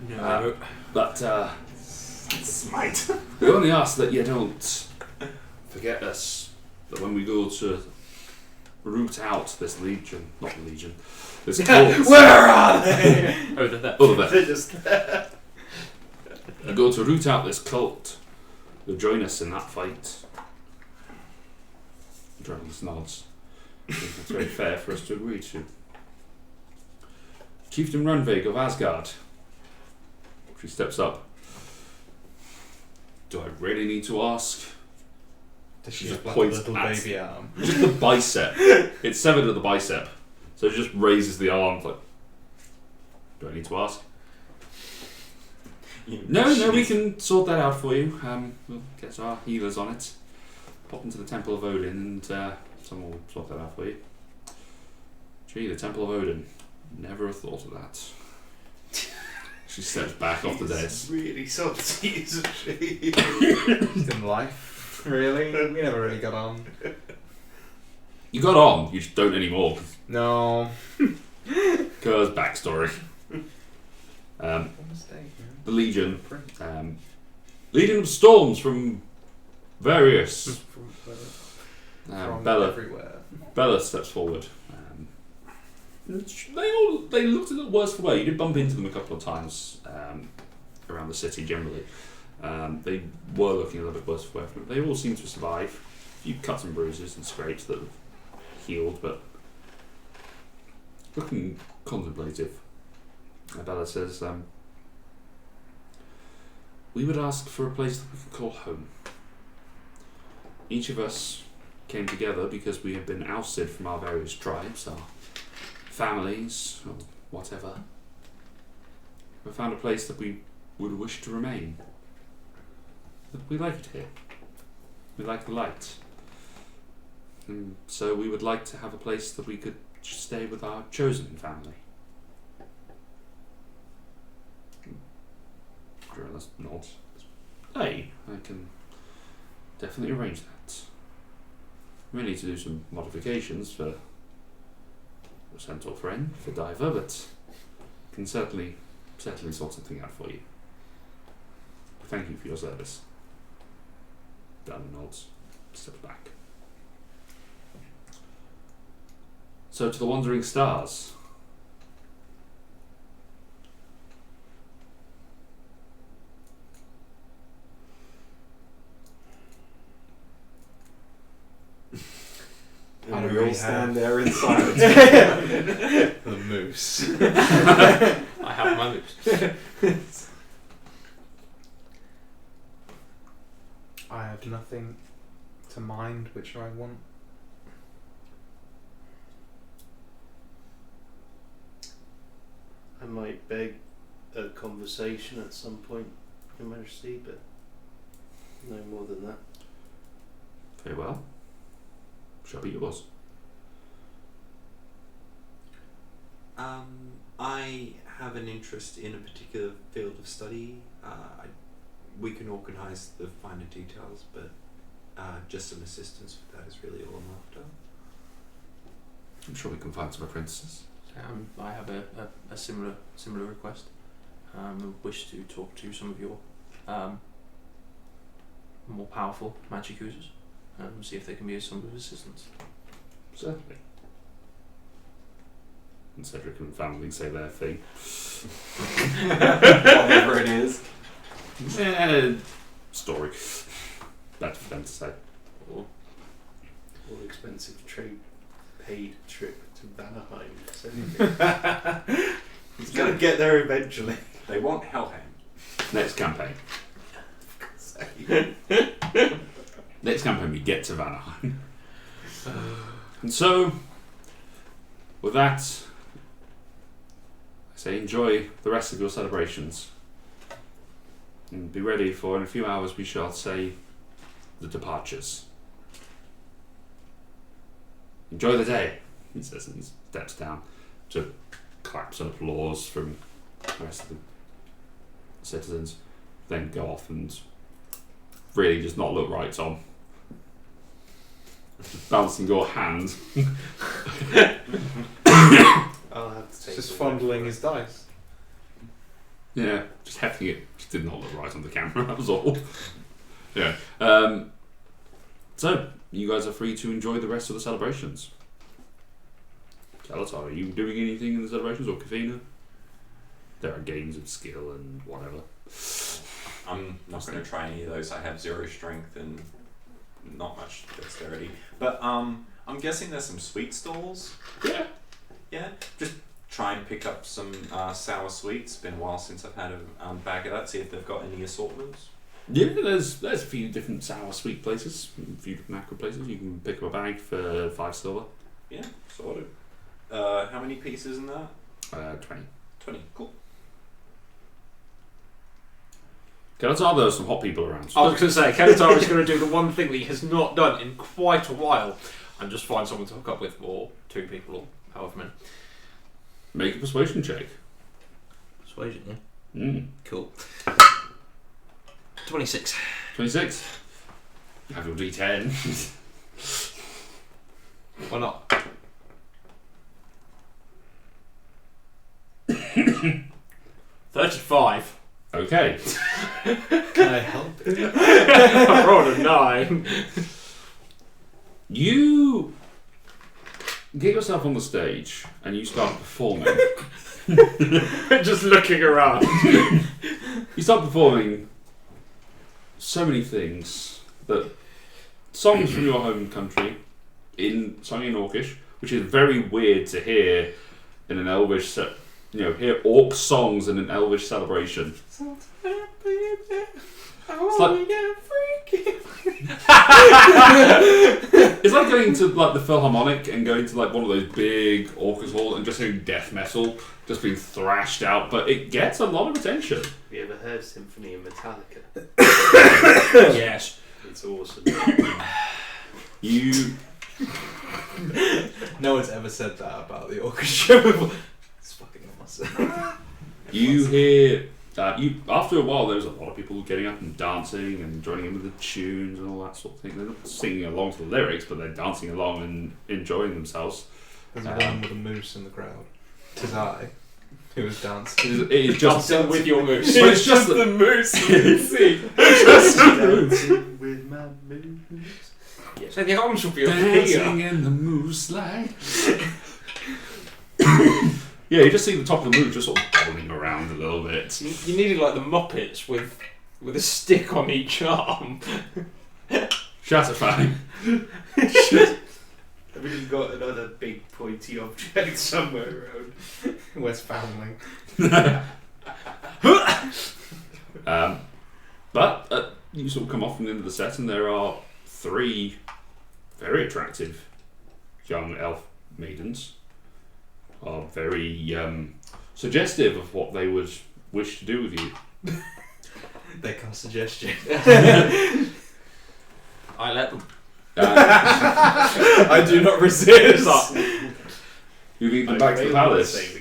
No. But Smite. we only ask that you don't forget us. That when we go to root out this legion, not legion, this cult. Where are they? Oh, that. Oh, there. They're just there. You go to root out this cult. You'll join us in that fight. Dragons nods. I think that's very fair for us to agree to. Chieftain Runvig of Asgard. She steps up. Do I really need to ask? Does She she just have like a points little at- baby arm? Just the bicep. It's severed at the bicep. So it just raises the arm like, do I need to ask? No, we can sort that out for you. We'll get our healers on it. Pop into the Temple of Odin and someone will sort that out for you. Gee, the Temple of Odin. Never have thought of that. She steps back off the desk. She's really salty, isn't she? Just in life, really? We never really got on. You got on, you just don't anymore. No. Because backstory. The Legion. Legion of Storms from various. From Bella. everywhere. Bella steps forward. They looked a little worse for wear. You did bump into them a couple of times around the city generally. They were looking a little bit worse for wear. They all seem to survive. A few cuts and bruises and scrapes that have healed, but looking contemplative. Bella says, we would ask for a place that we could call home. Each of us came together because we had been ousted from our various tribes, our families, or whatever. We found a place that we would wish to remain. We like it here. We like the light. And so we would like to have a place that we could just stay with our chosen family. Journalist nods. Hey, I can definitely arrange that. We need to do some modifications for Centaur friend, for Diver, but can certainly sort something out for you. Thank you for your service. Dan nods, steps back. So to the Wandering Stars. And don't we all really stand have- there in silence. The moose. I have my moves. I have nothing to mind which I want. I might beg a conversation at some point, Your Majesty, but no more than that. Very well. Shall be yours. I have an interest in a particular field of study. We can organise the finer details, but just some assistance with that is really all I'm after. I'm sure we can find some apprentices. I have a similar request. I wish to talk to some of your more powerful magic users and see if they can be of some assistance. Certainly. And Cedric and family say their thing. Whatever it is. Story. That's for them to say. All expensive paid trip to Vanaheim. So he's gonna get there eventually. They want Helheim. Next campaign. Next campaign we get to Vanaheim. And so, with that, I say enjoy the rest of your celebrations. And be ready for, in a few hours, we shall say the departures. Enjoy the day, he says, and he steps down to claps and applause from the rest of the citizens. Then go off and really does not look right, Tom. Balancing your hand. I'll have to take Just the fondling word his for it. dice. Yeah, just hefting it. Just did not look right on the camera, that was all. Yeah. So, you guys are free to enjoy the rest of the celebrations. Kalatar, are you doing anything in the celebrations, or Kafina? There are games of skill and whatever. I'm not going to try any of those. I have 0 strength and not much dexterity. But I'm guessing there's some sweet stalls. Yeah. Yeah. Just try and pick up some sour sweets. Been a while since I've had a bag of that. See if they've got any assortments. Yeah, there's a few different sour sweet places, a few different aqua places. You can pick up a bag for 5 silver. Yeah, sorted. How many pieces in that? 20. 20. Cool. Kalatar, there are some hot people around. I was going to say, Kanatar is going to do the one thing that he has not done in quite a while, and just find someone to hook up with, or 2 people, or however many. Make a persuasion check. Persuasion, yeah. Mm. Cool. 26. 26. You have your D10. Why not? 35. Okay. Can I help it? I rolled a 9. You get yourself on the stage and you start performing. Just looking around. You start performing so many things, that songs from your home country sung in Orcish, which is very weird to hear in an Elvish hear orc songs in an Elvish celebration. It's like going to like the Philharmonic and going to like one of those big orchestra halls and just hearing death metal just being thrashed out, but it gets a lot of attention. Have you ever heard Symphony of Metallica? Yes. It's awesome. You No one's ever said that about the orchestra before. It's fucking awesome. You hear after a while there's a lot of people getting up and dancing and joining in with the tunes and all that sort of thing. They're not singing along to the lyrics, but they're dancing along and enjoying themselves. There's a one with a moose in the crowd. 'Tis I who was dancing. It is just Dancing with your moose. But it's just the moose. You see. Dancing with my moves. So the arms will be over dancing here. in the moose light. Yeah, you just see the top of the moose just sort of bobbing around a little bit. You needed like the Muppets with a stick on each arm. Shatterfang. Have you got another big pointy object somewhere around? Where's Foundling? But you sort of come off from the end of the set and there are 3 very attractive young elf maidens. Are very suggestive of what they would wish to do with you. They can't suggest you. I let them. I do not resist. You lead them back to the palace.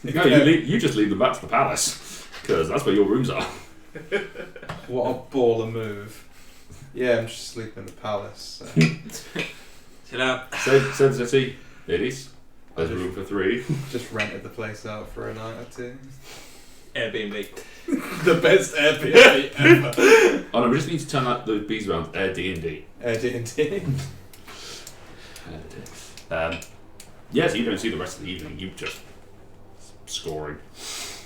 No, you just lead them back to the palace because that's where your rooms are. What a baller move. Yeah, I'm just sleeping in the palace. Chill out. Said City, ladies. There's room for 3. Just rented the place out for a night or 2. Airbnb. The best Airbnb ever. Oh no, we just need to turn those bees around. D&D. D&D. Yeah, so you don't see the rest of the evening. You just scoring. It's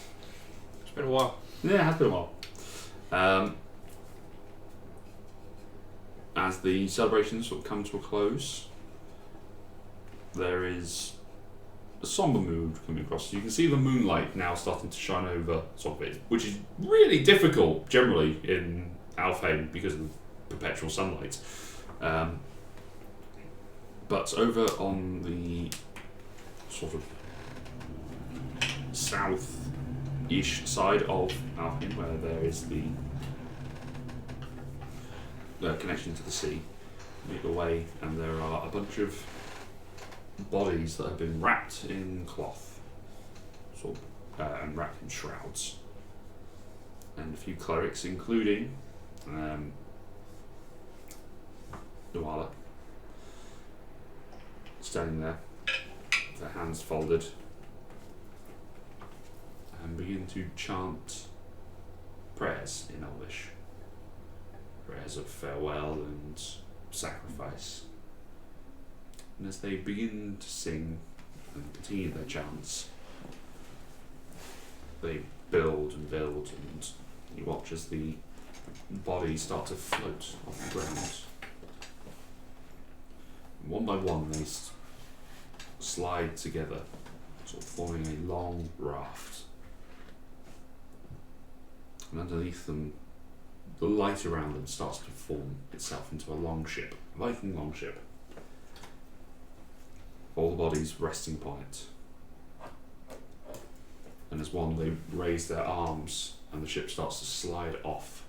been a while. Yeah, it has been a while. As the celebrations sort of come to a close, there is a somber mood coming across. You can see the moonlight now starting to shine over sort of it, which is really difficult generally in Alfheim because of the perpetual sunlight. But over on the sort of south-ish side of Alfheim, where there is the connection to the sea, make your way, and there are a bunch of bodies that have been wrapped in cloth, sort of, and wrapped in shrouds, and a few clerics, including Nuala, standing there, their hands folded, and begin to chant prayers in Elvish. Prayers of farewell and sacrifice. And as they begin to sing and continue their chants, they build and build, and you watch as the bodies start to float off the ground. One by one they slide together, sort of forming a long raft. And underneath them, the light around them starts to form itself into a longship, a Viking longship. All the bodies resting upon it. And as one, they raise their arms, and the ship starts to slide off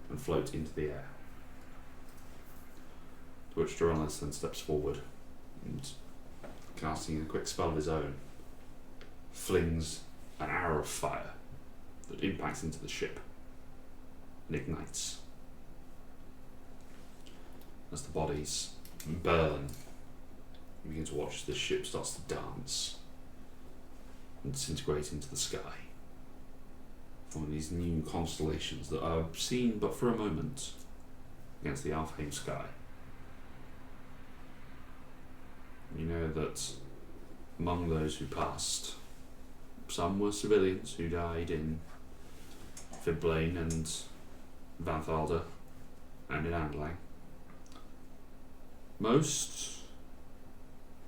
and float into the air. To which Duralis then steps forward and, casting a quick spell of his own, flings an arrow of fire that impacts into the ship and ignites. As the bodies burn, you begin to watch as the ship starts to dance and disintegrate into the sky, forming these new constellations that are seen but for a moment against the Alfheim sky. You know that among those who passed, some were civilians who died in Fiblain and Vanthalda and in Andlang. Most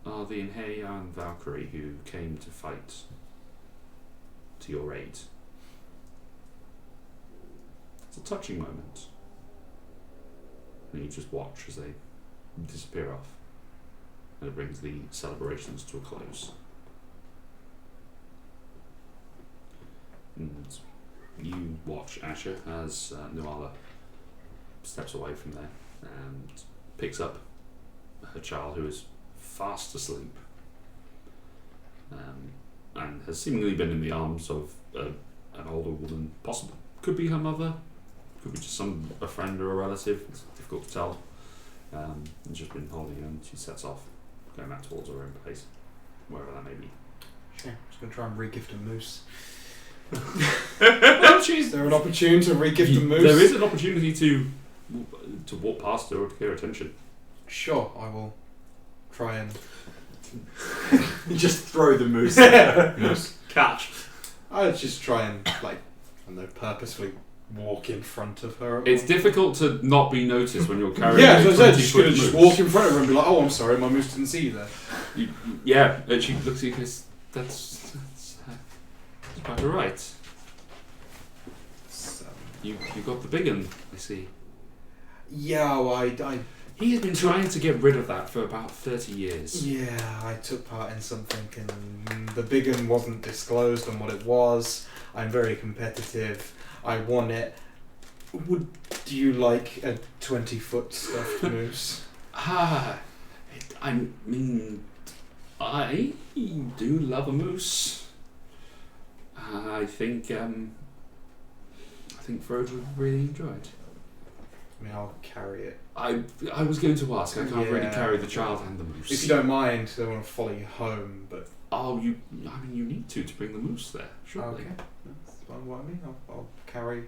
are the Inheya and Valkyrie who came to fight to your aid. It's a touching moment. And you just watch as they disappear off. And it brings the celebrations to a close. And you watch Asher as Nuala steps away from there and picks up her child, who is fast asleep, and has seemingly been in the arms of an older woman. Possible, could be her mother, could be just a friend or a relative. It's difficult to tell. And just been holding her, and she sets off, going back towards her own place, wherever that may be. Sure. Just gonna try and regift a moose. Is there an opportunity to regift a moose? There is an opportunity to walk past her or to get her attention. Sure, I will try and You just throw the moose. moose. Catch. I'll just try and purposefully walk in front of her. It's difficult to not be noticed when you're carrying. Yeah, a as I said, 20-foot just gonna moose. walk in front of her and be like, "Oh, I'm sorry, my moose didn't see you there." Yeah, and she looks at you and goes, that's quite alright. So, You got the big one, I see. yeah, well, He has been trying to get rid of that for about 30 years. Yeah, I took part in something and the big one wasn't disclosed on what it was. I'm very competitive. I won it. Do you like a 20-foot stuffed moose? I mean, I do love a moose. I think Frode would really enjoy it. I mean, I'll carry it. I was going to ask. I can't really Yeah. carry the child and the moose. If you don't mind, I want to follow you home, but... Oh, you need to bring the moose there, surely. Okay, that's what I mean. I'll carry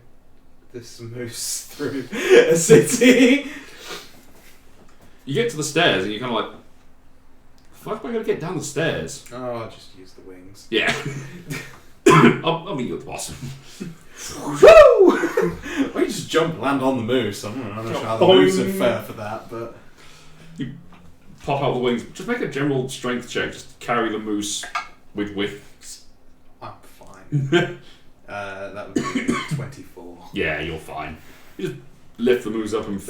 this moose through a city. You get to the stairs and you're kind of like, fuck, am I going to get down the stairs? Oh, I'll just use the wings. Yeah. I'll meet you at the bottom. Woo! Well, you just jump and land on the moose. I'm not sure how the moose would fare for that, but... Pop out the wings. Just make a general strength check. Just carry the moose with wings. I'm fine. That would be 24. Yeah, you're fine. You just lift the moose up and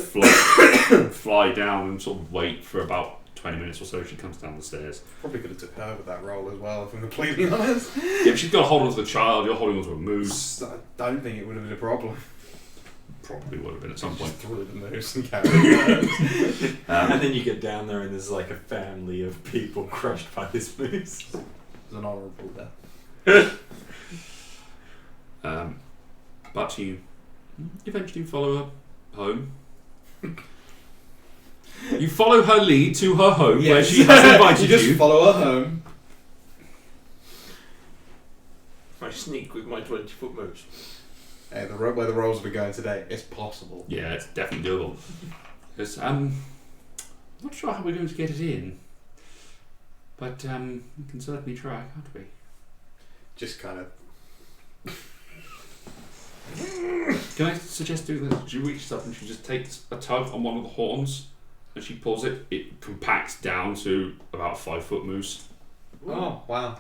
fly down and sort of wait for about 20 minutes or so. She comes down the stairs. Probably could have took her with that roll as well, if I'm completely honest. Yeah, but she's got a hold onto the child. You're holding onto a moose. I don't think it would have been a problem. Probably would have been at some point. Just threw the moose and carried it. And then you get down there and there's like a family of people crushed by this moose. It was an honourable death. But you eventually follow her home. You follow her lead to her home where Yes. she has invited You just you. follow her home. I sneak with my 20-foot moose. Hey, where the rolls we're going today, it's possible. Yeah, it's definitely doable. Because I'm not sure how we're going to get it in, but we can certainly try, can't we? Just kind of. Can I suggest doing this? She reaches up and she just takes a tug on one of the horns, and she pulls it. It compacts down to about a 5-foot moose. Oh wow!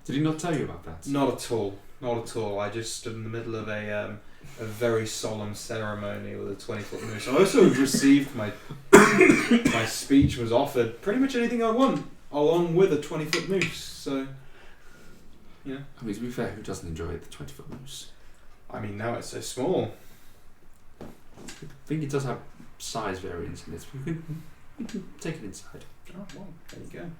Did he not tell you about that? Not at all. Not at all. I just stood in the middle of a very solemn ceremony with a 20-foot moose. I also received my my speech was offered pretty much anything I want, along with a 20-foot moose. So, yeah. I mean, to be fair, who doesn't enjoy the 20-foot moose? I mean, now it's so small. I think it does have size variance in it. We can take it inside. Oh well, there you go.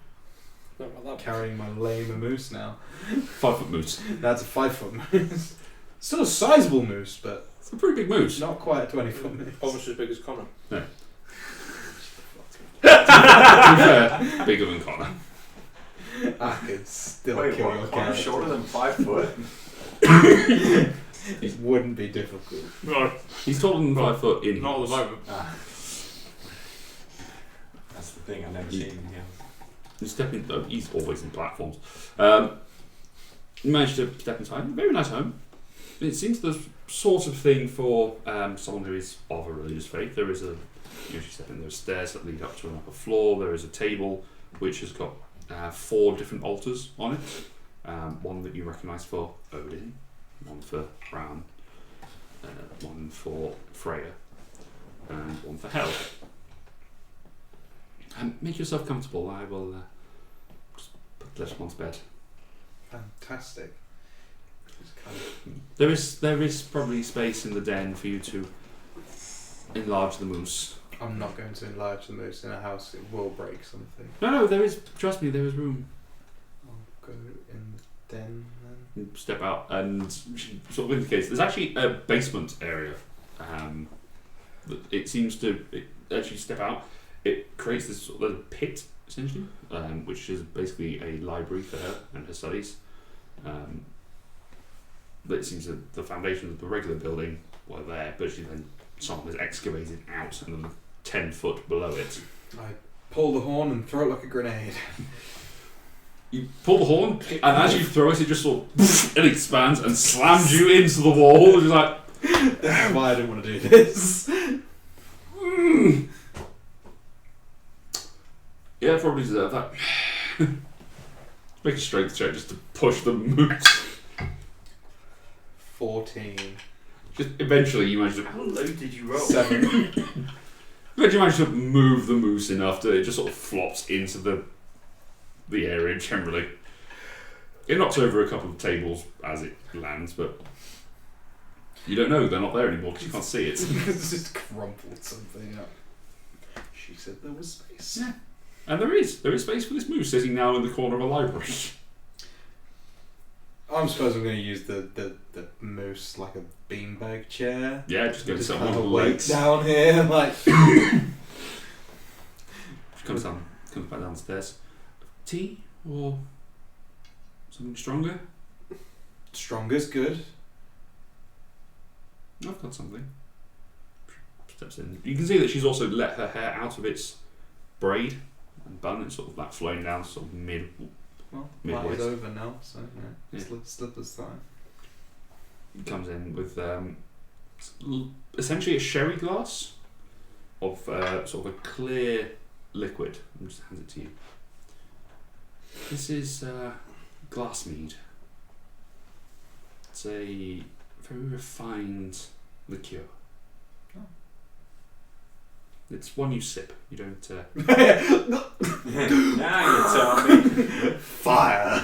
Not about that. Carrying my lame moose now. 5-foot moose. That's a 5-foot moose. Still a sizable moose, but It's a pretty big moose. not quite a 20-foot moose. Almost as big as Connor. To be fair, bigger than Connor. I could still Wait, kill what? your Connor's character. shorter than 5 foot? It wouldn't be difficult. No, He's taller than 5 foot in not at the heels. moment. That's the thing, I've never seen him. You step in, he's always in platforms. You manage to step inside. Very nice home. It seems the sort of thing for someone who is of a religious faith. There is a, you step in, there are stairs that lead up to an upper floor. There is a table which has got 4 different altars on it. One that you recognise for Odin, one for Ram, one for Freya, and one for Hel. Make yourself comfortable. I will just put the little one to bed. Fantastic. It's kind of, There is probably space in the den for you to enlarge the moose. I'm not going to enlarge the moose in a house. It will break something. No, there is. Trust me, there is room. I'll go in the den then. You step out, and she sort of indicates there's actually a basement area. It seems to. As you step out, it creates this sort of pit essentially, which is basically a library for her and her studies. But it seems that the foundations of the regular building were there, but someone has excavated out another 10 foot below it. I pull the horn and throw it like a grenade. You pull the horn, and as you throw it, it just sort of it expands and slams you into the wall. You're like, That's why I didn't want to do this. yeah, probably deserve that. Make a strength check just to push the moose. 14. Just eventually, you manage to. How low did you roll? 7. Eventually, you manage to move the moose enough that it just sort of flops into the area generally. It knocks over a couple of tables as it lands, but you don't know they're not there anymore because you can't see it. It's just crumpled something up. She said there was space. Yeah. And there is space for this moose sitting now in the corner of a library. I suppose I'm going to use the moose like a beanbag chair. Yeah, just go to Just someone kind with of wait legs. down here, like. She comes back downstairs. Tea or something stronger? Strongest good. I've got something. Steps in. You can see that she's also let her hair out of its braid and bun. It's sort of like flowing down, sort of mid. Well, Midways. light is over now, so Yeah. slippers time. Comes in with essentially a sherry glass of sort of a clear liquid and just hands it to you. This is glass mead. It's a very refined liqueur. Oh. It's one you sip. You don't. Now you tell me. Fire!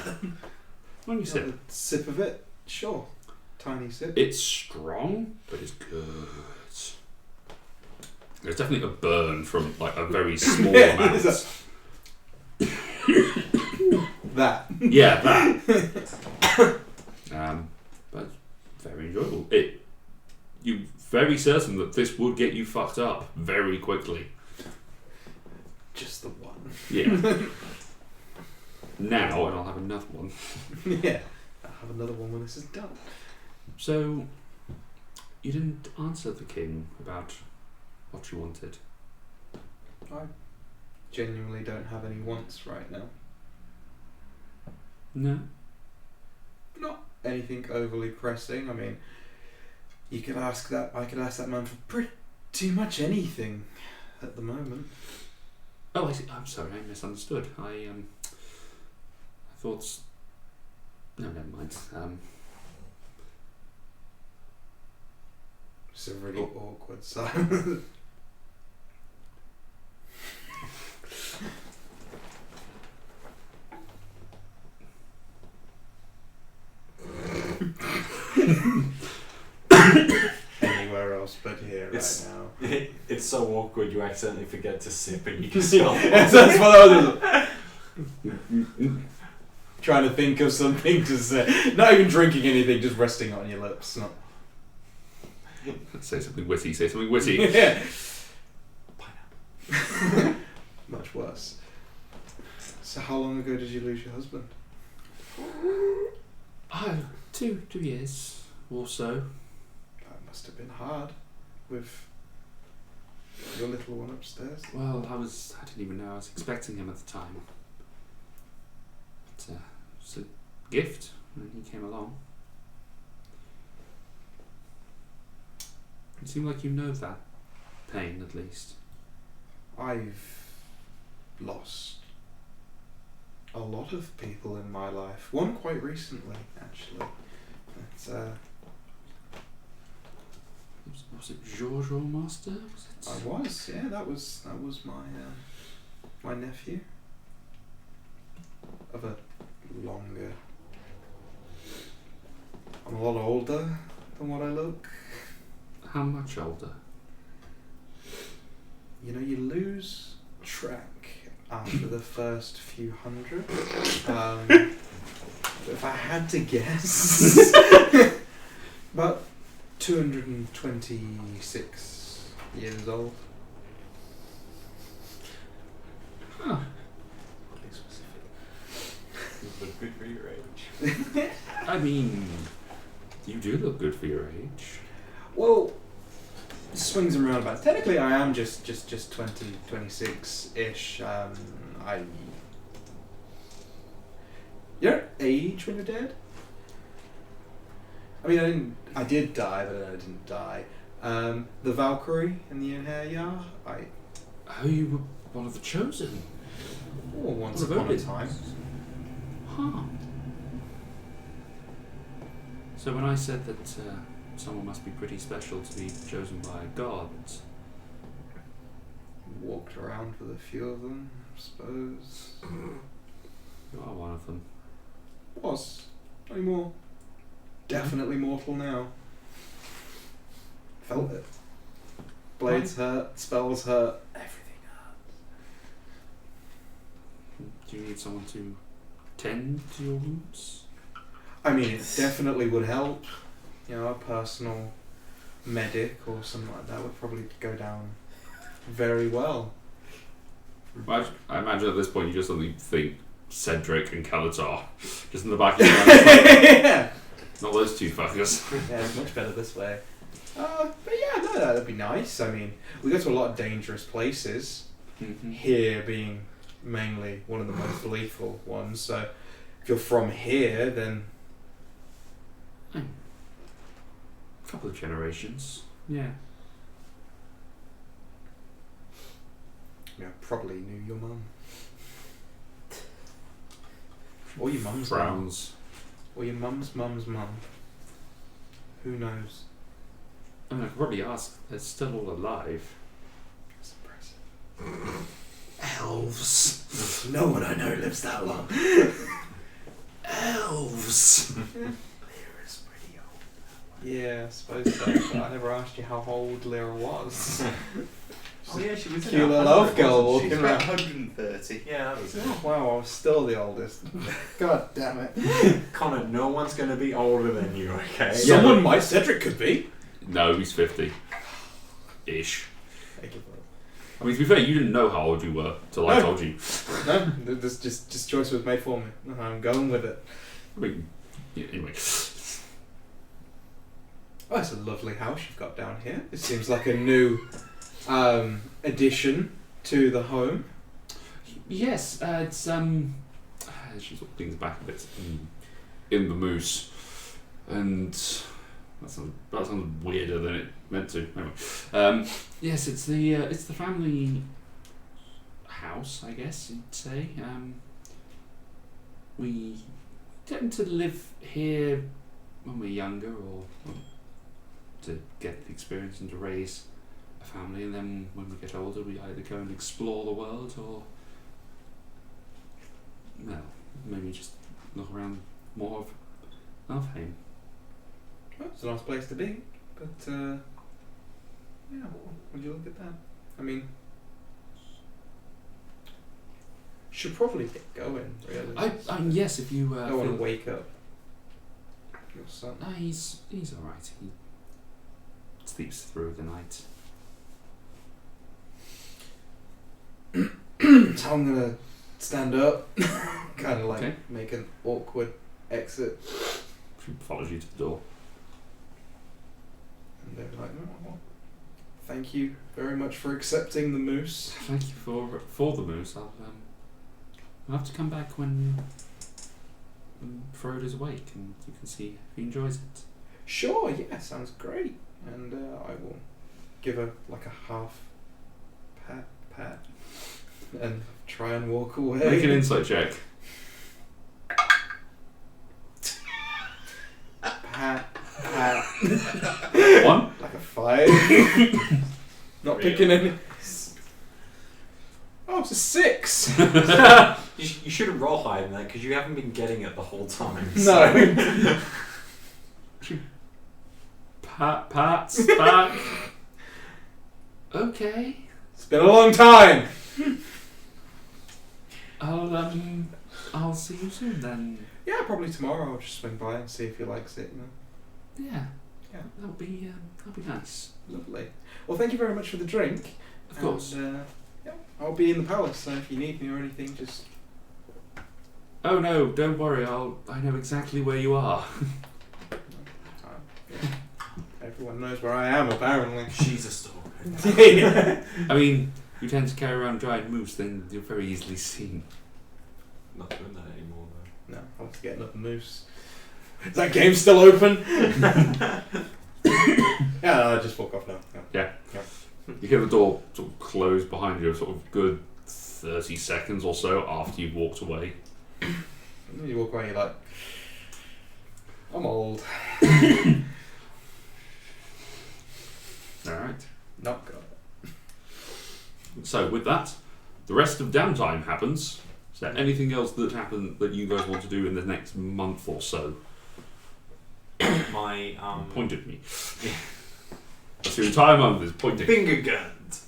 One you sip. A sip of it? Sure. Tiny sip. It's strong, but it's good. There's definitely a burn from like a very small Yeah, amount. That. Yeah, that. But very enjoyable. You're very certain that this would get you fucked up very quickly. Just the one. Yeah. Now, and I'll have another one. Yeah. I'll have another one when this is done. So, you didn't answer the king about what you wanted. I genuinely don't have any wants right now. No. Not anything overly pressing. I mean, I could ask that man for pretty much anything at the moment. Oh, I see. I'm sorry, I misunderstood. I thought. No, never mind. It's a really awkward silence. Anywhere else but here It's- right now. It's so awkward you accidentally forget to sip and you just go. That's what I was trying to think of something to say. Not even drinking anything, just resting on your lips. Not. Say something witty. Say something witty. Yeah. Much worse. So how long ago did you lose your husband? Oh, 2 years or so. That must have been hard with your little one upstairs. Well, I didn't even know I was expecting him at the time. But, it was a gift when he came along. You seem like you know that pain, at least. I've lost a lot of people in my life. One quite recently, actually. It's, Was it George Master? Was it? I was, yeah. That was my nephew. Of a longer. I'm a lot older than what I look. How much older? You know, you lose track after the first few hundred. If I had to guess, about 226 years old. Huh. You look good for your age. I mean, you do look good for your age. Well, swings and roundabouts. Technically, I am just 26-ish. You don't age when you're dead. I mean, I did die, but I didn't die. The Valkyrie in the Einherjar, Oh, you were one of the chosen. once What upon about a it? time. Huh. So when I said that someone must be pretty special to be chosen by a god, Walked around with a few of them, I suppose. you are one of them. Was. Not anymore. Definitely mortal now. Felt it. Blades hurt, spells hurt, everything hurts. Do you need someone to tend to your wounds? I mean, it definitely would help. You know, a personal medic or something like that would probably go down very well. I imagine at this point you just suddenly think Cedric and Calatar just in the back of your mind. Yeah. Not those two fuckers. Yeah, it's much better this way. But yeah, no, that'd be nice. I mean, we go to a lot of dangerous places. Here being mainly one of the most lethal ones. So if you're from here, then A couple of generations. Yeah. you probably knew your mum. Or your mum's mum. Frowns. Or your mum's mum's mum. Who knows? I mean, I could probably ask. They're still all alive. That's impressive. Elves. No one I know lives that long. Elves. Lyra's pretty old. Yeah, I suppose so. But I never asked you how old Lyra was. Oh yeah, she was Cute little elf girl walking She's about around. 130. Yeah, that was it. Oh, wow, I was still the oldest. God damn it. Connor, no one's going to be older than you, okay? Someone might. Cedric could be. No, he's 50. Ish. I give up. I mean, to be fair, you didn't know how old you were till I No. told you. No, this just choice was made for me. I'm going with it. I mean, yeah, anyway. Oh, it's a lovely house you've got down here. It seems like a new addition to the home. Yes, it's she sort of leans back a bit in the moose, and that sounds weirder than it meant to. Anyway, yes, it's the family house, I guess you'd say. We tend to live here when we're younger, or to get the experience and to raise a family, and then when we get older, we either go and explore the world, or well, maybe just look around more of Elfheim. Well, it's a nice place to be, but yeah, would you look at that? I mean, should probably get going, really. Yes, if you I don't want feel- to wake up your son. No, he's all right. He sleeps through the night. So I'm gonna stand up, kind of like Okay. make an awkward exit, She follows you to the door. and they're like, "Oh, well, thank you very much for accepting the moose." Thank you for the moose. I'll have to come back when Frodo's awake, and you can see if he enjoys it. Sure, yeah, sounds great. And I will give her like a half pat, and try and walk away. Make an insight check. Pat. One. Like a 5. Not picking any. Oh, it's a 6. You shouldn't roll higher than that because you haven't been getting it the whole time. No. Pat's back. Okay. It's been a long time. I'll see you soon then. Yeah, probably tomorrow. I'll just swing by and see if he likes it. Yeah. Yeah. That'll be nice. Lovely. Well, thank you very much for the drink. Of course. And, yeah, I'll be in the palace, so if you need me or anything, just. Oh no, don't worry. I know exactly where you are. Yeah. Everyone knows where I am, apparently. She's a stalker. I mean, you tend to carry around giant moose, then you're very easily seen. Not doing that anymore though. No, I want to get another moose. Is that game still open? Yeah, I'll just walk off now. Yeah. You hear the door sort of close behind you, sort of good 30 seconds or so after you've walked away. And then you walk away, you're like, I'm old. Alright. Not good. So with that, the rest of downtime happens. Is there anything else that happened that you guys want to do in the next month or so? My Point at me. That's your entire month is pointing. finger guns.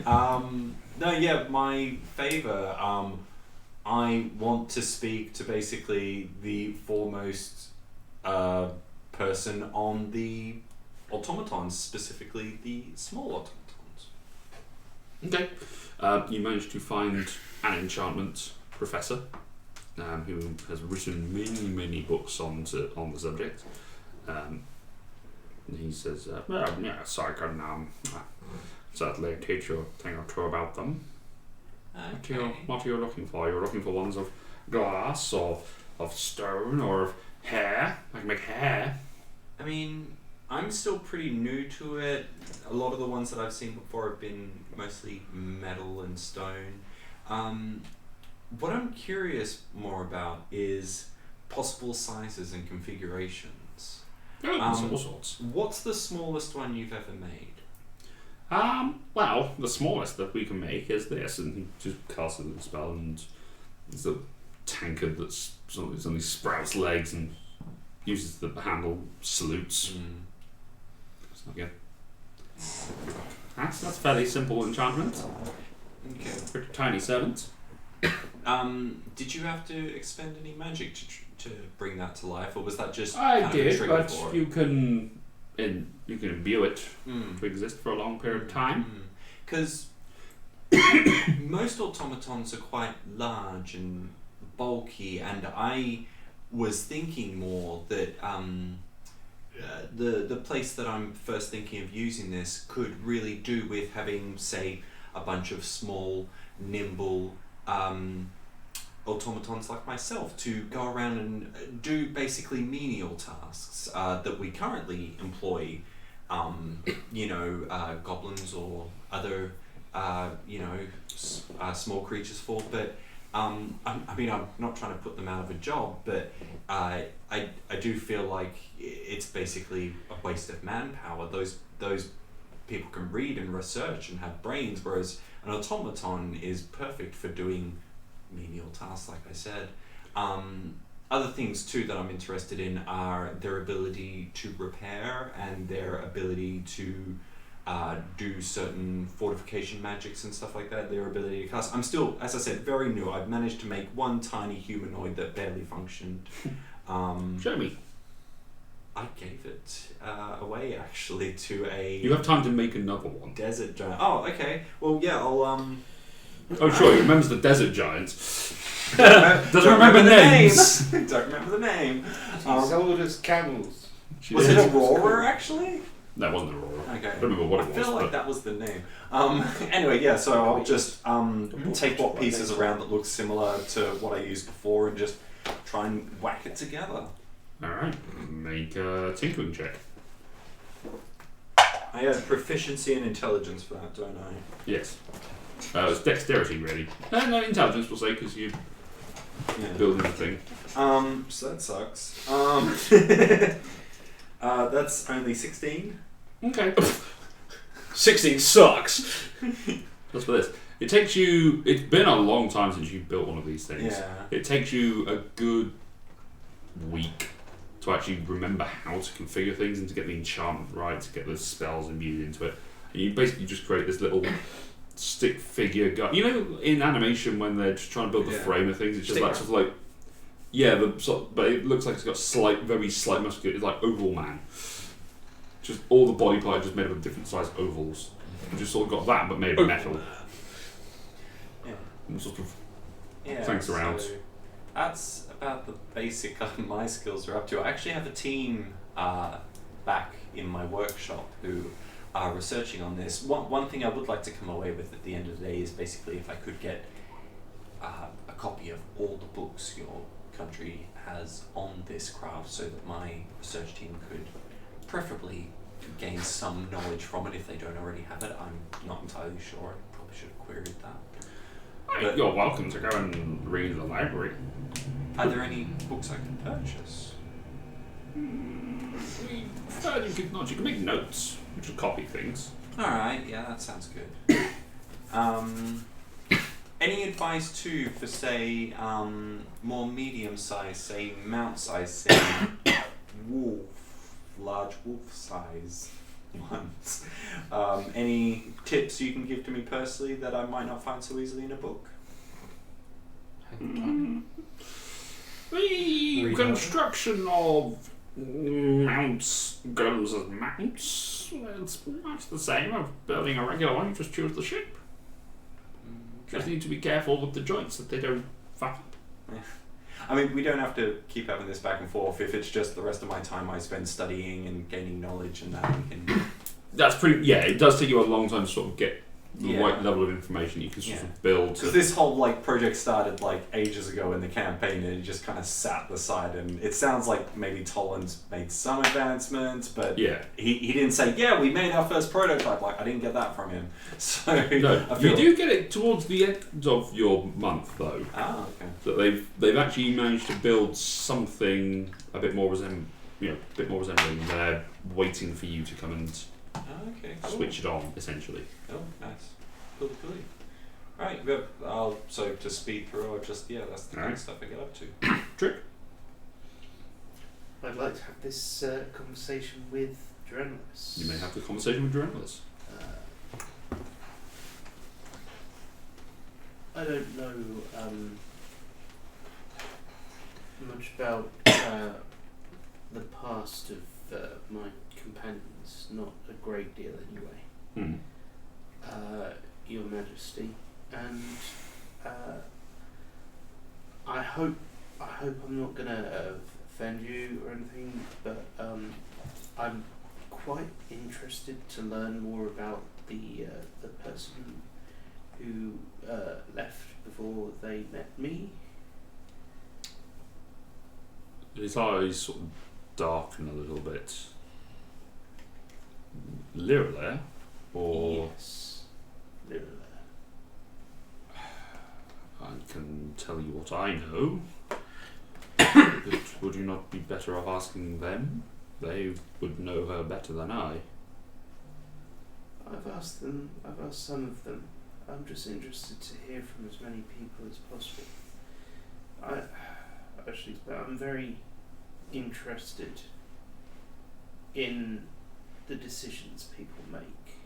No, yeah, my favour. I want to speak to basically the foremost person on the automatons, specifically the small automatons. Okay. You managed to find an enchantment professor who has written many books on the subject. And he says, well, yes, I can certainly teach you a thing or two about them. What are you looking for? You're looking for ones of glass, or of stone, or of hair? I can make hair. I mean, I'm still pretty new to it. A lot of the ones that I've seen before have been mostly metal and stone. What I'm curious more about is possible sizes and configurations. All sorts. What's the smallest one you've ever made? Well, the smallest that we can make is this, and he just casts a spell, and it's a tankard that's only sprouts legs and uses the handle, salutes. It's not good. That's a fairly simple enchantment. Okay. Pretty tiny servant. Did you have to expend any magic to bring that to life, or was that just I kind of a did, trigger but for it? you can and you can imbue it to exist for a long period of time. Because most automatons are quite large and bulky, and I was thinking more that the place that I'm first thinking of using this could really do with having, say, a bunch of small, nimble automatons like myself to go around and do basically menial tasks that we currently employ, goblins or other, small creatures for. But I'm not trying to put them out of a job, but I do feel like it's basically a waste of manpower. Those people can read and research and have brains, whereas an automaton is perfect for doing menial tasks, like I said. Other things too that I'm interested in are their ability to repair and their ability to do certain fortification magics and stuff like that, their ability to cast. I'm still, as I said, very new. I've managed to make one tiny humanoid that barely functioned. Show me. I gave it away actually to a... You have time to make another one. Desert giant. Oh, okay. Well, yeah, I'll... Oh, sure, he remembers the desert giants. Doesn't remember names. Don't remember the name. She's old as camels. Was it Aurora, actually? No, it wasn't Aurora. Okay. I don't remember what it was. I feel like but that was the name. Anyway, yeah, so I'll just take what pieces around that look similar to what I used before and just try and whack it together. Alright, make a tinkering check. I have proficiency and intelligence for that, don't I? Yes. It's dexterity, really. No, intelligence, we'll say, because you're Yeah. building the thing. So that sucks. That's only 16. Okay. 16 sucks. That's for this. It takes you... It's been a long time since you've built one of these things. Yeah. It takes you a good week to actually remember how to configure things and to get the enchantment right, to get the spells imbued into it. And you basically just create this little stick figure guy. You know, in animation when they're just trying to build the frame of things, it's just like yeah, but it looks like it's got very slight musculature. It's like Oval Man. Just all the body part just made up of different sized ovals. You just sort of got that, but made of metal. Yeah. And sort of Yeah, thanks around. so that's about the basic my skills are up to. I actually have a team back in my workshop who are researching on this. One thing I would like to come away with at the end of the day is basically if I could get a copy of all the books your country has on this craft so that my research team could preferably gain some knowledge from it if they don't already have it. I'm not entirely sure. I probably should have queried that. But- You're welcome to go and read the library. Are there any books I can purchase? Third, you can make notes. You just copy things. Alright, yeah, that sounds good. Any advice too for say more medium size, say mount size, say large wolf size ones? Any tips you can give to me personally that I might not find so easily in a book? The construction of mounts, guns as mounts, it's much the same of building a regular one. You just choose the shape. Just need to be careful with the joints that they don't fuck up. I mean, we don't have to keep having this back and forth. If it's just the rest of my time I spend studying and gaining knowledge and that, we can... That's pretty. Yeah, it does take you a long time to sort of get the Yeah. right level of information you can sort Yeah. of build. Because this whole project started ages ago in the campaign, and it just kind of sat aside. And it sounds like maybe Toland's made some advancements, but Yeah. he didn't say, "Yeah, we made our first prototype." I didn't get that from him. So No, I feel you do get it towards the end of your month though. Ah, okay. That they've actually managed to build something a bit more resembling. They're waiting for you to come and Ah, okay. Cool. switch it on, essentially. Oh, nice. Cool. Right. Well, so to speed through, I'll just that's the kind Alright. of stuff I get up to. Trick. I'd like to have this conversation with Drenlis. You may have the conversation with Drenlis. I don't know much about the past of my companions, not a great deal anyway. Hmm. Your Majesty, and I hope I'm not gonna offend you or anything, but I'm quite interested to learn more about the person who left before they met me. His eyes sort of darken a little bit. Lirale? Or Yes, Lirale. I can tell you what I know. But would you not be better off asking them? They would know her better than I. I've asked some of them. I'm just interested to hear from as many people as possible. I'm very interested in the decisions people make,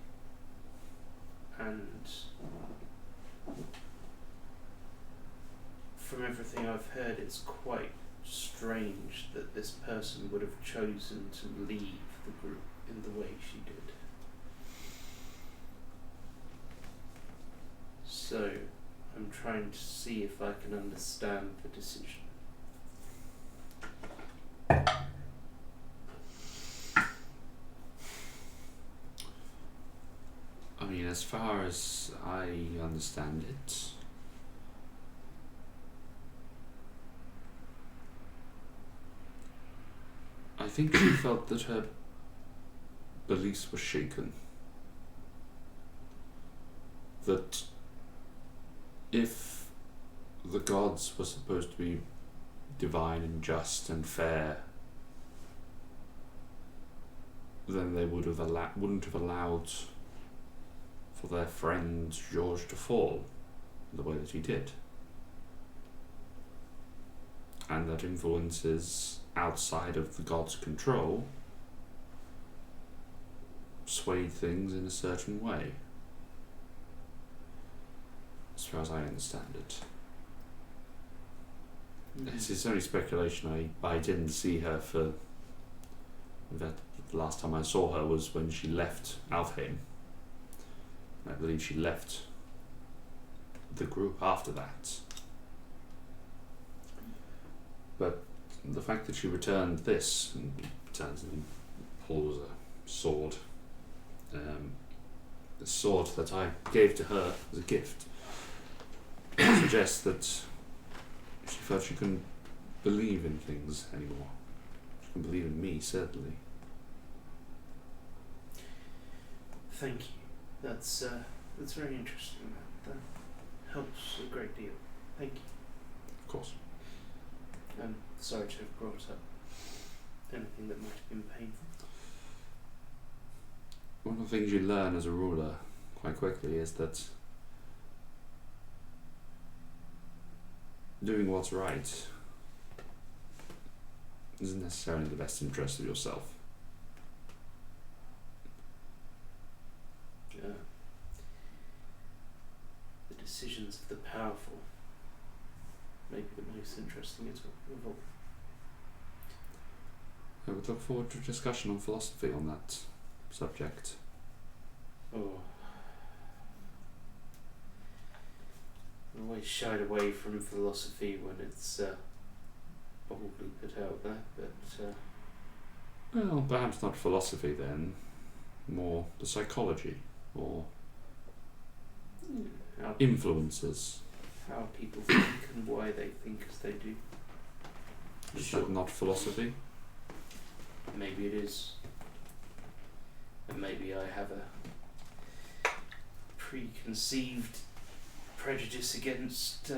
and from everything I've heard, it's quite strange that this person would have chosen to leave the group in the way she did. So, I'm trying to see if I can understand the decision. I mean, as far as I understand it, I think she felt that her beliefs were shaken. That if the gods were supposed to be divine and just and fair, then they wouldn't have allowed for their friend George to fall the way that he did. And that influences outside of the gods' control swayed things in a certain way, as far as I understand it. This is only speculation. I didn't see her for that. The last time I saw her was when she left Alfheim. I believe she left the group after that. But the fact that she returned this, and returns and pulls a sword, the sword that I gave to her as a gift, suggests that she felt she couldn't believe in things anymore. She couldn't believe in me, certainly. Thank you. That's very interesting. That helps a great deal. Thank you. Of course. I'm sorry to have brought up anything that might have been painful. One of the things you learn as a ruler quite quickly is that doing what's right isn't necessarily in the best interest of yourself. The decisions of the powerful may be the most interesting of all. I would look forward to a discussion on philosophy on that subject. Oh. I've always shied away from philosophy when it's boldly put out there, but Well, perhaps not philosophy then, more the psychology or how, influences. how people think and why they think as they do. Is that not philosophy? Maybe it is. And maybe I have a preconceived prejudice against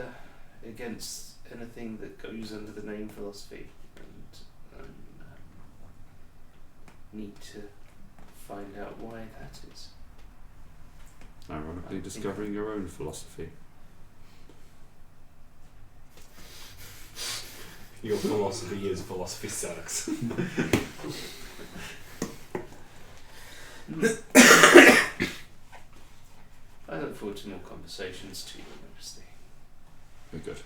anything that goes under the name philosophy, and need to find out why that is. Ironically, discovering your own philosophy. Your philosophy is philosophy sucks. I look forward to more conversations too, Your Majesty. Very good.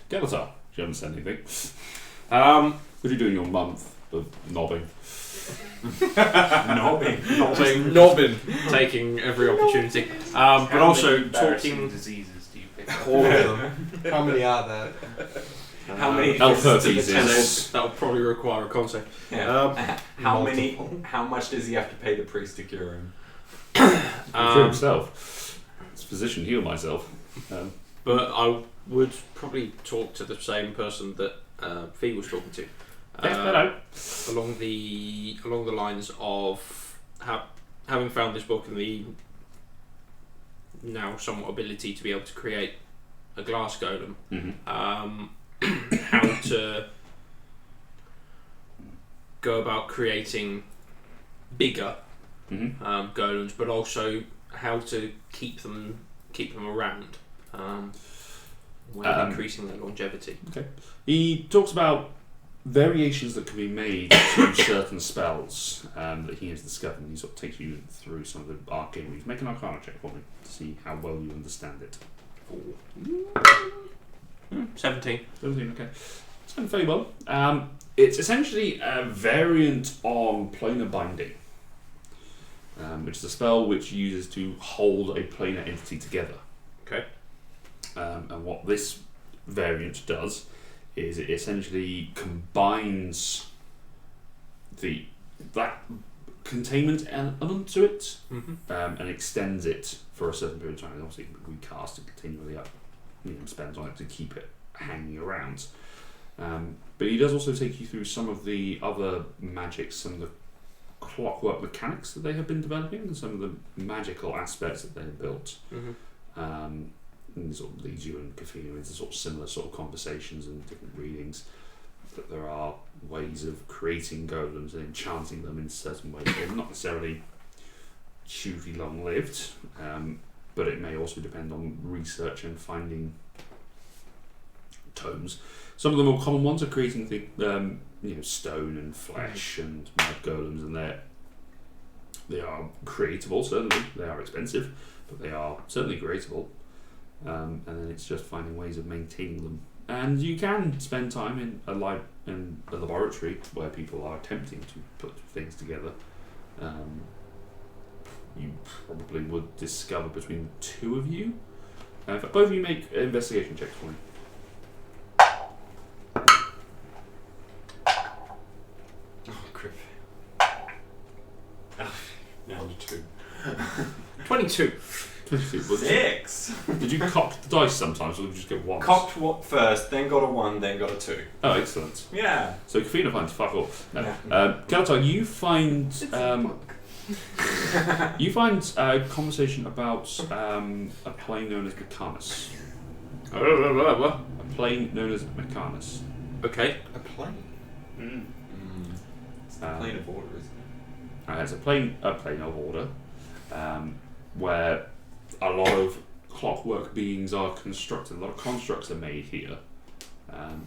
Galatar, you haven't said anything. What are you doing your month of knobbing? Nobbing, taking every opportunity. But How also many embarrassing talking. diseases do you pick up? All of them. How many are there? How many? Elf visits to the herpes is- tennis? That will probably require a consent. Yeah. How many? multiple. How much does he have to pay the priest to cure him? For himself. It's physician heal myself. But I would probably talk to the same person that Fee was talking to. Hello. Along the lines of having found this book and the now somewhat ability to be able to create a glass golem, how to go about creating bigger golems, but also how to keep them around while increasing their longevity. He talks about variations that can be made to certain spells that he has discovered, and he sort of takes you through some of the arcane rules. Make an Arcana check for me to see how well you understand it. 17. 17, okay. It's done fairly well. It's essentially a variant on Planar Binding, which is a spell which uses to hold a planar entity together. Okay. And what this variant does is it essentially combines that containment element to it and extends it for a certain period of time. And obviously, we cast it continually up, spends on it to keep it hanging around. But he does also take you through some of the other magics, some of the clockwork mechanics that they have been developing, and some of the magical aspects that they have built. And sort of leads you and Kafina into sort of similar sort of conversations and different readings. That there are ways of creating golems and enchanting them in certain ways. They're not necessarily hugely long-lived, but it may also depend on research and finding tomes. Some of the more common ones are creating stone and flesh and mud golems, and they are creatable. Certainly, they are expensive, but they are certainly creatable. And then it's just finding ways of maintaining them. And you can spend time in a laboratory where people are attempting to put things together. You probably would discover between the two of you. In fact, both of you make investigation checks for me. Oh, crap. Now 2. 22. 22. Was it, 6. did you cock the dice sometimes, or did you just get one? Cocked what first, then got a 1, then got a 2. Oh, excellent. Yeah. So Kafina finds fuck all. No. Yeah. Kalatar, you find a conversation about a plane known as Mechanis. What? A plane known as Mechanis. Okay. A plane? It's the plane of order, isn't it? It's a plane of order, where a lot of clockwork beings are constructed. A lot of constructs are made here.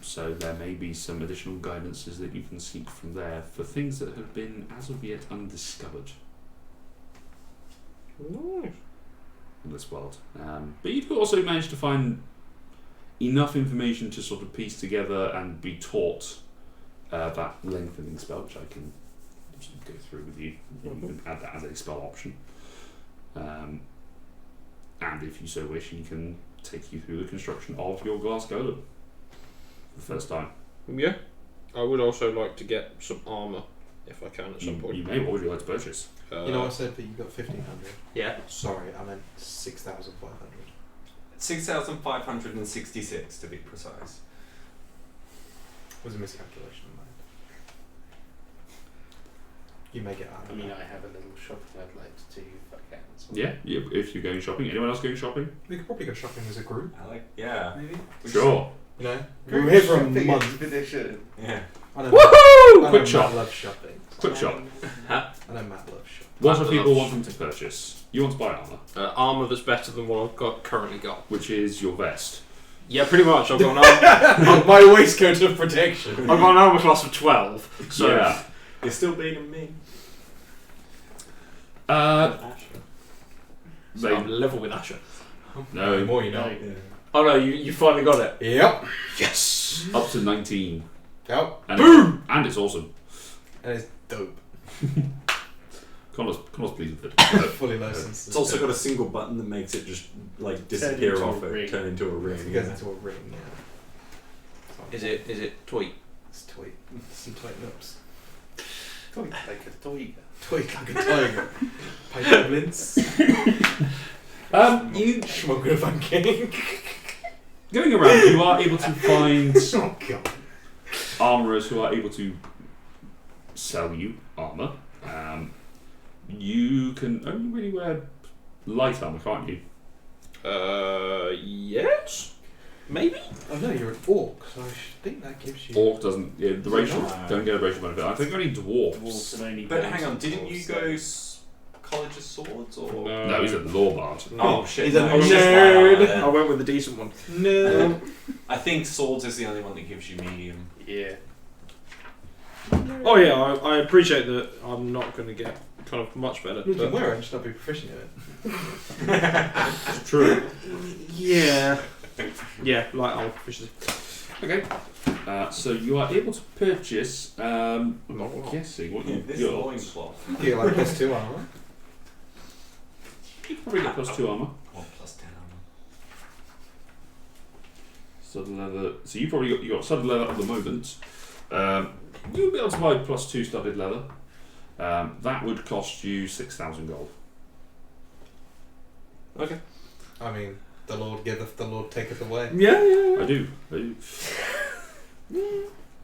So there may be some additional guidances that you can seek from there for things that have been as of yet undiscovered Nice. in this world. But you could also manage to find enough information to sort of piece together and be taught that lengthening spell, which I can go through with you. You can add that as a spell option. And if you so wish, he can take you through the construction of your glass golem for the first time. Yeah. I would also like to get some armour if I can at some point. You may. What would you like to purchase? You know, I said that you got 1,500. Yeah. Sorry, I meant 6,500. 6,566 to be precise. Was a miscalculation of mine. You may get out. I mean, I have a little shopping I'd like to do if I can. So. Yeah, if you're going shopping. Anyone else going shopping? We could probably go shopping as a group. Yeah. Maybe. Sure. You know, we were here for a month. Expedition. Yeah. I know Woohoo! Matt Quick shop. loves shopping. Quick shop. I know Matt loves shopping. What are Matt people loves- wanting to purchase? You want to buy armour, Armour that's better than what I've currently got. which is your vest. Yeah, pretty much. I've got an armour. My waistcoat of protection. I've got an armour class of 12. So yeah. You're still beating me. So I'm level with Asher. The No, more you know. Yeah. Oh no, you finally got it. Yep. Yes. up to 19. Oh, And and it's awesome. and it's dope. Connor's pleased with it. Fully licensed. It's also got a single button that makes it just like disappear into off a it, ring. turn into a ring. It goes into a ring. Yeah. Is it toy? It's toy. Some toy nuts. Like a toy. Toy like a tiger. Pipe goblins. You Smoking a Van King. going around, you are able to find Oh god. armourers who are able to sell you armour. You can only really wear light armour, can't you? Yes. Maybe. Oh no, you're an orc, so I think that gives you. Orc doesn't. Yeah, the racial not? don't get a racial benefit. I think only dwarves. Dwarves and only But gnomes hang on, and didn't you dwarves, go so- College of Swords or? No, he's a law bard. Oh shit! He's a no, it's just Nerd. like, I went with the decent one. No. I think swords is the only one that gives you medium. Yeah. Oh yeah, I appreciate that. I'm not going to get kind of much better. You can But wear it and just not be proficient in it. It's true. yeah, yeah, light armor proficiency. Okay. So you are able to purchase. I'm Not a lot. guessing what you've This got. loincloth. You get like +2 armor. You probably get +2 armour. Or plus 10 armor. Studded leather. So you got studded leather at the moment. You'll be able to buy +2 studded leather. That would cost you 6,000 gold. Okay. I mean, the Lord giveth, the Lord taketh away. Yeah. I do.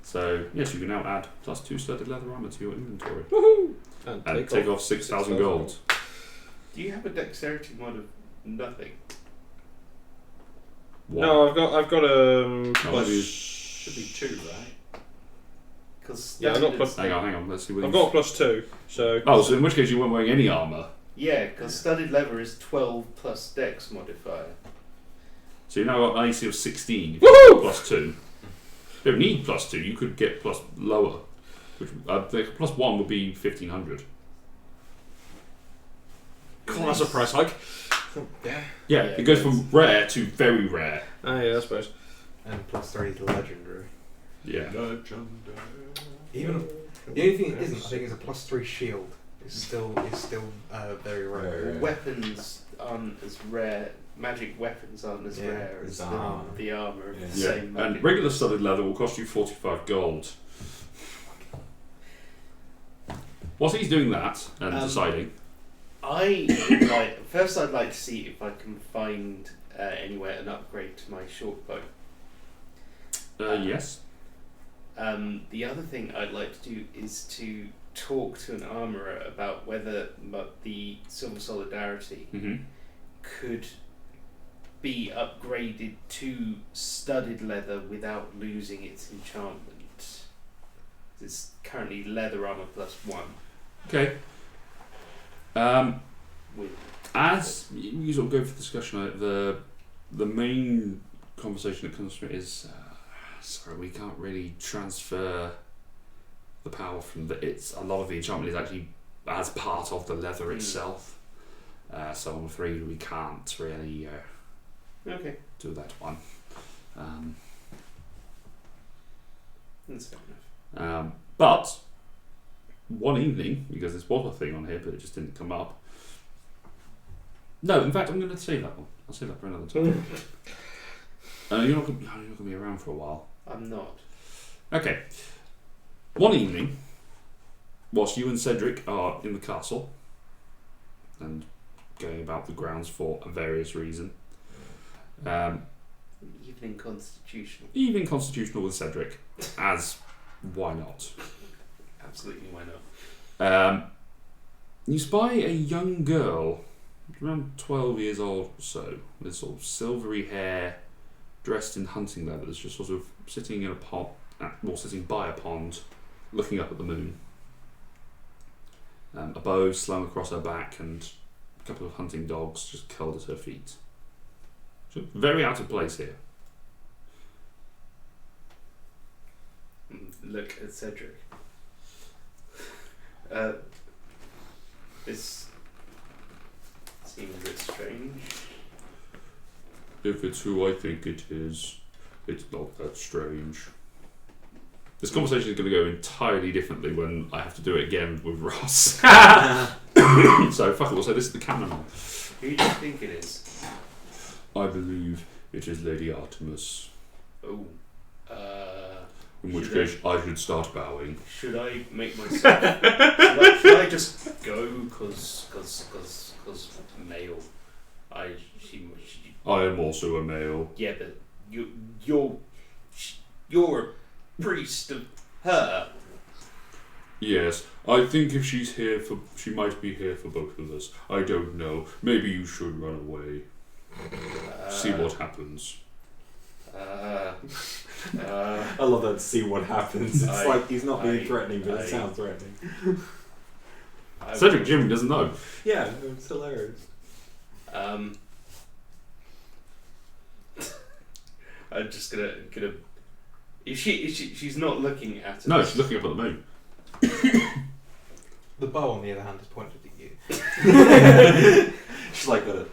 So yes, you can now add +2 studded leather armour to your inventory Woohoo! and take off 6,000 gold. Do you have a dexterity mod of nothing? One. No, I've got No, plus- maybe- Should be 2, right? Because Yeah, I got plus- Hang on. Let's see what I've you- got +2, so Oh, so in which case you weren't wearing any armour. Yeah, because studded leather is 12 plus dex modifier. So you now got an AC of 16. If Woohoo! you +2. You don't need +2. You could get plus lower. Which the +1 would be 1,500. God, that's a price hike. Yeah. Yeah, Yeah, it goes it from rare to very rare. Oh yeah, I suppose. And +3 is legendary. Yeah. Even the only thing it isn't, I think, is a +3 shield. It's still very rare. Rare. Weapons aren't as rare. Magic weapons aren't as Yeah, rare as it's armor. the armor of Yeah. the Yeah. same magic. And regular studded leather will cost you 45 gold. Whilst he's doing that and deciding, I'd like to see if I can find anywhere an upgrade to my short bow. yes. The other thing I'd like to do is to talk to an armourer about whether the Silver Solidarity hmm could be upgraded to studded leather without losing its enchantment. It's currently leather armor +1. Okay. With As you sort of go for the discussion, the main conversation that comes from it is, sorry, we can't really transfer the power from it's a lot of the enchantment is actually as part of the leather itself. So I'm afraid we can't really okay, do that one. that's fair enough. But one evening, because there's was a thing on here, but it just didn't come up. No, in fact, I'm going to save that one. I'll save that for another time. You're not going to be around for a while. I'm not. Okay. One evening, whilst you and Cedric are in the castle and going about the grounds for a various reason, Evening constitutional. evening constitutional with Cedric, as why not? Absolutely, why not? You spy a young girl, around 12 years old or so, with sort of silvery hair, dressed in hunting leathers, just sort of sitting in a pond, or sitting by a pond, looking up at the moon. A bow slung across her back and a couple of hunting dogs just curled at her feet. So very out of place here. Look at Cedric. This seems a bit strange. If it's who I think it is, it's not that strange. This conversation is going to go entirely differently when I have to do it again with Ross. So fuck it, we'll say this is the cameraman. Who do you think it is? I believe it is Lady Artemis. Oh. In which Should case I should start bowing. Should I make myself... should I just go? Because male. She, I am also a male. yeah, but you're a priest of her. Yes, I think if she's here she might be here for both of us. I don't know. Maybe you should run away. See what happens. I love that. See what happens. It's like he's not being threatening, but it sounds threatening. Cedric Jimmy doesn't know. Yeah, it's hilarious. I'm just gonna. She's not looking at us. No, she's looking up at the moon. The bow, on the other hand, is pointed at you. She's like that.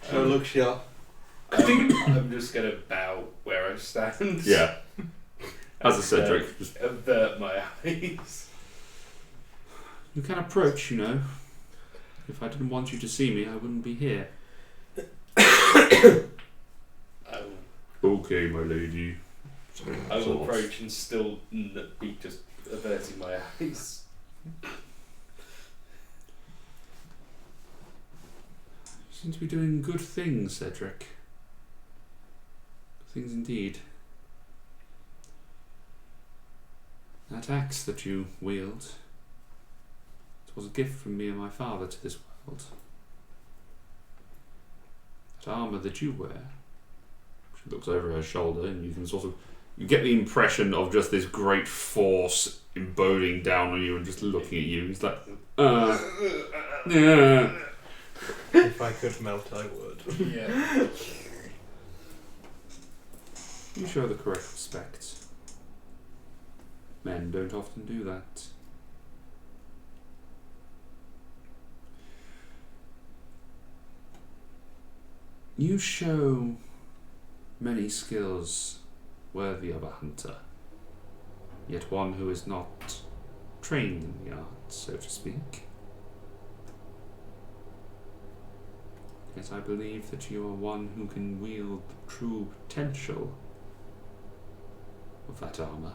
So look sharp. I'm just gonna bow where I stand. Yeah. As a Cedric. Just, avert my eyes. you can approach, you know. If I didn't want you to see me, I wouldn't be here. Okay, my lady. I will approach and still be just averting my eyes. You seem to be doing good things, Cedric. Good things indeed. That axe that you wield, it was a gift from me and my father to this world. That armour that you wear, she looks over her shoulder and you can you get the impression of just this great force embodying down on you and just looking at you. It's like, yeah. If I could melt, I would. Yeah. You show the correct respect. Men don't often do that. You show many skills worthy of a hunter, yet one who is not trained in the art, so to speak. Yet I believe that you are one who can wield the true potential of that armour.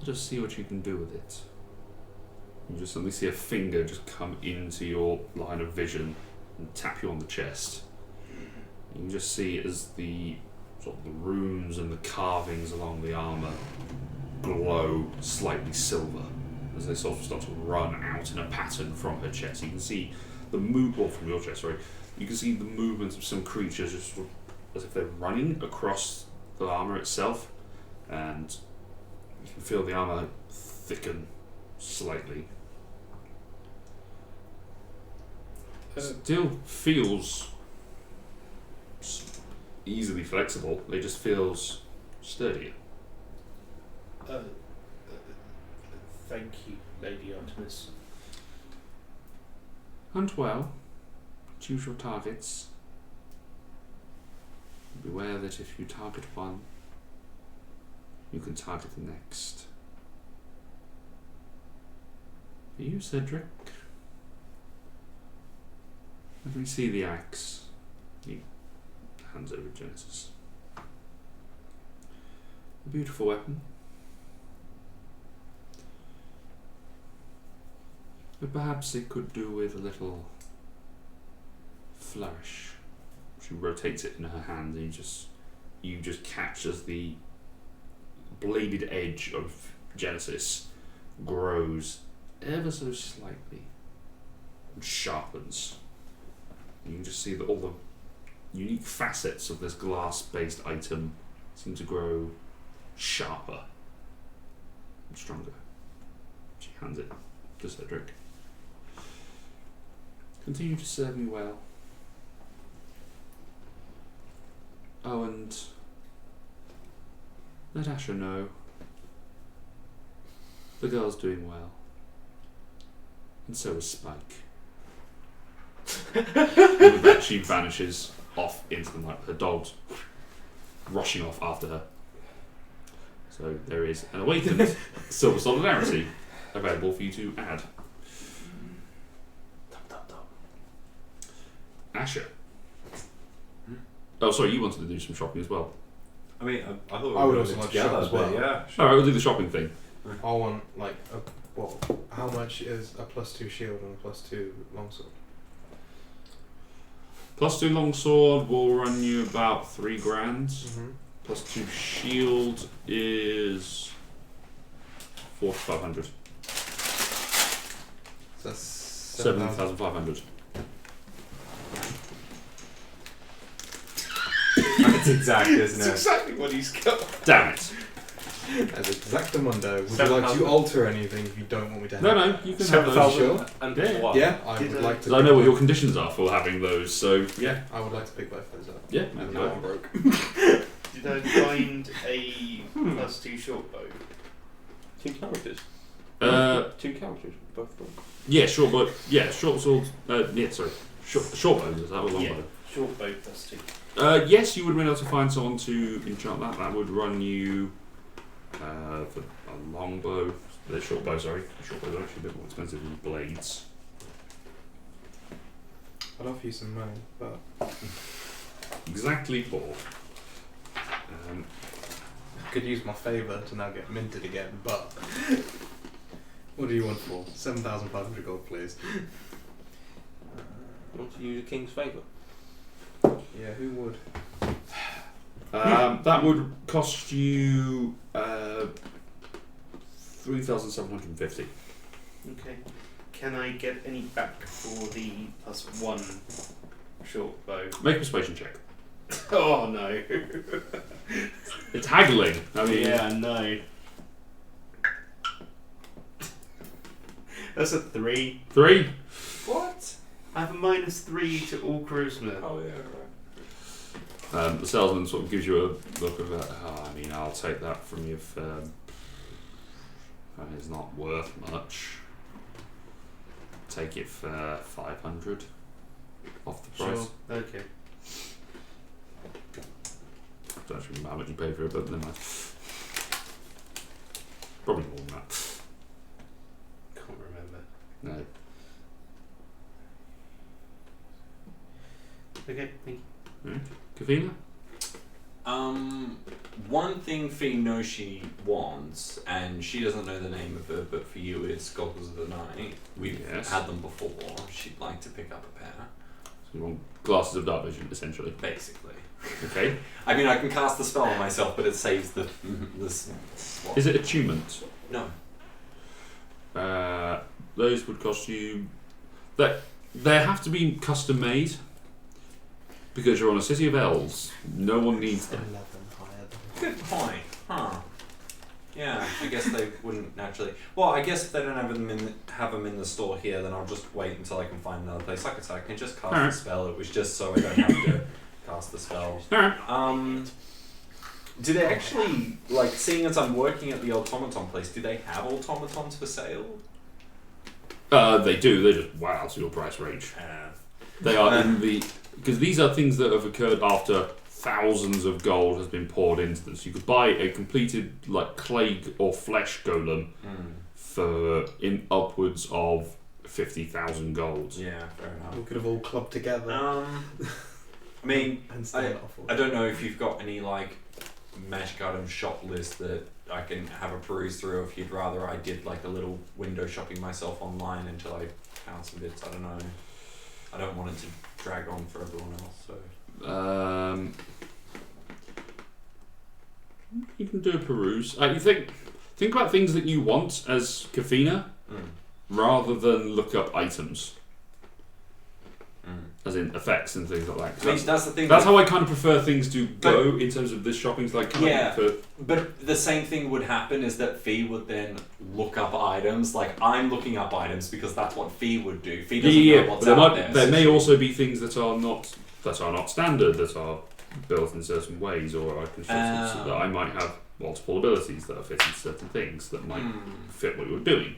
Just see what you can do with it. You just suddenly see a finger just come into your line of vision and tap you on the chest. You can just see as the sort of the runes and the carvings along the armour glow slightly silver as they sort of start to run out in a pattern from her chest. You can see the from your chest, sorry. You can see the movements of some creatures just sort of as if they're running across the armour itself, and you can feel the armour thicken slightly. Still feels easily flexible. It just feels sturdier. Thank you, Lady Artemis. Hunt well. Choose your targets. Beware that if you target one, you can target the next. For you, Cedric, let me see the axe. He hands over Genesis. A beautiful weapon. But perhaps it could do with a little flourish. She rotates it in her hand and you just catch as the bladed edge of Genesis grows ever so slightly and sharpens. You can just see that all the unique facets of this glass-based item seem to grow sharper and stronger. She hands it to Cedric. Continue to serve me well. Oh, and let Asher know the girl's doing well. And so is Spike. And with that, she vanishes off into the night. Her dog's rushing off after her. So there is an awakened Silver Solidarity available for you to add. Asher. Oh, sorry, you wanted to do some shopping as well. I mean, I thought we I would were also doing it like to shop together, as well. but yeah. Alright, we'll do the shopping thing. I want like how much is a +2 shield and a +2 longsword? +2 longsword will run you about 3 grand. Mm-hmm. +2 shield is 4 to 500. So that's 7,500. That's exact, isn't That's it? exactly what he's got. Damn it. As exactamundo. Would you 7,000. like to alter anything if you don't want me to have No, it? no, you can have those. 7,000 and Yeah. what? Yeah, I Did, would like to. Because I know what your conditions are for having those, so yeah. I would like to pick both those up. Yeah, And maybe now go. I'm broke. Did I find a +2 short bow? 2 characters. Uh, 2 characters. Both of them. yeah, short bow. Yeah, short sword. Yeah, sorry. Short bow, is that or long Yeah. bow? Short bow +2. Yes, you would be able to find someone to enchant that. That would run you for a long bow. The short bow, sorry. Short bow is actually a bit more expensive than blades. I'd offer you some money, but Exactly 4. I could use my favour to now get minted again. But what do you want for 7,500 gold, please? You want to use a king's favour? Yeah, who would? That would cost you 3,750. Okay. Can I get any back for the +1 short bow? Make a persuasion check. Oh no. It's haggling. I mean, Yeah, no. That's a 3. 3. What? I have a -3 to all charisma. Oh yeah, right. The salesman sort of gives you a look of, I mean, I'll take that from you for. It's not worth much. Take it for 500 off the price. Sure. Okay. Don't actually remember how much you paid for it, but never mind. Probably more than that. Can't remember. No. Okay, thank you. Kavina? One thing Fee knows she wants, and she doesn't know the name of it, but for you it's Goggles of the Night. We've Yes. had them before. She'd like to pick up a pair, So you want glasses of dark vision, essentially. basically. Okay. I mean, I can cast the spell on myself, but it saves the this. Is it attunement? No. Those would cost you. They have to be custom made because you're on a city of elves. No one needs them. 11 higher than. Good point. Huh. Yeah, I guess they wouldn't naturally. Well, I guess if they don't have them in the store here, then I'll just wait until I can find another place. Like I said, I can just cast the Alright. spell. It was just so I don't have to cast the spell. Alright. Do they actually, like, seeing as I'm working at the automaton place, do they have automatons for sale? They do. They're just wow to your price range. They are in the because these are things that have occurred after thousands of gold has been poured into them. So you could buy a completed like clay or flesh golem for in upwards of 50,000 gold. Yeah, fair enough. We could have all clubbed together I mean, and start off with. I don't know if you've got any like magic item shop list that I can have a peruse through, or if you'd rather I did like a little window shopping myself online until I found some bits. I don't know. I don't want it to drag on for everyone else. So You can do a peruse. You think about things that you want as Kafina rather than look up items, as in effects and things like that. 'Cause I mean, that's the thing. That's how I kind of prefer things to go in terms of this shopping. It's like, can Yeah. I for But the same thing would happen is that Fee would then look up items. Like I'm looking up items because that's what Fee would do. Fee doesn't know but what's there, out there there. may also be things that are not standard, that are built in certain ways, or are constructed so that I might have multiple abilities that are fitting to certain things that might fit what you're doing.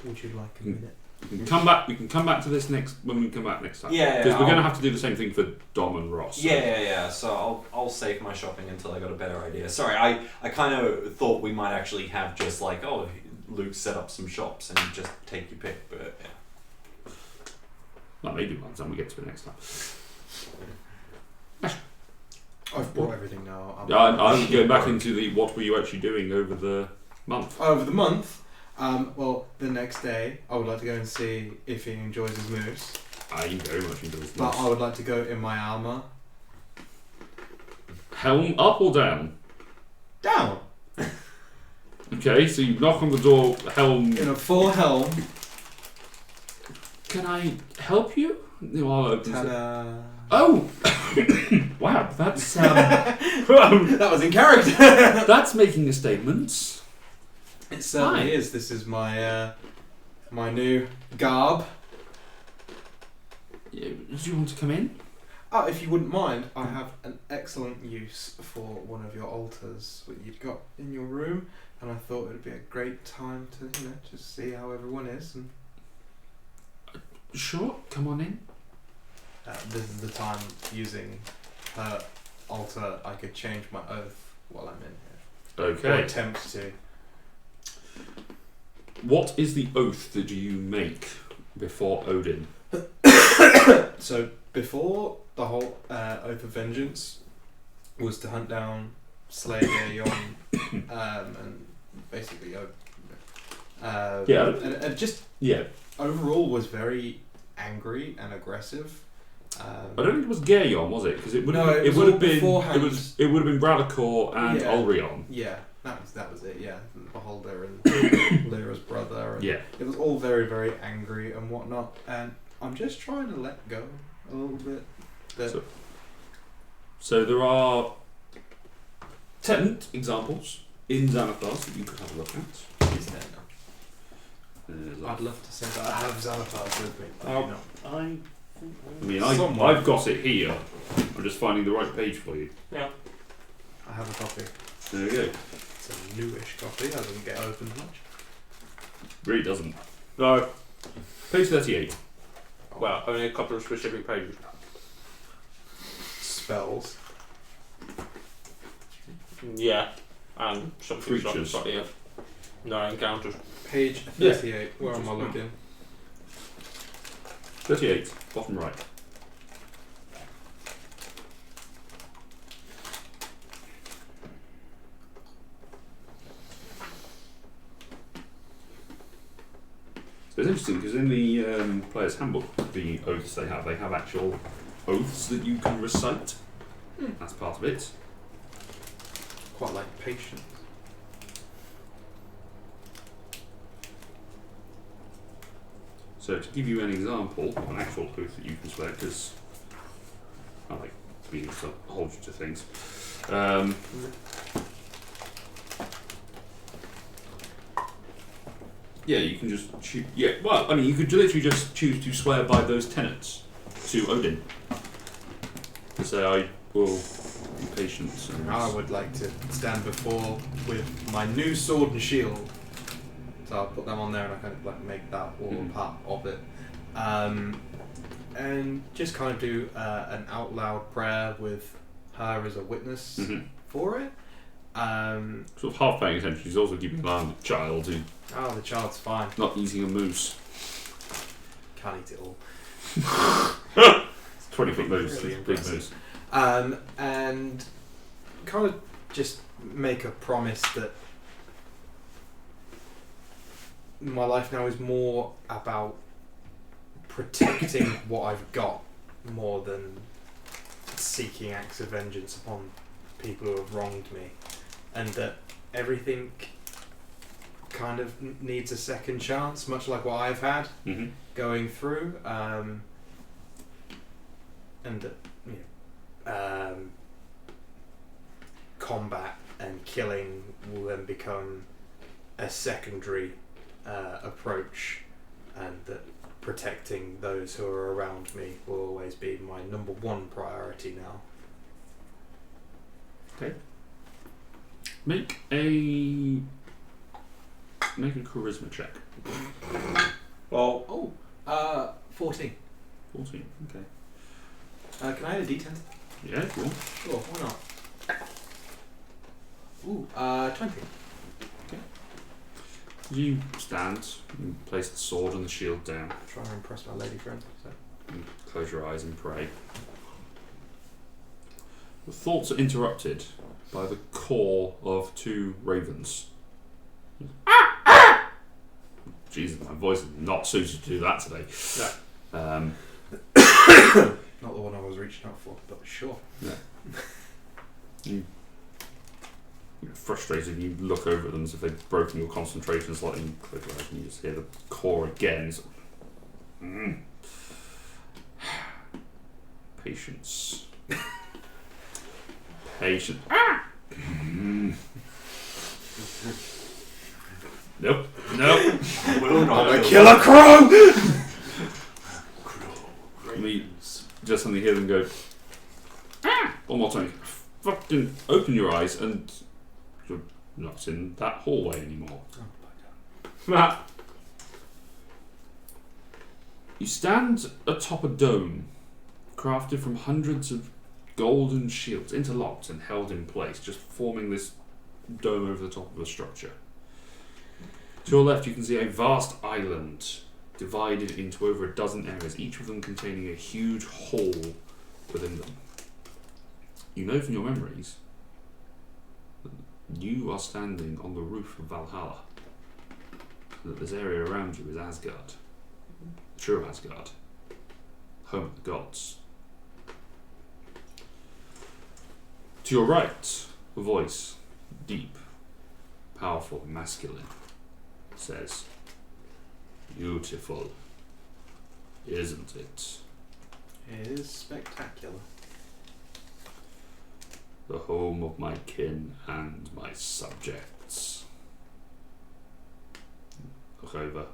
would you like a Hmm. minute? We can come back. We can come back to this next when we come back next time. Yeah, because we're I'll- going to have to do the same thing for Dom and Ross. Yeah. So I'll save my shopping until I got a better idea. Sorry, I kind of thought we might actually have just like, oh, Luke set up some shops and just take your pick, but yeah. Well, maybe by the time we get to it next time. I've brought everything now. I'm going back into the what were you actually doing over the month. Over the month, well, the next day, I would like to go and see if he enjoys his moves. I very much enjoy this. But I would like to go in my armor. Helm up or down? Down! Okay, so you knock on the door. Helm. In a full helm. Can I help you? No, I'll open it. Ta-da! Oh, wow, that's That was in character! that's making a statement. It certainly Hi. is. This is my my new garb. Yeah, do you want to come in? Oh, if you wouldn't mind, I have an excellent use for one of your altars that you've got in your room, and I thought it would be a great time to, just see how everyone is. And Sure, come on in. this is the time using her altar. I could change my oath while I'm in here. Or Okay. attempt to. What is the oath that you make before Odin? So before the whole Oath of Vengeance was to hunt down, slay Aeon, and basically, Yeah. and just Yeah, overall was very angry and aggressive. I don't think it was Geirjon, was it? Because it would No, have it it was would all have been beforehand. it would have been Bradacor and Yeah. Ulrion. Yeah, that was it. Yeah, Beholder and Lyra's brother. And Yeah. it was all very very angry and whatnot. And I'm just trying to let go a little bit. That So there are 10 examples in Xanathars that you could have a look at. is there now. There's I'd love to say that I have Xanathars with me. But Oh. you know. I mean, Somewhere. I've got it here. I'm just finding the right page for you. I have a copy. There we go. It's a newish copy. I didn't get opened much. Really doesn't. No. Page 38. Well, only a couple of specific pages. Spells. Yeah. And some Creatures. Yeah. No encounters. Page Yeah. 38. Where am I looking? 38, bottom right. So it's interesting because in the player's handbook, the oaths they have actual oaths that you can recite. That's part of it. Quite like patience. So to give you an example of an actual oath that you can swear, because I like being able to hold you to things. Yeah, you can just choose. Yeah, well, I mean, you could literally just choose to swear by those tenets to Odin. To say, I will be patient. And I would like to stand before with my new sword and shield. So I'll put them on there and I kind of like make that all Mhm. part of it. And just kind of do an out loud prayer with her as a witness Mhm. for it. Sort of half paying attention. He's also keeping an eye on the child who's Oh, the child's fine. not eating a moose. Can't eat it all. 20-foot moose, Really big impressive. moose. And kind of just make a promise that my life now is more about protecting what I've got more than seeking acts of vengeance upon people who have wronged me, and that everything kind of needs a second chance, much like what I've had Mm-hmm. going through, and that combat and killing will then become a secondary approach, and that protecting those who are around me will always be my number one priority now. Make a Make a charisma check. Well, 14. 14. Okay. Can I add a d10? Yeah, cool. Sure, why not? Ooh, 20. You stand, you place the sword and the shield down, Trying to impress my lady friend. So. and close your eyes and pray. Your thoughts are interrupted by the caw of two ravens. Jesus, my voice is not suited to do that today. No. Not the one I was reaching out for, but sure. You, you're frustrated, you look over at them as if they've broken your concentration slightly, and close your eyes, and you just hear the caw again. It's Patience. Patience. Nope. Nope. Will not I'm a go. killer crow! Me just suddenly hear them go. One more time. Fucking open your eyes, and you're not in that hallway anymore. You stand atop a dome, crafted from hundreds of golden shields, interlocked and held in place, just forming this dome over the top of the structure. To your left, you can see a vast island divided into over a dozen areas, each of them containing a huge hall within them. You know from your memories that you are standing on the roof of Valhalla, that this area around you is Asgard, true Asgard, home of the gods. To your right, a voice, deep, powerful, masculine, says, "Beautiful, isn't it? It is spectacular. The home of my kin and my subjects." Look over,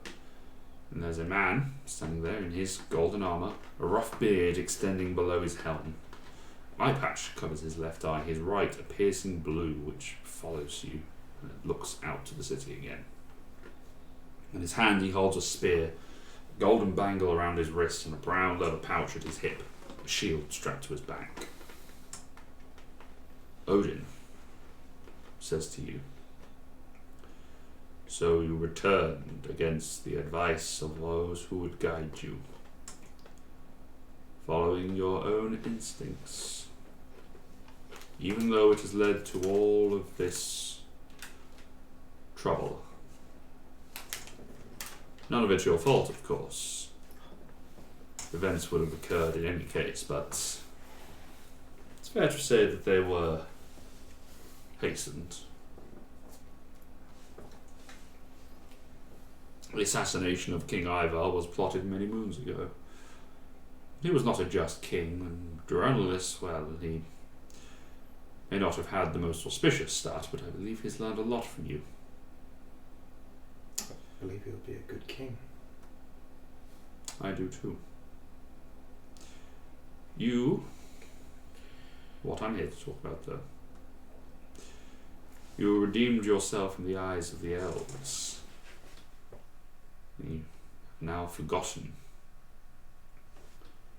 and there's a man standing there in his golden armour, a rough beard extending below his helm. Eye patch covers his left eye, his right a piercing blue which follows you and looks out to the city again. In his hand he holds a spear, a golden bangle around his wrist and a brown leather pouch at his hip, a shield strapped to his back. Odin says to you, "So you returned against the advice of those who would guide you, following your own instincts, even though it has led to all of this trouble. None of it's your fault, of course. Events would have occurred in any case, but it's fair to say that they were hastened. The assassination of King Ivar was plotted many moons ago. He was not a just king, and Dronelis, well, he may not have had the most auspicious start, but I believe he's learned a lot from you." I believe he'll be a good king. I do too. You, what I'm here to talk about though, you redeemed yourself in the eyes of the elves. You've now forgotten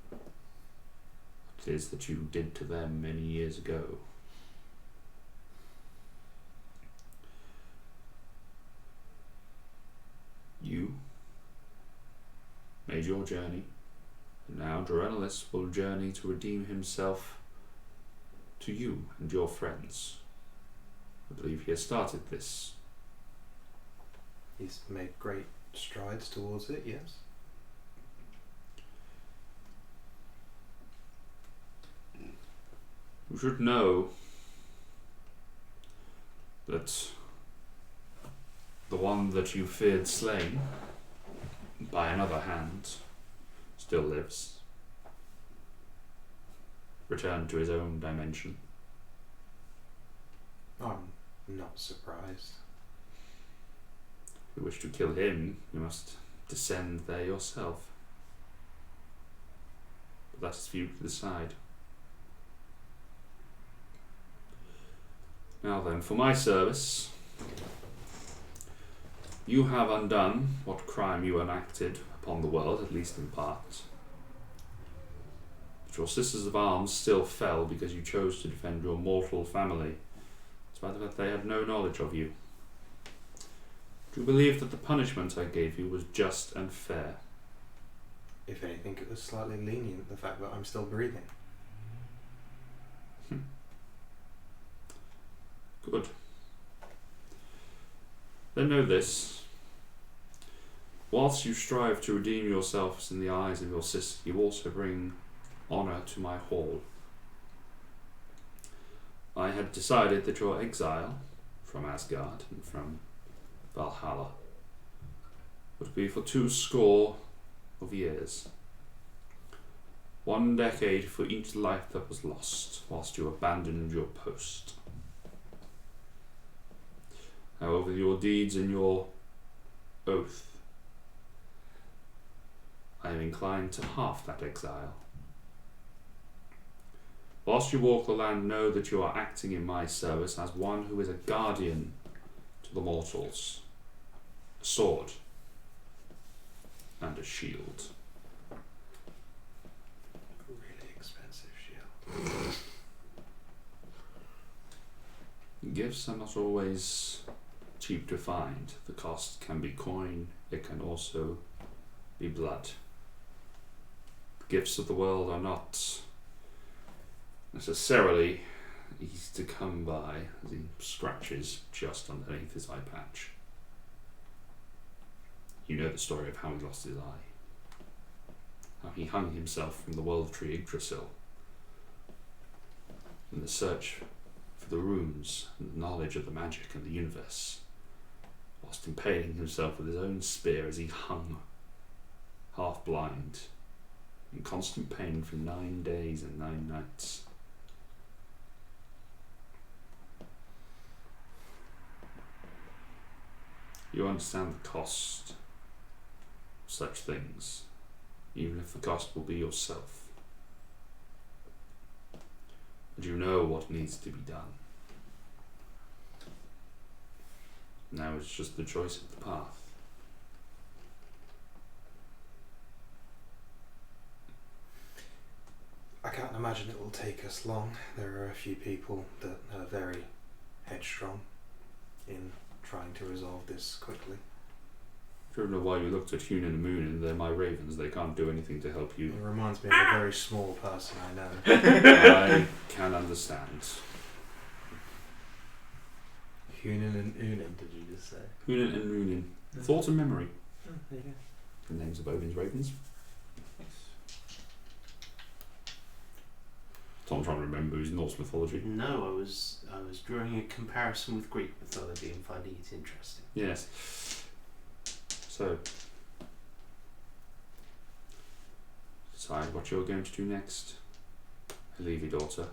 what it is that you did to them many years ago. You made your journey, and now Dronelis will journey to redeem himself to you and your friends. I believe he has started this. He's made great strides towards it, yes. You should know that the one that you feared slain by another hand still lives, returned to his own dimension. I'm not surprised. If you wish to kill him, you must descend there yourself. But that is for you to decide. Now then, for my service, You have undone what crime you enacted upon the world, at least in part. But your sisters of arms still fell because you chose to defend your mortal family, despite the fact they had no knowledge of you. Do you believe that the punishment I gave you was just and fair? If anything, it was slightly lenient, the fact that I'm still breathing. Good. Then know this. Whilst you strive to redeem yourselves in the eyes of your sister, you also bring honour to my hall. I had decided that your exile from Asgard and from Valhalla would be for 20 years. 1 decade for each life that was lost whilst you abandoned your post. However, your deeds and your oath, I am inclined to half that exile. Whilst you walk the land, know that you are acting in my service as one who is a guardian to the mortals, a sword and a shield. Really expensive shield. Gifts are not always cheap to find. The cost can be coin, it can also be blood. The gifts of the world are not necessarily easy to come by, as he scratches just underneath his eye patch. You know the story of how he lost his eye, how he hung himself from the world tree Yggdrasil in the search for the runes and the knowledge of the magic and the universe, whilst impaling himself with his own spear as he hung, half blind, in constant pain for 9 days and 9 nights. You understand the cost of such things, even if the cost will be yourself. And you know what needs to be done. Now it's just the choice of the path. I can't imagine it will take us long. There are a few people that are very headstrong in trying to resolve this quickly. I don't know why you looked at Hune and the Moon and they're my ravens. They can't do anything to help It you. reminds me of a very small person I know. I can understand. Hunan and Unan, did you just say? Hune and Moonin. Thought and memory. Oh, there you go. The names of Odin's ravens. Tom's trying to remember his Norse mythology. No, I was drawing a comparison with Greek mythology and finding it interesting. Yes. So, decide what you're going to do next. I leave your daughter.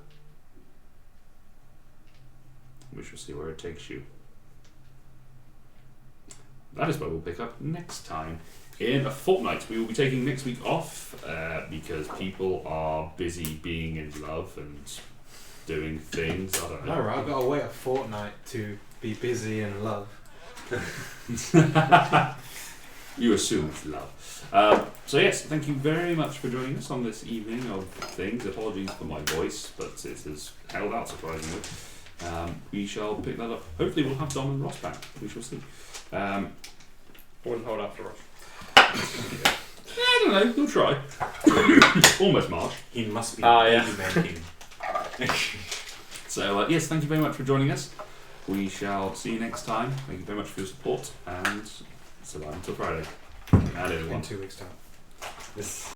We shall see where it takes you. That is where we'll pick up next time. In a fortnight, we will be taking next week off because people are busy being in love and doing things. I don't know. Alright, I've got to wait a fortnight to be busy in love. You assume it's love. So yes, thank you very much for joining us on this evening of things. Apologies for my voice, but it has held out surprisingly. We shall pick that up. Hopefully we'll have Dom and Ross back. We shall see. I wouldn't hold out for Ross. I don't know, we'll try. Almost March. He must be yeah. making. So yes, thank you very much for joining us. We shall see you next time. Thank you very much for your support, and so long until Friday. And everyone. In 2 weeks' time. This